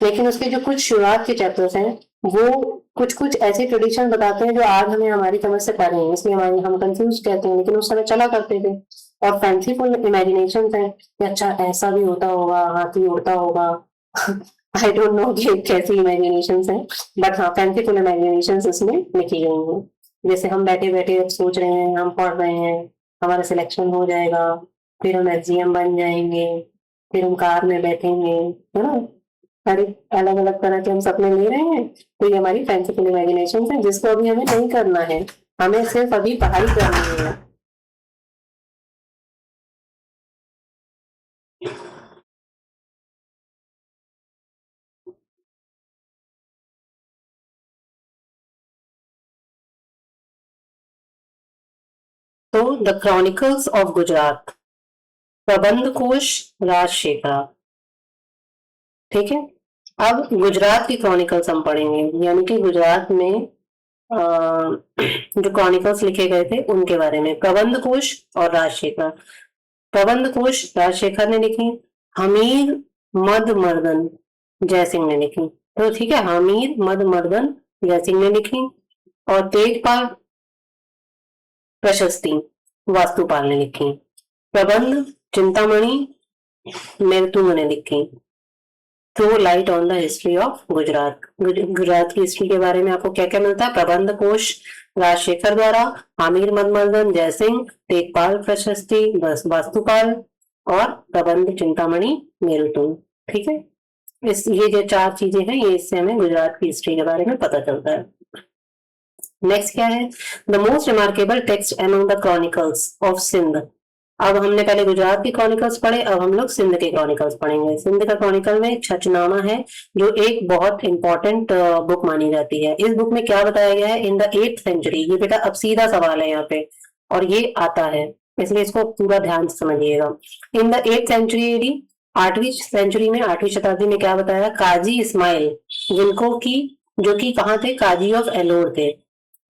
लेकिन उसके जो कुछ शुरुआत के चैप्टर्स हैं वो कुछ कुछ ऐसे ट्रेडिशन बताते हैं जो आज हमें हमारी समझ से परे हैं, इसलिए हमारे हम कंफ्यूज कहते हैं, लेकिन उस समय चला करते थे। और फैंसीफुल इमेजिनेशन है कि अच्छा ऐसा भी होता होगा, हाथी उड़ता होगा आई डोंट नो कि कैसी इमेजिनेशन है, बट हाँ फैंसीफुल इमेजिनेशन इसमें लिखी गई हैं। जैसे हम बैठे बैठे अब सोच रहे हैं, हम पढ़ रहे हैं, हमारा सिलेक्शन हो जाएगा, फिर हम एसडीएम बन जाएंगे, फिर हम कार में बैठेंगे, है ना। हर एक अलग अलग तरह के हम सपने ले रहे हैं, तो ये हमारी फैंसीफुल इमेजिनेशन है, जिसको अभी हमें नहीं करना है, हमें सिर्फ अभी पढ़ाई करनी है। तो द क्रॉनिकल्स ऑफ गुजरात, प्रबंध कोश राजशेखरा, ठीक है। अब गुजरात की क्रॉनिकल्स हम पढ़ेंगे, यानी कि गुजरात में जो क्रॉनिकल्स लिखे गए थे उनके बारे में। प्रबंध कोश और राजशेखर, प्रबंध कोश राजशेखर ने लिखी, हमीर मद मर्दन जयसिंह ने लिखी, तो ठीक है, हमीर मद मर्दन जयसिंह ने लिखी। और तेजपाल प्रशस्ति वास्तुपाल ने लिखी। प्रबंध चिंतामणि मेरतुंग ने लिखी। Throw light on the history of Gujarat, Gujarat की हिस्ट्री के बारे में आपको क्या क्या मिलता है। प्रबंध कोश राजशेखर द्वारा, आमिर मनमर्दन जयसिंह, तेजपाल प्रशस्ति वास्तुपाल, और प्रबंध चिंतामणि मेरुतुंग, ठीक है। ये जो चार चीजें हैं, ये इससे हमें गुजरात की हिस्ट्री के बारे में पता चलता है। नेक्स्ट क्या है, the most remarkable text among the chronicles of Sindh. अब हमने पहले गुजरात के क्रॉनिकल्स पढ़े, अब हम लोग सिंध के क्रॉनिकल्स पढ़ेंगे। सिंध का क्रॉनिकल में छचनामा है, जो एक बहुत इंपॉर्टेंट बुक मानी जाती है। इस बुक में क्या बताया गया है, इन द 8th सेंचुरी, ये बेटा अब सीधा सवाल है यहाँ पे, और ये आता है, इसलिए इसको पूरा ध्यान से समझिएगा। इन द 8th सेंचुरी, 8वीं सेंचुरी में, 8वीं शताब्दी में क्या बताया, काजी इस्माइल, जिनको की, जो कि कहाँ थे, काजी ऑफ एलोर थे,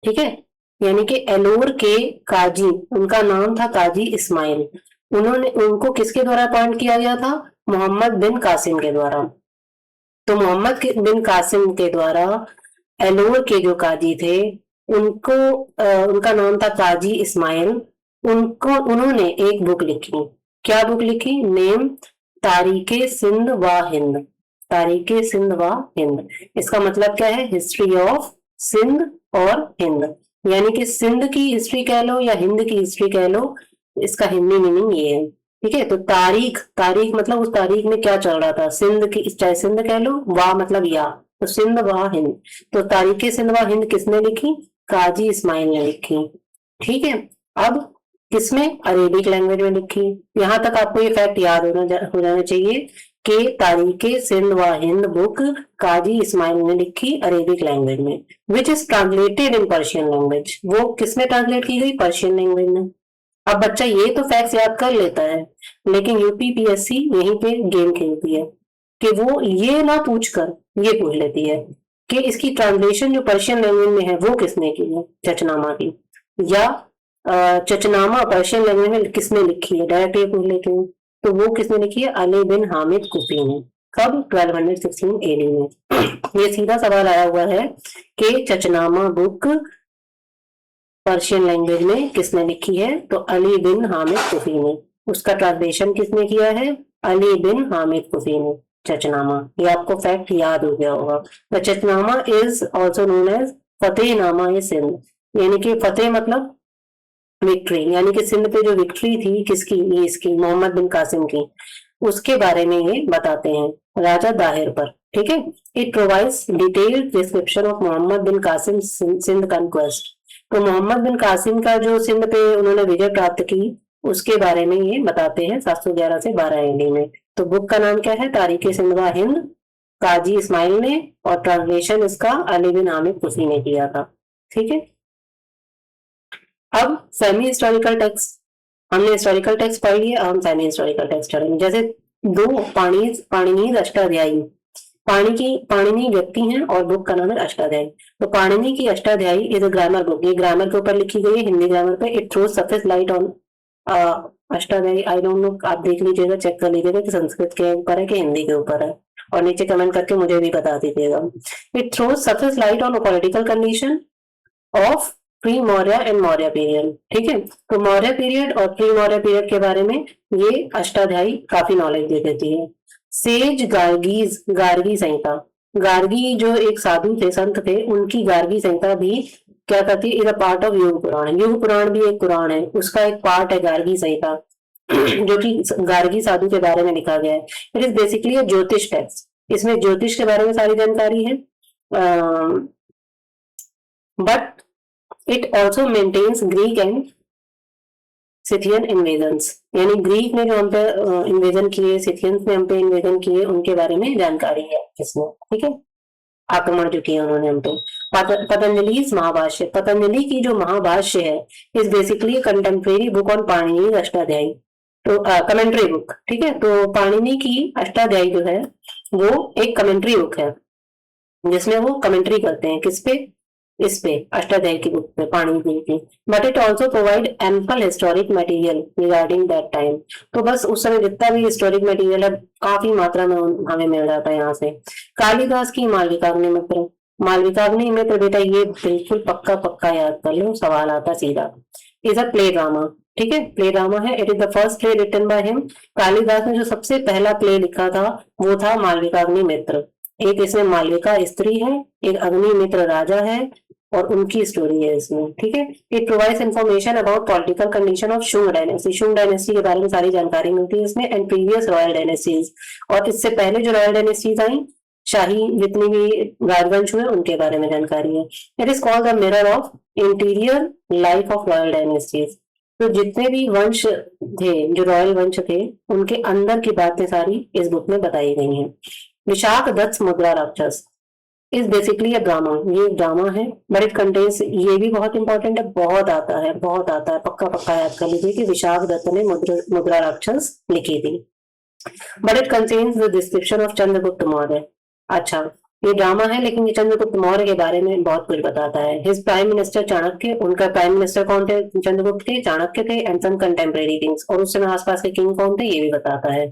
ठीक है। यानी कि एलोर के काजी, उनका नाम था काजी इस्माइल। उनको किसके द्वारा अपॉइंट किया गया था, मोहम्मद बिन कासिम के द्वारा। तो मोहम्मद बिन कासिम के द्वारा एलोर के जो काजी थे, उनका नाम था काजी इस्माइल। उन्होंने एक बुक लिखी, क्या बुक लिखी, नेम तारीखे सिंध व हिंद, तारीखे सिंध व हिंद। इसका मतलब क्या है, हिस्ट्री ऑफ सिंध और हिंद, यानी कि सिंध की हिस्ट्री कह लो या हिंद की हिस्ट्री कह लो, इसका हिंदी मीनिंग ये है, ठीक है। तो तारीख, तारीख मतलब उस तारीख में क्या चल रहा था, सिंध की, चाहे सिंध कह लो, वाह मतलब या, तो सिंध व हिंद। तो तारीखे सिंध व हिंद किसने लिखी, काजी इस्माइल ने लिखी, ठीक है। अब किसमें, अरेबिक लैंग्वेज में लिखी। यहां तक आपको ये फैक्ट याद हो जाना चाहिए कि तारीखे सिंध व हिंद बुक काजी इस्माइल ने लिखी अरेबिक लैंग्वेज में, which is translated in Persian language. वो किसमें ट्रांसलेट की गई, पर्शियन लैंग्वेज में। अब बच्चा ये तो फैक्ट्स याद कर लेता है, लेकिन यूपीपीएससी यहीं पे गेम खेलती है कि वो ये ना पूछकर ये पूछ लेती है कि इसकी ट्रांसलेशन जो पर्शियन लैंग्वेज में है वो किसने की है, चचनामा की, या चचनामा पर्शियन लैंग्वेज में किसने लिखी है, डायरेक्ट ये पूछ लेते हैं। तो वो किसने लिखी है, अली बिन हामिद कुफी ने, कब, 1216 एडी में। ये सीधा सवाल आया हुआ है कि चचनामा बुक पर्शियन लैंग्वेज में किसने लिखी है, तो अली बिन हामिद कुफी ने। उसका ट्रांसलेशन किसने किया है, अली बिन हामिद कुफी ने, चचनामा। ये आपको फैक्ट याद हो गया होगा। The Chachnama is also known as Fathnama ए सिंध, यानी कि फतेह मतलब विक्ट्री, यानी कि सिंध पे जो विक्ट्री थी किसकी, ये इसकी, मोहम्मद बिन कासिम की, उसके बारे में ये बताते हैं, राजा दाहिर पर, ठीक है। It provides detailed description of Mohammad bin Qasim Sindh conquest. तो मोहम्मद बिन कासिम का जो सिंध पे उन्होंने विजय प्राप्त की, उसके बारे में ये बताते हैं 711 से 12 एडी में। तो बुक का नाम क्या है, तारीखे सिंध व हिंद, काजी इस्माइल ने, और ट्रांसलेशन इसका अली बिन हामिद कुफी ने किया था, ठीक है। अब सेमी हिस्टोरिकल टेक्स्ट, हमने हिस्टोरिकल टेक्स्ट पढ़ लिया, अब हम सेमी हिस्टोरिकल टेक्स्ट पढ़ेंगे। जैसे दो पाणिनि अष्टाध्यायी, पाणिनि व्यक्ति हैं और बुक का नाम है अष्टाध्यायी। तो पाणिनि की Ashtadhyayi is a grammar book, ये ग्रामर के ऊपर लिखी गई है, हिंदी ग्रामर पे। It throws suffice light on Ashtadhyayi, I don't know, आप देख लीजिएगा, चेक कर लीजिएगा कि संस्कृत के ऊपर है कि हिंदी के ऊपर है, और नीचे कमेंट करके मुझे भी बता दीजिएगा। It throws suffice light on political condition of pre Maurya and Maurya period, ठीक है। तो मौर्य पीरियड और प्री मौर्य पीरियड के बारे में ये अष्टाध्यायी काफी नॉलेज दे देती है। सेज गार्गी संहिता, गार्गी जो एक साधु थे, संत थे, उनकी गार्गी संहिता भी क्या करती है, इज अ पार्ट ऑफ युग पुराण। युग पुराण भी एक पुराण है, उसका एक पार्ट है गार्गी संहिता, जो कि गार्गी साधु के बारे में लिखा गया है। इट इज बेसिकली अ ज्योतिष टेक्स्ट, इसमें ज्योतिष के बारे में सारी जानकारी है, but it also mentions Greek and Scythian invasions, यानी ग्रीक ने जो हम पे इन्वेजन किए, सिथियंस ने हम पे इन्वेजन किए, उनके बारे में जानकारी है इसमें, ठीक है, आक्रमण जो किया उन्होंने हम पे। पतंजलि महाभाष्य, पतंजलि की जो महाभाष्य है is basically contemporary book on Panini Ashtadhyayi, तो कमेंट्री बुक, ठीक है। तो पाणिनि की अष्टाध्यायी जो है वो एक कमेंट्री बुक है, जिसमें वो कमेंट्री करते हैं किस पे, इस पे, अष्टाध्यायी की बुक पे, पाणिनि की। But it also provide ample historic material regarding that time, तो बस उस समय जितना भी हिस्टोरिक मटेरियल है काफी मात्रा में हमें मिल जाता है यहाँ से। कालिदास की मालविकाग्नि मित्र, मालविकाग्नि मित्र बेटा ये बिल्कुल पक्का पक्का याद कर लो, सवाल आता सीधा। इज अ प्ले ड्रामा, ठीक है, प्ले ड्रामा है। It is the first play written by him, Kalidas ने जो सबसे पहला प्ले लिखा था वो था मालविकाग्नि मित्र। एक इसमें मालविका स्त्री है, एक अग्निमित्र राजा है, और उनकी स्टोरी है इसमें, ठीक है। It provides information about political condition of Shunga dynasty, Shunga dynasty के बारे में सारी जानकारी मिलती है इसमें, एंड प्रीवियस रॉयल डायनेस्टीज, और इससे पहले जो रॉयल डायनेस्टीज आई, शाही जितनी भी राजवंश हुए, उनके बारे में जानकारी है। It is called the mirror of interior life of royal dynasties, तो जितने भी वंश थे, जो रॉयल वंश थे, उनके अंदर की बातें सारी इस बुक में बताई गई हैं। विशाख दत्त मुद्रा राक्षस इज बेसिकली अ ड्रामा, ये ड्रामा है, बट इट कंटेन्स, ये भी बहुत इंपॉर्टेंट है, बहुत आता है, बहुत आता है, पक्का पक्का याद कर लीजिए कि विशाख दत्त ने मुद्रा राक्षस लिखी थी। But it contains the description of Chandragupta Maurya. अच्छा, ये ड्रामा है लेकिन ये चंद्रगुप्त मौर्य के बारे में बहुत कुछ बताता है। हिज प्राइम मिनिस्टर चाणक्य, उनका प्राइम मिनिस्टर कौन थे, चंद्रगुप्त के, चाणक्य थे, एंड सम कंटेम्प्रेरी किंग्स, और उस समय आसपास के किंग कौन थे ये भी बताता है,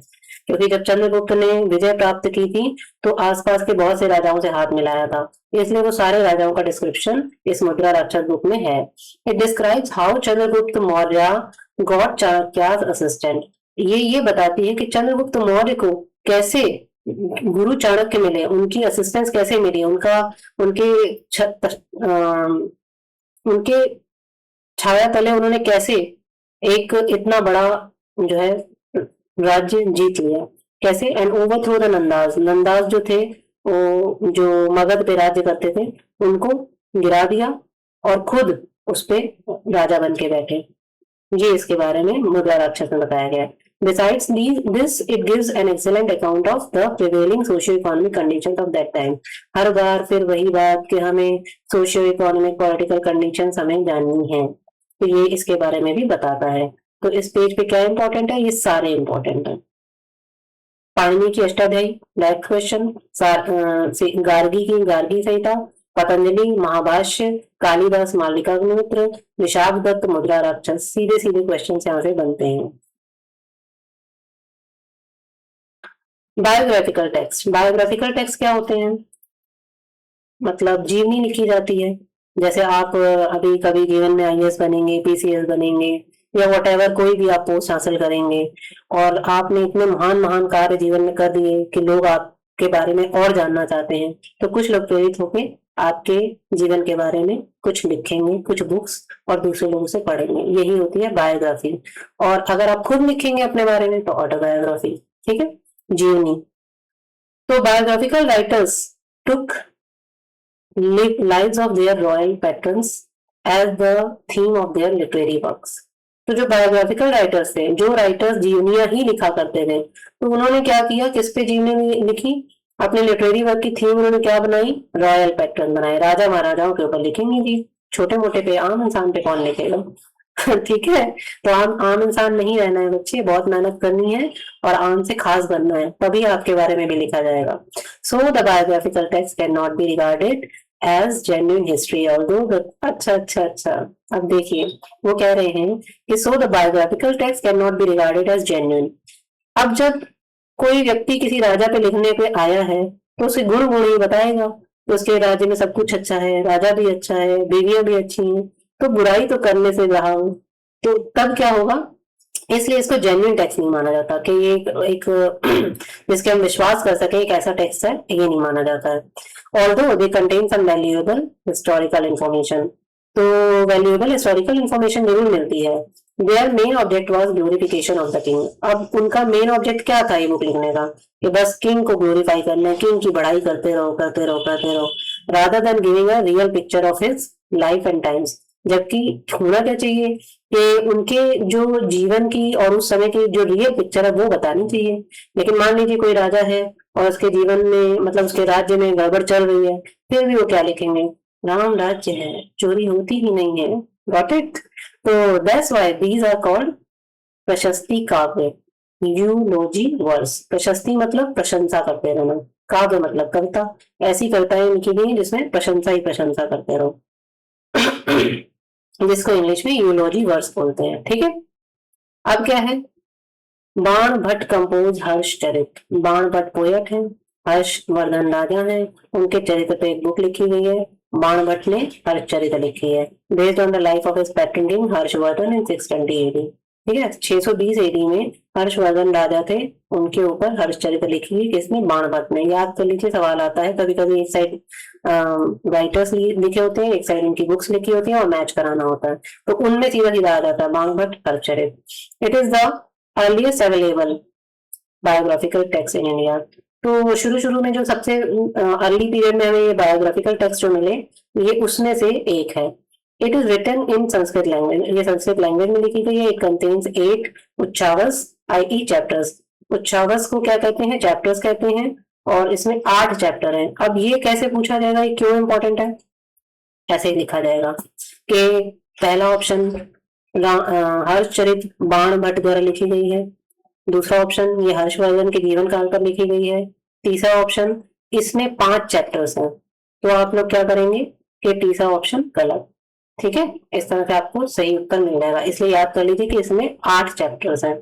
क्योंकि जब चंद्रगुप्त ने विजय प्राप्त की थी तो आसपास के बहुत से राजाओं से हाथ मिलाया था, इसलिए वो सारे राजाओं का डिस्क्रिप्शन इस मुद्रा राक्षस बुक में है। It describes how Chandragupta Maurya got Chanakya's assistant, ये बताती है कि चंद्रगुप्त मौर्य को कैसे गुरु चाणक्य मिले, उनकी असिस्टेंस कैसे मिली, उनका उनके उनके छाया तले उन्होंने कैसे एक इतना बड़ा जो है राज्य जीत लिया, कैसे, एंड ओवर थ्रो द नंदाज, नंदाज जो थे वो जो मगध पे राज्य करते थे उनको गिरा दिया और खुद उस पे राजा बन के बैठे, ये इसके बारे में मुद्रा राक्षस में बताया गया है। Besides this, it gives an excellent account of the prevailing socio-economic conditions of that time. हर बार फिर वही बात कि हमें socio-economic political conditions हमें जाननी है, तो ये इसके बारे में भी बताता है। तो इस पेज पे क्या इंपॉर्टेंट है, ये सारे इंपॉर्टेंट है। पाणिनि की अष्टाध्यायी डायरेक्ट क्वेश्चन, गार्गी की गार्गी संहिता, पतंजलि महाभाष्य, कालिदास मालविकाग्निमित्र, विशाख दत्त मुद्रा राक्षस, सीधे सीधे क्वेश्चन यहाँ से बनते हैं। बायोग्राफिकल टेक्स्ट, बायोग्राफिकल टेक्स्ट क्या होते हैं, मतलब जीवनी लिखी जाती है, जैसे आप अभी कभी जीवन में आईएएस बनेंगे, पीसीएस बनेंगे, या वट एवर कोई भी आप पोस्ट हासिल करेंगे, और आपने इतने महान महान कार्य जीवन में कर दिए कि लोग आपके बारे में और जानना चाहते हैं, तो कुछ लोग प्रेरित होकर आपके जीवन के बारे में कुछ लिखेंगे, कुछ बुक्स, और दूसरे लोगों से पढ़ेंगे, यही होती है बायोग्राफी। और अगर आप खुद लिखेंगे अपने बारे में तो ऑटोबायोग्राफी, ठीक है, जीवनी। तो biographical writers took lives of their royal patrons as the theme of their literary works. तो जो बायोग्राफिकल राइटर्स थे, जो राइटर्स जीवनियां ही लिखा करते थे, तो उन्होंने क्या किया, किस पे जीवनी लिखी, अपने लिटरेरी वर्क की थीम उन्होंने क्या बनाई, रॉयल पैटर्न बनाए, राजा महाराजाओं के ऊपर लिखेंगे जी, छोटे मोटे पे, आम इंसान पे कौन लिखेगा ठीक है, तो आम इंसान नहीं रहना है बच्चे, बहुत मेहनत करनी है और आम से खास बनना है, तभी आपके बारे में भी लिखा जाएगा। So the biographical text can not be regarded as genuine history, although अच्छा, अब देखिए वो कह रहे हैं कि so the biographical text can not be regarded as genuine. अब जब कोई व्यक्ति किसी राजा पे लिखने पे आया है तो उसे गुण गुण ही बताएगा, तो उसके राज्य में सब कुछ अच्छा है, राजा भी अच्छा है, बीवियां भी अच्छी हैं, तो बुराई तो करने से रहा हूं, तो तब क्या होगा, इसलिए इसको जेन्युइन टेक्स्ट नहीं माना जाता कि ये एक जिसके हम विश्वास कर सके एक ऐसा टेक्स्ट है, ये नहीं माना जाता है। Although they contain some valuable historical information, तो वैल्यूएबल हिस्टोरिकल इंफॉर्मेशन जरूर मिलती है। Their main object was glorification of the king. अब उनका मेन ऑब्जेक्ट क्या था ये बुक लिखने का, कि बस किंग को ग्लोरीफाई करना है, किंग की बढ़ाई करते रहो करते रहो करते रहो, rather than giving a real picture of his life and times. जबकि होना क्या चाहिए कि उनके जो जीवन की और उस समय की जो रियल पिक्चर है वो बतानी चाहिए। लेकिन मान लीजिए कोई राजा है और उसके जीवन में, मतलब उसके राज्य में गड़बड़ चल रही है, फिर भी वो क्या लिखेंगे, राम राज्य है, चोरी होती ही नहीं है। Got it. तो that's why these are called prashasti kavya, यूलोजी verse. प्रशस्ति मतलब प्रशंसा करते रहना, काव्य मतलब कविता। ऐसी कविताएं लिखी गई जिसमें प्रशंसा ही प्रशंसा करते रहो, जिसको इंग्लिश में यूलोजी वर्स बोलते हैं। ठीक है। अब क्या है, बाण भट्ट कंपोज हर्ष चरित। बाण भट्ट पोएट है, हर्षवर्धन राजा है, उनके चरित्र पे एक बुक लिखी गई है, बाण भट्ट ने हर्षचरित लिखी है, based on the life of his patron king Harshavardhana in 620 AD. ठीक है, 620 एडी में हर्षवर्धन राजा थे, उनके ऊपर हर्षचरित लिखी हुई किसने, बाण भट्ट ने। याद कर लीजिए, सवाल आता है कभी कभी, एक साइड राइटर्स लिखे होते हैं, एक साइड उनकी बुक्स लिखी होती है और मैच कराना होता है, तो उनमें सीधा सीधा आ जाता है बाण Bhatt Harshacharita. It is the earliest available biographical text in India. तो शुरू शुरू में जो सबसे अर्ली पीरियड में हमें ये बायोग्राफिकल टेक्स्ट जो मिले, ये उसमें से एक है। It is written in Sanskrit language, ये संस्कृत लैंग्वेज में लिखी गई है। इट कंटेन्स 8 उच्चावस आई चैप्टर्स। उच्चावस को क्या कहते हैं, चैप्टर्स कहते हैं, और इसमें 8 चैप्टर हैं। अब ये कैसे पूछा जाएगा, ये क्यों इंपॉर्टेंट है, ऐसे ही लिखा जाएगा कि पहला ऑप्शन हर्षचरित बाण भट्ट द्वारा लिखी गई है, दूसरा ऑप्शन ये हर्षवर्धन के जीवन काल पर लिखी गई है, तीसरा ऑप्शन इसमें 5 चैप्टर्स हैं। तो आप लोग क्या करेंगे कि तीसरा ऑप्शन गलत। ठीक है, इस तरह से आपको सही उत्तर मिल जाएगा। इसलिए याद कर लीजिए कि इसमें 8 चैप्टर्स हैं।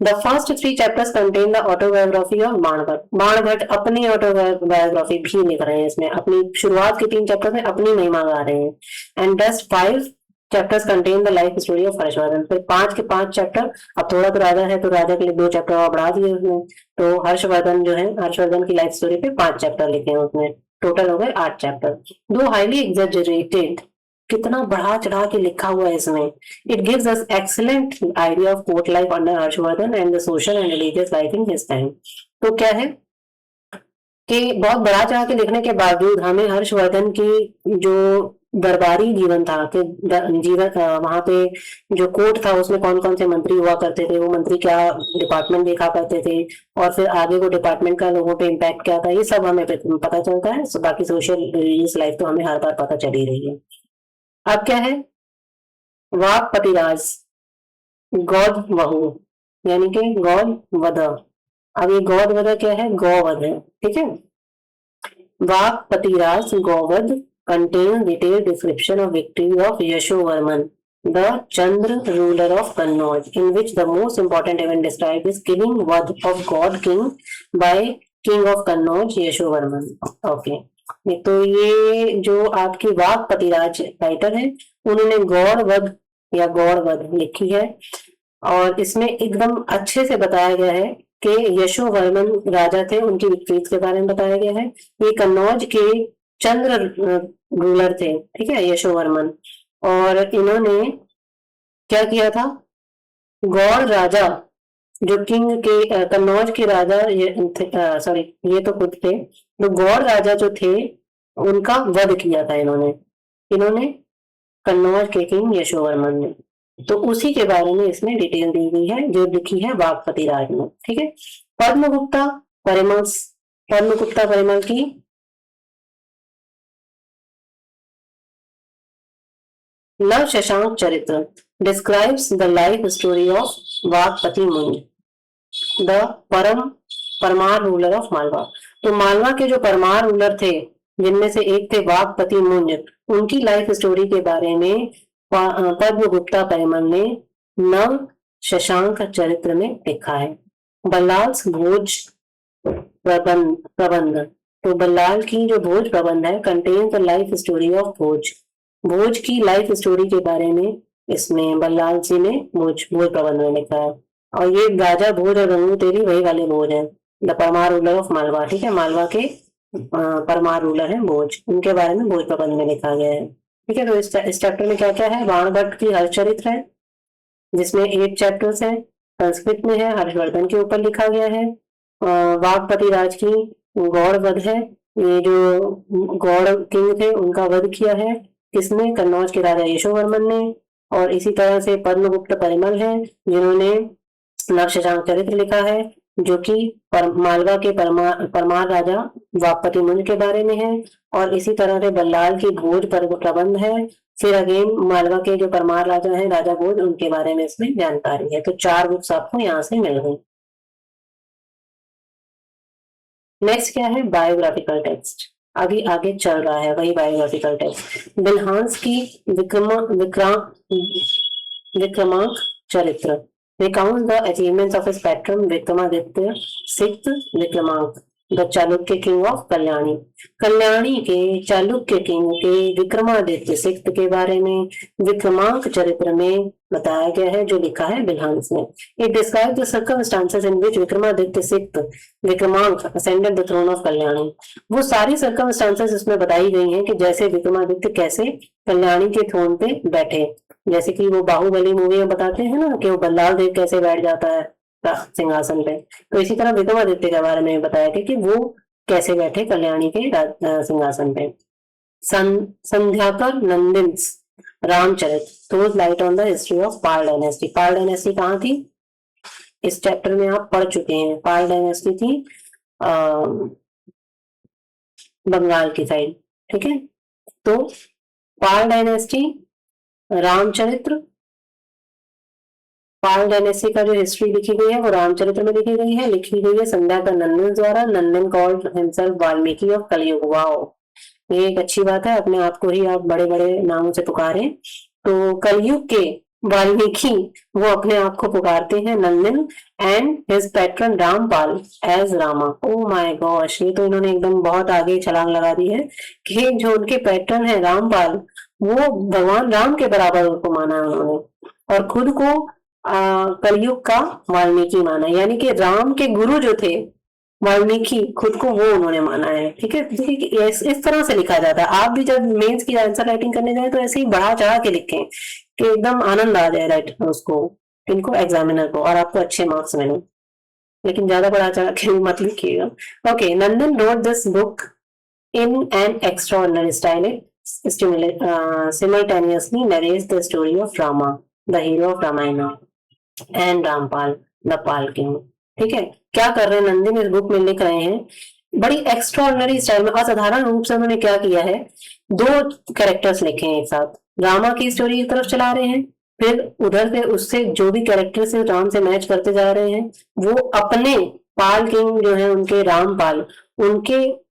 The first 3 chapters contain the autobiography of बाण भट्ट। बाण भट्ट अपनी ऑटोबायोग्राफी भी लिख रहे हैं इसमें, अपनी शुरुआत के 3 चैप्टर में अपनी महिमा गा रहे हैं। एंड दस 5 chapters contain the life story of Harshvardhan. फिर 5 के 5 चैप्टर, अब थोड़ा तो राजा है तो राजा के लिए 2 चैप्टर और बढ़ा दिए उसने, तो हर्षवर्धन जो है, हर्षवर्धन की लाइफ स्टोरी पे 5 चैप्टर लिखे हैं उसने, टोटल हो गए 8 चैप्टर। दो हाईली एग्जेजरेटेड, कितना बढ़ा चढ़ा के लिखा हुआ है इसमें। It gives us excellent idea of court life under Harshvardhan and the social and religious life in his time. तो क्या है कि बहुत बढ़ा चढ़ा के लिखने के बावजूद हमें हर्षवर्धन की जो दरबारी जीवन था, कि जीवन वहां पे जो कोर्ट था उसमें कौन कौन से मंत्री हुआ करते थे, वो मंत्री क्या डिपार्टमेंट देखा करते थे, और फिर आगे वो डिपार्टमेंट का लोगों पे इम्पैक्ट क्या था, ये सब हमें पता चलता है। बाकी सोशल रिलीजियस लाइफ तो हमें हर बार पता चल ही रही है। अब क्या है, वाकपतिराज गौद वहु, यानी कि गौद वध। अब ये गौद वध क्या है, गौवध है। ठीक है, वाकपतिराज गौवध contains detailed description of victory of Yashovarman, the Chandra ruler of Kannauj, in which the most important event described is killing Vad of God King by King of Kannauj Yashovarman. Okay. तो ये जो आपकी वाकपतिराज writer है, उन्होंने गौरवध या गौरवध लिखी है, और इसमें एकदम अच्छे से बताया गया है कि यशोवर्मन राजा थे, उनकी विक्ट्रीज के बारे में बताया गया है। ये कन्नौज के चंद्र रूलर थे, ठीक है, यशोवर्मन, और इन्होंने क्या किया था, गौड़ राजा जो किंग के कन्नौज के राजा सॉरी ये तो खुद थे, तो गौड़ राजा जो थे उनका वध किया था इन्होंने कन्नौज के किंग यशोवर्मन ने। तो उसी के बारे में इसमें डिटेल दी गई है जो लिखी है वाकपति राज ने। ठीक है, पद्मगुप्ता परिमल की लव Shashank Charitra describes the life story of Vakpati Muni, the Paramara ruler of Malwa. तो मालवा के जो परमार रूलर थे, जिनमें से एक थे वाकपति मुंज, उनकी लाइफ स्टोरी के बारे में पद्मगुप्ता परिमल ने नव शशांक चरित्र में लिखा है। बल्लाल भोज प्रबंध, तो बल्लाल की जो भोज प्रबंध है contain the life story of Bhoj की लाइफ स्टोरी के बारे में इसमें बल्लाल जी ने भोज प्रबंध में लिखा है। और ये राजा भोज और गंगू तेरी वही वाले भोज है, the Paramara ruler of Malwa. ठीक है, मालवा के परमार रूलर है भोज, उनके बारे में भोज प्रबंध में लिखा गया है। ठीक है, तो इस चैप्टर में क्या क्या है, बाणभट्ट की हर्षचरित्र है जिसमें 8 चैप्टर्स हैं, संस्कृत में है, हर्षवर्धन के ऊपर लिखा गया है। वाघपति राज की गौड़ वध है, ये जो गौड़ किंग थे उनका वध किया है किसने, कन्नौज के राजा यशोवर्मन ने। और इसी तरह से पद्मगुप्त परिमल है जिन्होंने नक्शशांक चरित्र लिखा है, जो कि मालवा के परमार राजा वापति मुंज के बारे में है। और इसी तरह से बल्लाल की भोज पर प्रबंध है, फिर अगेन मालवा के जो परमार राजा हैं, राजा भोज, उनके बारे में इसमें जानकारी है। तो 4 बुक्स आपको यहाँ से मिल गई। नेक्स्ट क्या है, बायोग्राफिकल टेक्स्ट। अभी आगे चल रहा है वही बायोग्राफिकल टेक्स्ट। बिल्हांस की विक्रमांक चरित्र recounts the achievements of his patron Vikramaditya sixth Vikramank, the Chalukya king of Kalyani. Kalyani के चालुक्य किंग के विक्रमादित्य सिक्त के बारे में विक्रमांक चरित्र में बताया गया है, जो लिखा है बिल्हांस ने। It describes the circumstances in which Vikramaditya sixth Vikramank ascended the throne of Kalyani. वो सारी सर्कमस्टांसेस इसमें बताई गई हैं कि जैसे विक्रमादित्य कैसे कल्याणी के थ्रोन पे बैठे, जैसे कि वो बाहुबली मूवी में बताते हैं ना कि वो बल्लाल देव कैसे बैठ जाता है सिंहासन पे, तो इसी तरह विक्रमादित्य के बारे में बताया गया कि वो कैसे बैठे कल्याणी के सिंहासन पे। Sandhyakar Nandin's Ramcharit throws light on the history of Pal dynasty. Pal dynasty कहाँ थी, इस चैप्टर में आप पढ़ चुके हैं। पाल डायनेस्टी थी बंगाल की साइड, ठीक है। तो पाल डायनेस्टी, रामचरित्र, पाल डायनेस्टी का जो हिस्ट्री लिखी गई है वो रामचरित्र में लिखी गई है, लिखी गई है संध्याकर नंदन द्वारा। नंदन कॉल्ड हिमसेल्फ वाल्मीकि ऑफ कलयुग। वाओ, ये एक अच्छी बात है, अपने आप को ही आप बड़े बड़े नामों से पुकारें। तो कलयुग के वाल्मीकि वो अपने आप को पुकारते हैं Nandan, and his patron Rampal as Rama. Oh my gosh, ये तो इन्होंने एकदम बहुत आगे छलांग लगा दी है कि जो उनके पैट्रन है रामपाल, वो भगवान राम के बराबर उनको माना है उन्होंने, और खुद को कलयुग का वाल्मीकि माना, यानी कि राम के गुरु जो थे वाल्मीकि, खुद को वो उन्होंने माना है। ठीक है, देखिए इस तरह से लिखा जाता है। आप भी जब मेंस की आंसर राइटिंग करने जाए तो ऐसे ही बढ़ा चढ़ा के लिखें कि एकदम आनंद आ जाए राइट उसको, इनको एग्जामिनर को, और आपको अच्छे मार्क्स मिले। लेकिन ज्यादा बढ़ा चढ़ा के मत लिखिएगा। Okay, Nandan wrote this book in an extraordinary style. simultaneously narrates the story of Rama, the hero of Ramayana, and Rampal, the Pal King। ठीक है, क्या कर रहे हैं नंदन इस बुक में लिख रहे हैं, बड़ी एक्स्ट्राऑर्डिनरी स्टाइल में, असाधारण रूप से उन्होंने क्या किया है, 2 कैरेक्टर्स लिखे हैं एक साथ, रामा की स्टोरी की तरफ चला रहे हैं, फिर उधर से उससे जो भी कैरेक्टर से राम से मैच करते जा रहे हैं, वो अपने पाल किंग जो है उनके रामपाल, उनके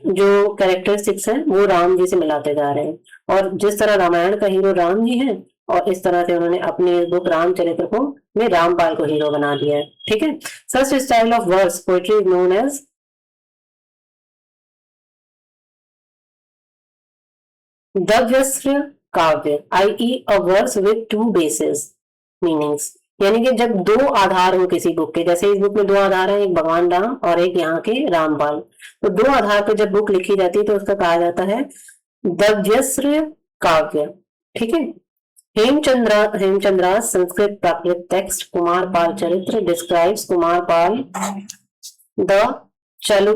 जो कैरेक्टरिस्टिक्स हैं वो राम जी से मिलाते जा रहे हैं। और जिस तरह रामायण का हीरो राम जी है, और इस तरह से उन्होंने अपनी बुक रामचरित्र को में रामपाल को हीरो बना दिया है। ठीक है, such style of verse poetry is known as Dvyastra kavya, i.e. a verse with 2 bases meanings। यानी कि जब 2 आधार हो किसी बुक के, जैसे इस बुक में 2 आधार है, एक भगवान राम और एक यहाँ के रामपाल, तो 2 आधार पर जब बुक लिखी जाती है तो उसका कहा जाता है दव्यस्त्र काव्य। ठीक है, हेमचंद्रा संस्कृत प्राकृत टेक्स्ट कुमार पाल चरित्र डिस्क्राइब्स कुमार पाल द चालू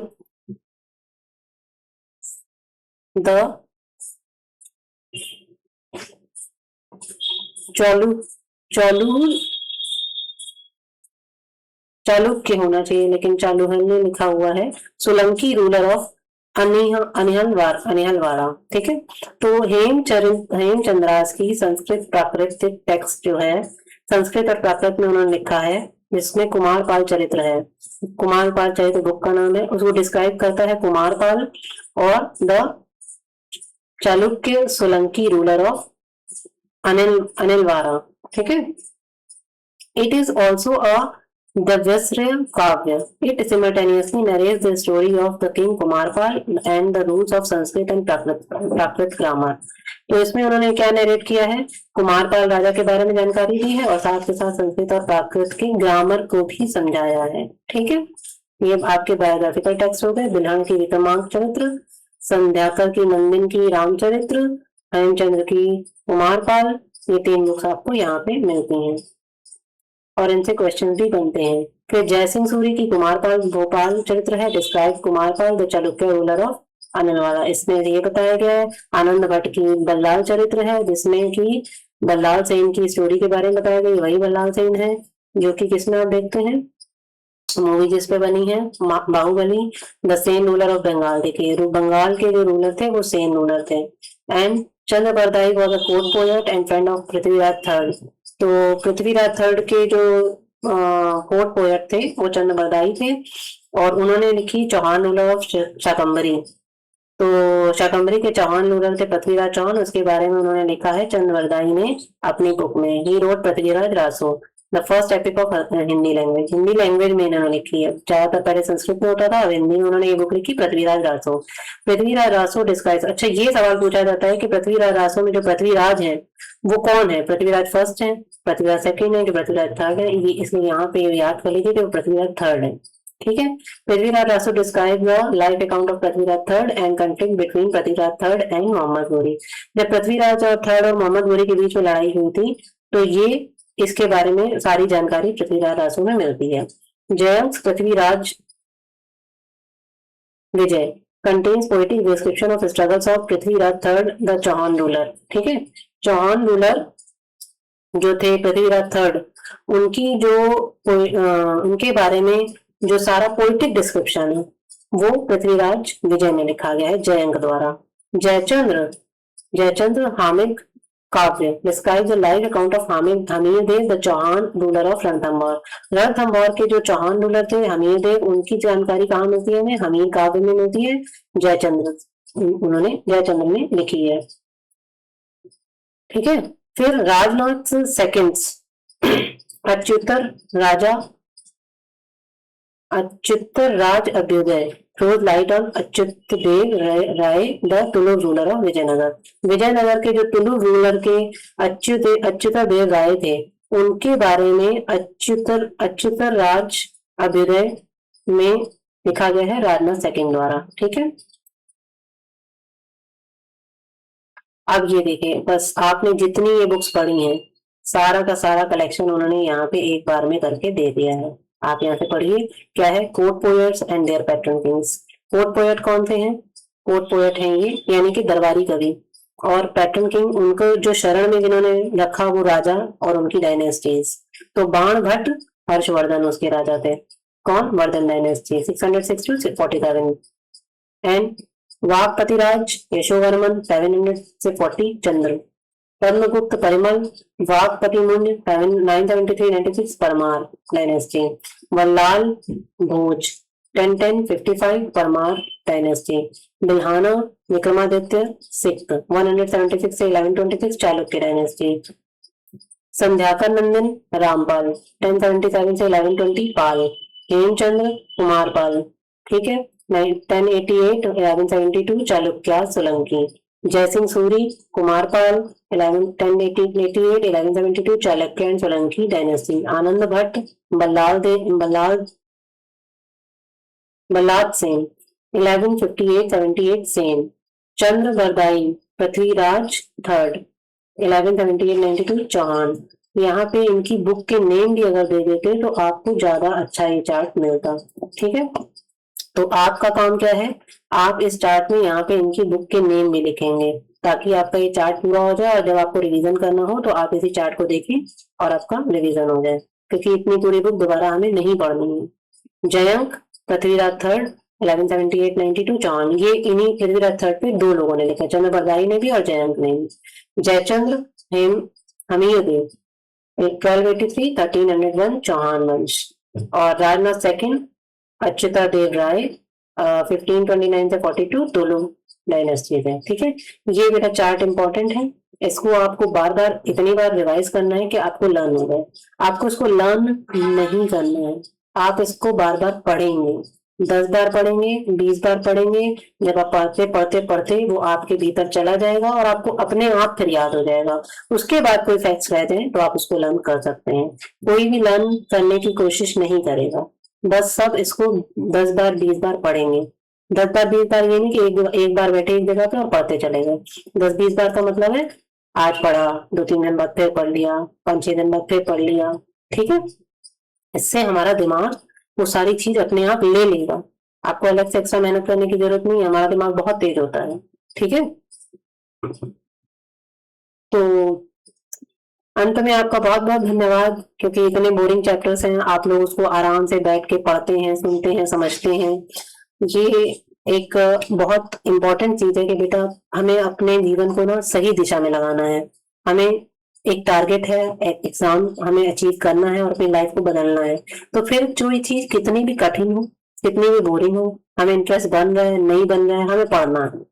चालुक्य होना चाहिए, लेकिन चालुहन ने लिखा हुआ है, सोलंकी रूलर ऑफ अनिहलवाड़ा। ठीक है, तो हेमचंद्रास की संस्कृत प्राकृतिक टेक्स्ट जो है, संस्कृत और प्राकृत में उन्होंने लिखा है, जिसमें कुमारपाल चरित्र है। कुमारपाल चरित्र बुक का नाम है, उसको डिस्क्राइब करता है कुमारपाल और the Chalukya Solanki ruler of Anilwada. ठीक है, इट इज ऑल्सो अ दव्यस्त्र काव्य। It simultaneously narrates the story of the king Kumarpal and the rules of Sanskrit and Prakrit grammar. तो इसमें उन्होंने क्या नरेट किया है, कुमारपाल राजा के बारे में जानकारी दी है और साथ के साथ संस्कृत और प्राकृत के ग्रामर को भी समझाया है। ठीक है, ये आपके बायोग्राफिकल टेक्स्ट हो गए। बिल्हण की विक्रमांक चरित्र, संध्याकर की नंदन की रामचरित्र, हेमचंद्र की कुमारपाल, ये 3 बुक्स आपको यहाँ पे मिलती हैं और इनसे क्वेश्चन भी बनते हैं। फिर जयसिंह सूरी की कुमारपाल भोपाल चरित्र है, describe Kumarpal the Chalukya ruler of Anandwala, इसमें ये बताया गया है। आनंद भट्ट की बल्लाल चरित्र है, जिसमें कि बल्लाल सेन की स्टोरी के बारे में बताया गया, वही बल्लाल सेन है जो कि किसमें आप देखते हैं, मूवी जिस पे बनी है Baahubali. The Sen ruler of Bengal, देखिए बंगाल के जो रूलर थे वो सेन रूलर थे। And Chand Bardai was a court poet and friend of Prithviraj third, तो पृथ्वीराज थर्ड के जो कोर्ट पोएट थे वो चंद्र बरदाई थे और उन्होंने लिखी चौहान रूलर ऑफ शाकंभरी। तो शाकंभरी के चौहान रूलर थे पृथ्वीराज चौहान, उसके बारे में उन्होंने लिखा है चंद्र बरदाई ने अपनी बुक में। He wrote Prithviraj Raso the first epic of Hindi language, Hindi language में इन्होंने लिखी है, ज्यादातर पहले संस्कृत में होता था, अब हिंदी में उन्होंने ये बुक लिखी पृथ्वीराज रासो। पृथ्वीराज रासो डिस्क्राइब, अच्छा ये सवाल पूछा जाता है कि पृथ्वीराज रासो में जो पृथ्वीराज है वो कौन है, पृथ्वीराज फर्स्ट है, पृथ्वीराज सेकंड है, कि पृथ्वीराज थर्ड है, ये इसलिए यहाँ पे याद कर लीजिए कि वो पृथ्वीराज थर्ड है। ठीक है, Prithviraj Raso describe the life account of Prithviraj third and conflict between Prithviraj third and Mohammad Ghori. जब पृथ्वीराज और थर्ड और मोहम्मद गोरी के बीच में लड़ाई हुई थी तो ये इसके बारे में सारी जानकारी पृथ्वीराज रासो में मिलती है। Jayant Prithviraj Vijay contains poetic description of struggles of Prithviraj third the Chauhan ruler. ठीक है, चौहान रूलर जो थे पृथ्वीराज थर्ड, उनकी जो उनके बारे में जो सारा पोइटिक डिस्क्रिप्शन है वो पृथ्वीराज विजय में लिखा गया है जयंक द्वारा। Jaychandra Hamir Kavya describe the live account of Hamirdev the Chauhan ruler of Ranthambore. Ranthambore के जो चौहान रूलर थे हमीरदेव, उनकी जानकारी कहाँ मिलती है हमें, हमीर काव्य में मिलती है, जयचंद्र ने लिखी है। ठीक है, फिर Rajnath second Achyutar Raj Abhyudaya throws light on Achyut Dev Rai the Tulu ruler of Vijayanagar. Vijayanagar के जो तुलु रूलर के अच्युत देव राय थे उनके बारे में अच्युतर राज अभ्युदय में लिखा गया है राजनाथ सेकंड द्वारा। ठीक है, अब ये देखिए, बस आपने जितनी ये बुक्स पढ़ी हैं सारा का सारा कलेक्शन उन्होंने यहाँ पे एक बार में करके दे दिया है। आप यहाँ से पढ़िए क्या है, court poets and their patron kings. Court poet कौन से हैं, कोर्ट पोएट हैं ये यानी कि दरबारी कवि, और पैट्रन किंग उनको जो शरण में जिन्होंने रखा वो राजा और उनकी डायनेस्टीज। तो बाण भट्ट हर्षवर्धन उसके राजा थे, कौन, Vardhan dynasty 606 to 47। And Vakpatiraj Yashovarman 700 से 40 Chandra. Dharmagupta Parimal Vakpati Munj 973-96 Parmar dynasty. Vallal Bhoj 1010-55 Parmar dynasty. Bilhana Vikramaditya sixth 176 से 1126 चालुक्य डायनेस्टी। संध्याकर नंदन रामपाल 1077 से 1120 पाल। हेमचंद्र कुमारपाल, ठीक है, 1088-1172 Chalukya Solanki. Jaisingh Suri Kumarpal 1088-1172 Chalukya and Solanki dynasty. Anand Bhatt Ballal Sen 1158-78 Sen. Chandra Bardai Prithviraj third 1178-92 Chauhan. यहाँ पे इनकी बुक के नेम भी अगर दे देते तो आपको ज्यादा अच्छा ये चार्ट मिलता। ठीक है, तो आपका काम क्या है, आप इस चार्ट में यहाँ पे इनकी बुक के नेम भी लिखेंगे ताकि आपका ये चार्ट पूरा हो जाए और जब आपको रिवीजन करना हो तो आप इसी चार्ट को देखें और आपका रिवीजन हो जाए, क्योंकि इतनी पूरी बुक दोबारा हमें नहीं पढ़नी है। जयंक पृथ्वीराज थर्ड 1178-92 चौहान, ये इन्हीं पृथ्वीराज थर्ड पे 2 लोगों ने लिखा, चंद्र बरदाई ने भी और जयंक ने भी। जयचंद्र हमीरदेव 1283-1301 चौहान वंश। और राजनाथ सेकंड अच्युता देव राय 1529 से 42 तुलु डायनेस्टी है। ठीक है, ये बेटा चार्ट इंपॉर्टेंट है, इसको आपको बार बार इतनी बार रिवाइज करना है कि आपको लर्न हो जाए। आपको इसको लर्न नहीं करना है, आप इसको बार बार पढ़ेंगे, 10 बार पढ़ेंगे, 20 बार पढ़ेंगे। जब आप पढ़ते पढ़ते पढ़ते वो आपके भीतर चला जाएगा और आपको अपने आप फिर याद हो जाएगा। उसके बाद कोई फैक्ट्स रहते हैं तो आप उसको लर्न कर सकते हैं। कोई भी लर्न करने की कोशिश नहीं करेगा, बस सब इसको 10 बार 20 बार पढ़ेंगे, 10 बार 20 बार ये नहीं कि एक बार बैठे एक जगह पे और पढ़ते चले गए। 10-20 बार का मतलब है आज पढ़ा, 2-3 दिन बाद फिर पढ़ लिया, 5-6 दिन बाद फिर पढ़ लिया। ठीक है, इससे हमारा दिमाग वो सारी चीज अपने आप ले लेगा। आपको अलग से एक्स्ट्रा मेहनत करने की जरूरत नहीं है, हमारा दिमाग बहुत तेज होता है। ठीक है, तो अंत में आपका बहुत बहुत धन्यवाद, क्योंकि इतने बोरिंग चैप्टर्स हैं, आप लोग उसको आराम से बैठ के पढ़ते हैं, सुनते हैं, समझते हैं। ये एक बहुत इम्पोर्टेंट चीज है कि बेटा हमें अपने जीवन को ना सही दिशा में लगाना है। हमें एक टारगेट है, एक एग्जाम हमें अचीव करना है और अपनी लाइफ को बदलना है। तो फिर जो ये चीज कितनी भी कठिन हो, कितनी भी बोरिंग हो, हमें इंटरेस्ट बन रहा है नहीं बन रहा है, हमें पढ़ना है।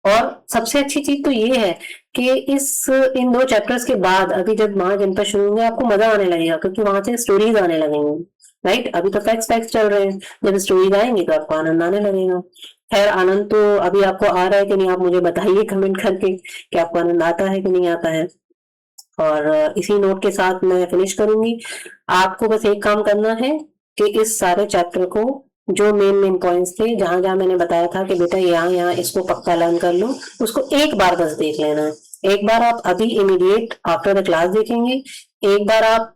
और सबसे अच्छी चीज तो ये है कि इस इन 2 चैप्टर्स के बाद अभी जब महाजनता शुरू होंगे आपको मजा आने लगेगा, क्योंकि वहां से स्टोरीज आने लगेंगी। राइट, अभी तो फैक्ट्स फैक्ट्स चल रहे हैं, जब स्टोरीज आएंगी तो आपको आनंद आने लगेगा। खैर, आनंद तो अभी आपको आ रहा है कि नहीं, आप मुझे बताइए कमेंट करके कि आपको आनंद आता है कि नहीं आता है। और इसी नोट के साथ मैं फिनिश करूंगी। आपको बस एक काम करना है कि इस सारे चैप्टर को, जो मेन मेन पॉइंट्स थे, जहां जहां मैंने बताया था कि बेटा यहाँ यहाँ इसको पक्का लर्न कर लो, उसको एक बार बस देख लेना है। एक बार आप अभी इमीडिएट आफ्टर द क्लास देखेंगे, एक बार आप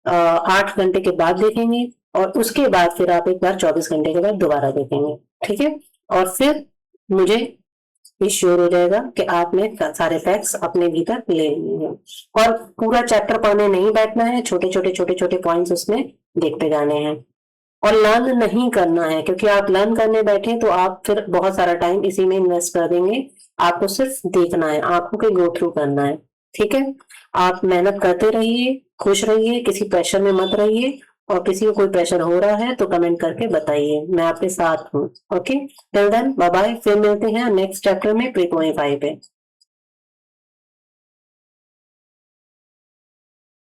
8 घंटे के बाद देखेंगे, और उसके बाद फिर आप एक बार 24 घंटे के बाद दोबारा देखेंगे। ठीक है, और फिर मुझे ये श्योर हो जाएगा कि आपने सारे फैक्ट्स अपने भीतर ले लिए हैं। और पूरा चैप्टर पढ़ने नहीं बैठना है, छोटे छोटे छोटे छोटे पॉइंट्स उसमें देखते जाने हैं। और लर्न नहीं करना है, क्योंकि आप लर्न करने बैठे तो आप फिर बहुत सारा टाइम इसी में इन्वेस्ट कर देंगे। आपको सिर्फ देखना है, आपको कोई गो थ्रू करना है। ठीक है, आप मेहनत करते रहिए, खुश रहिए, किसी प्रेशर में मत रहिए। और किसी को कोई प्रेशर हो रहा है तो कमेंट करके बताइए, मैं आपके साथ हूँ। Okay, till then bye bye, फिर मिलते हैं नेक्स्ट चैप्टर में प्री 25 पे।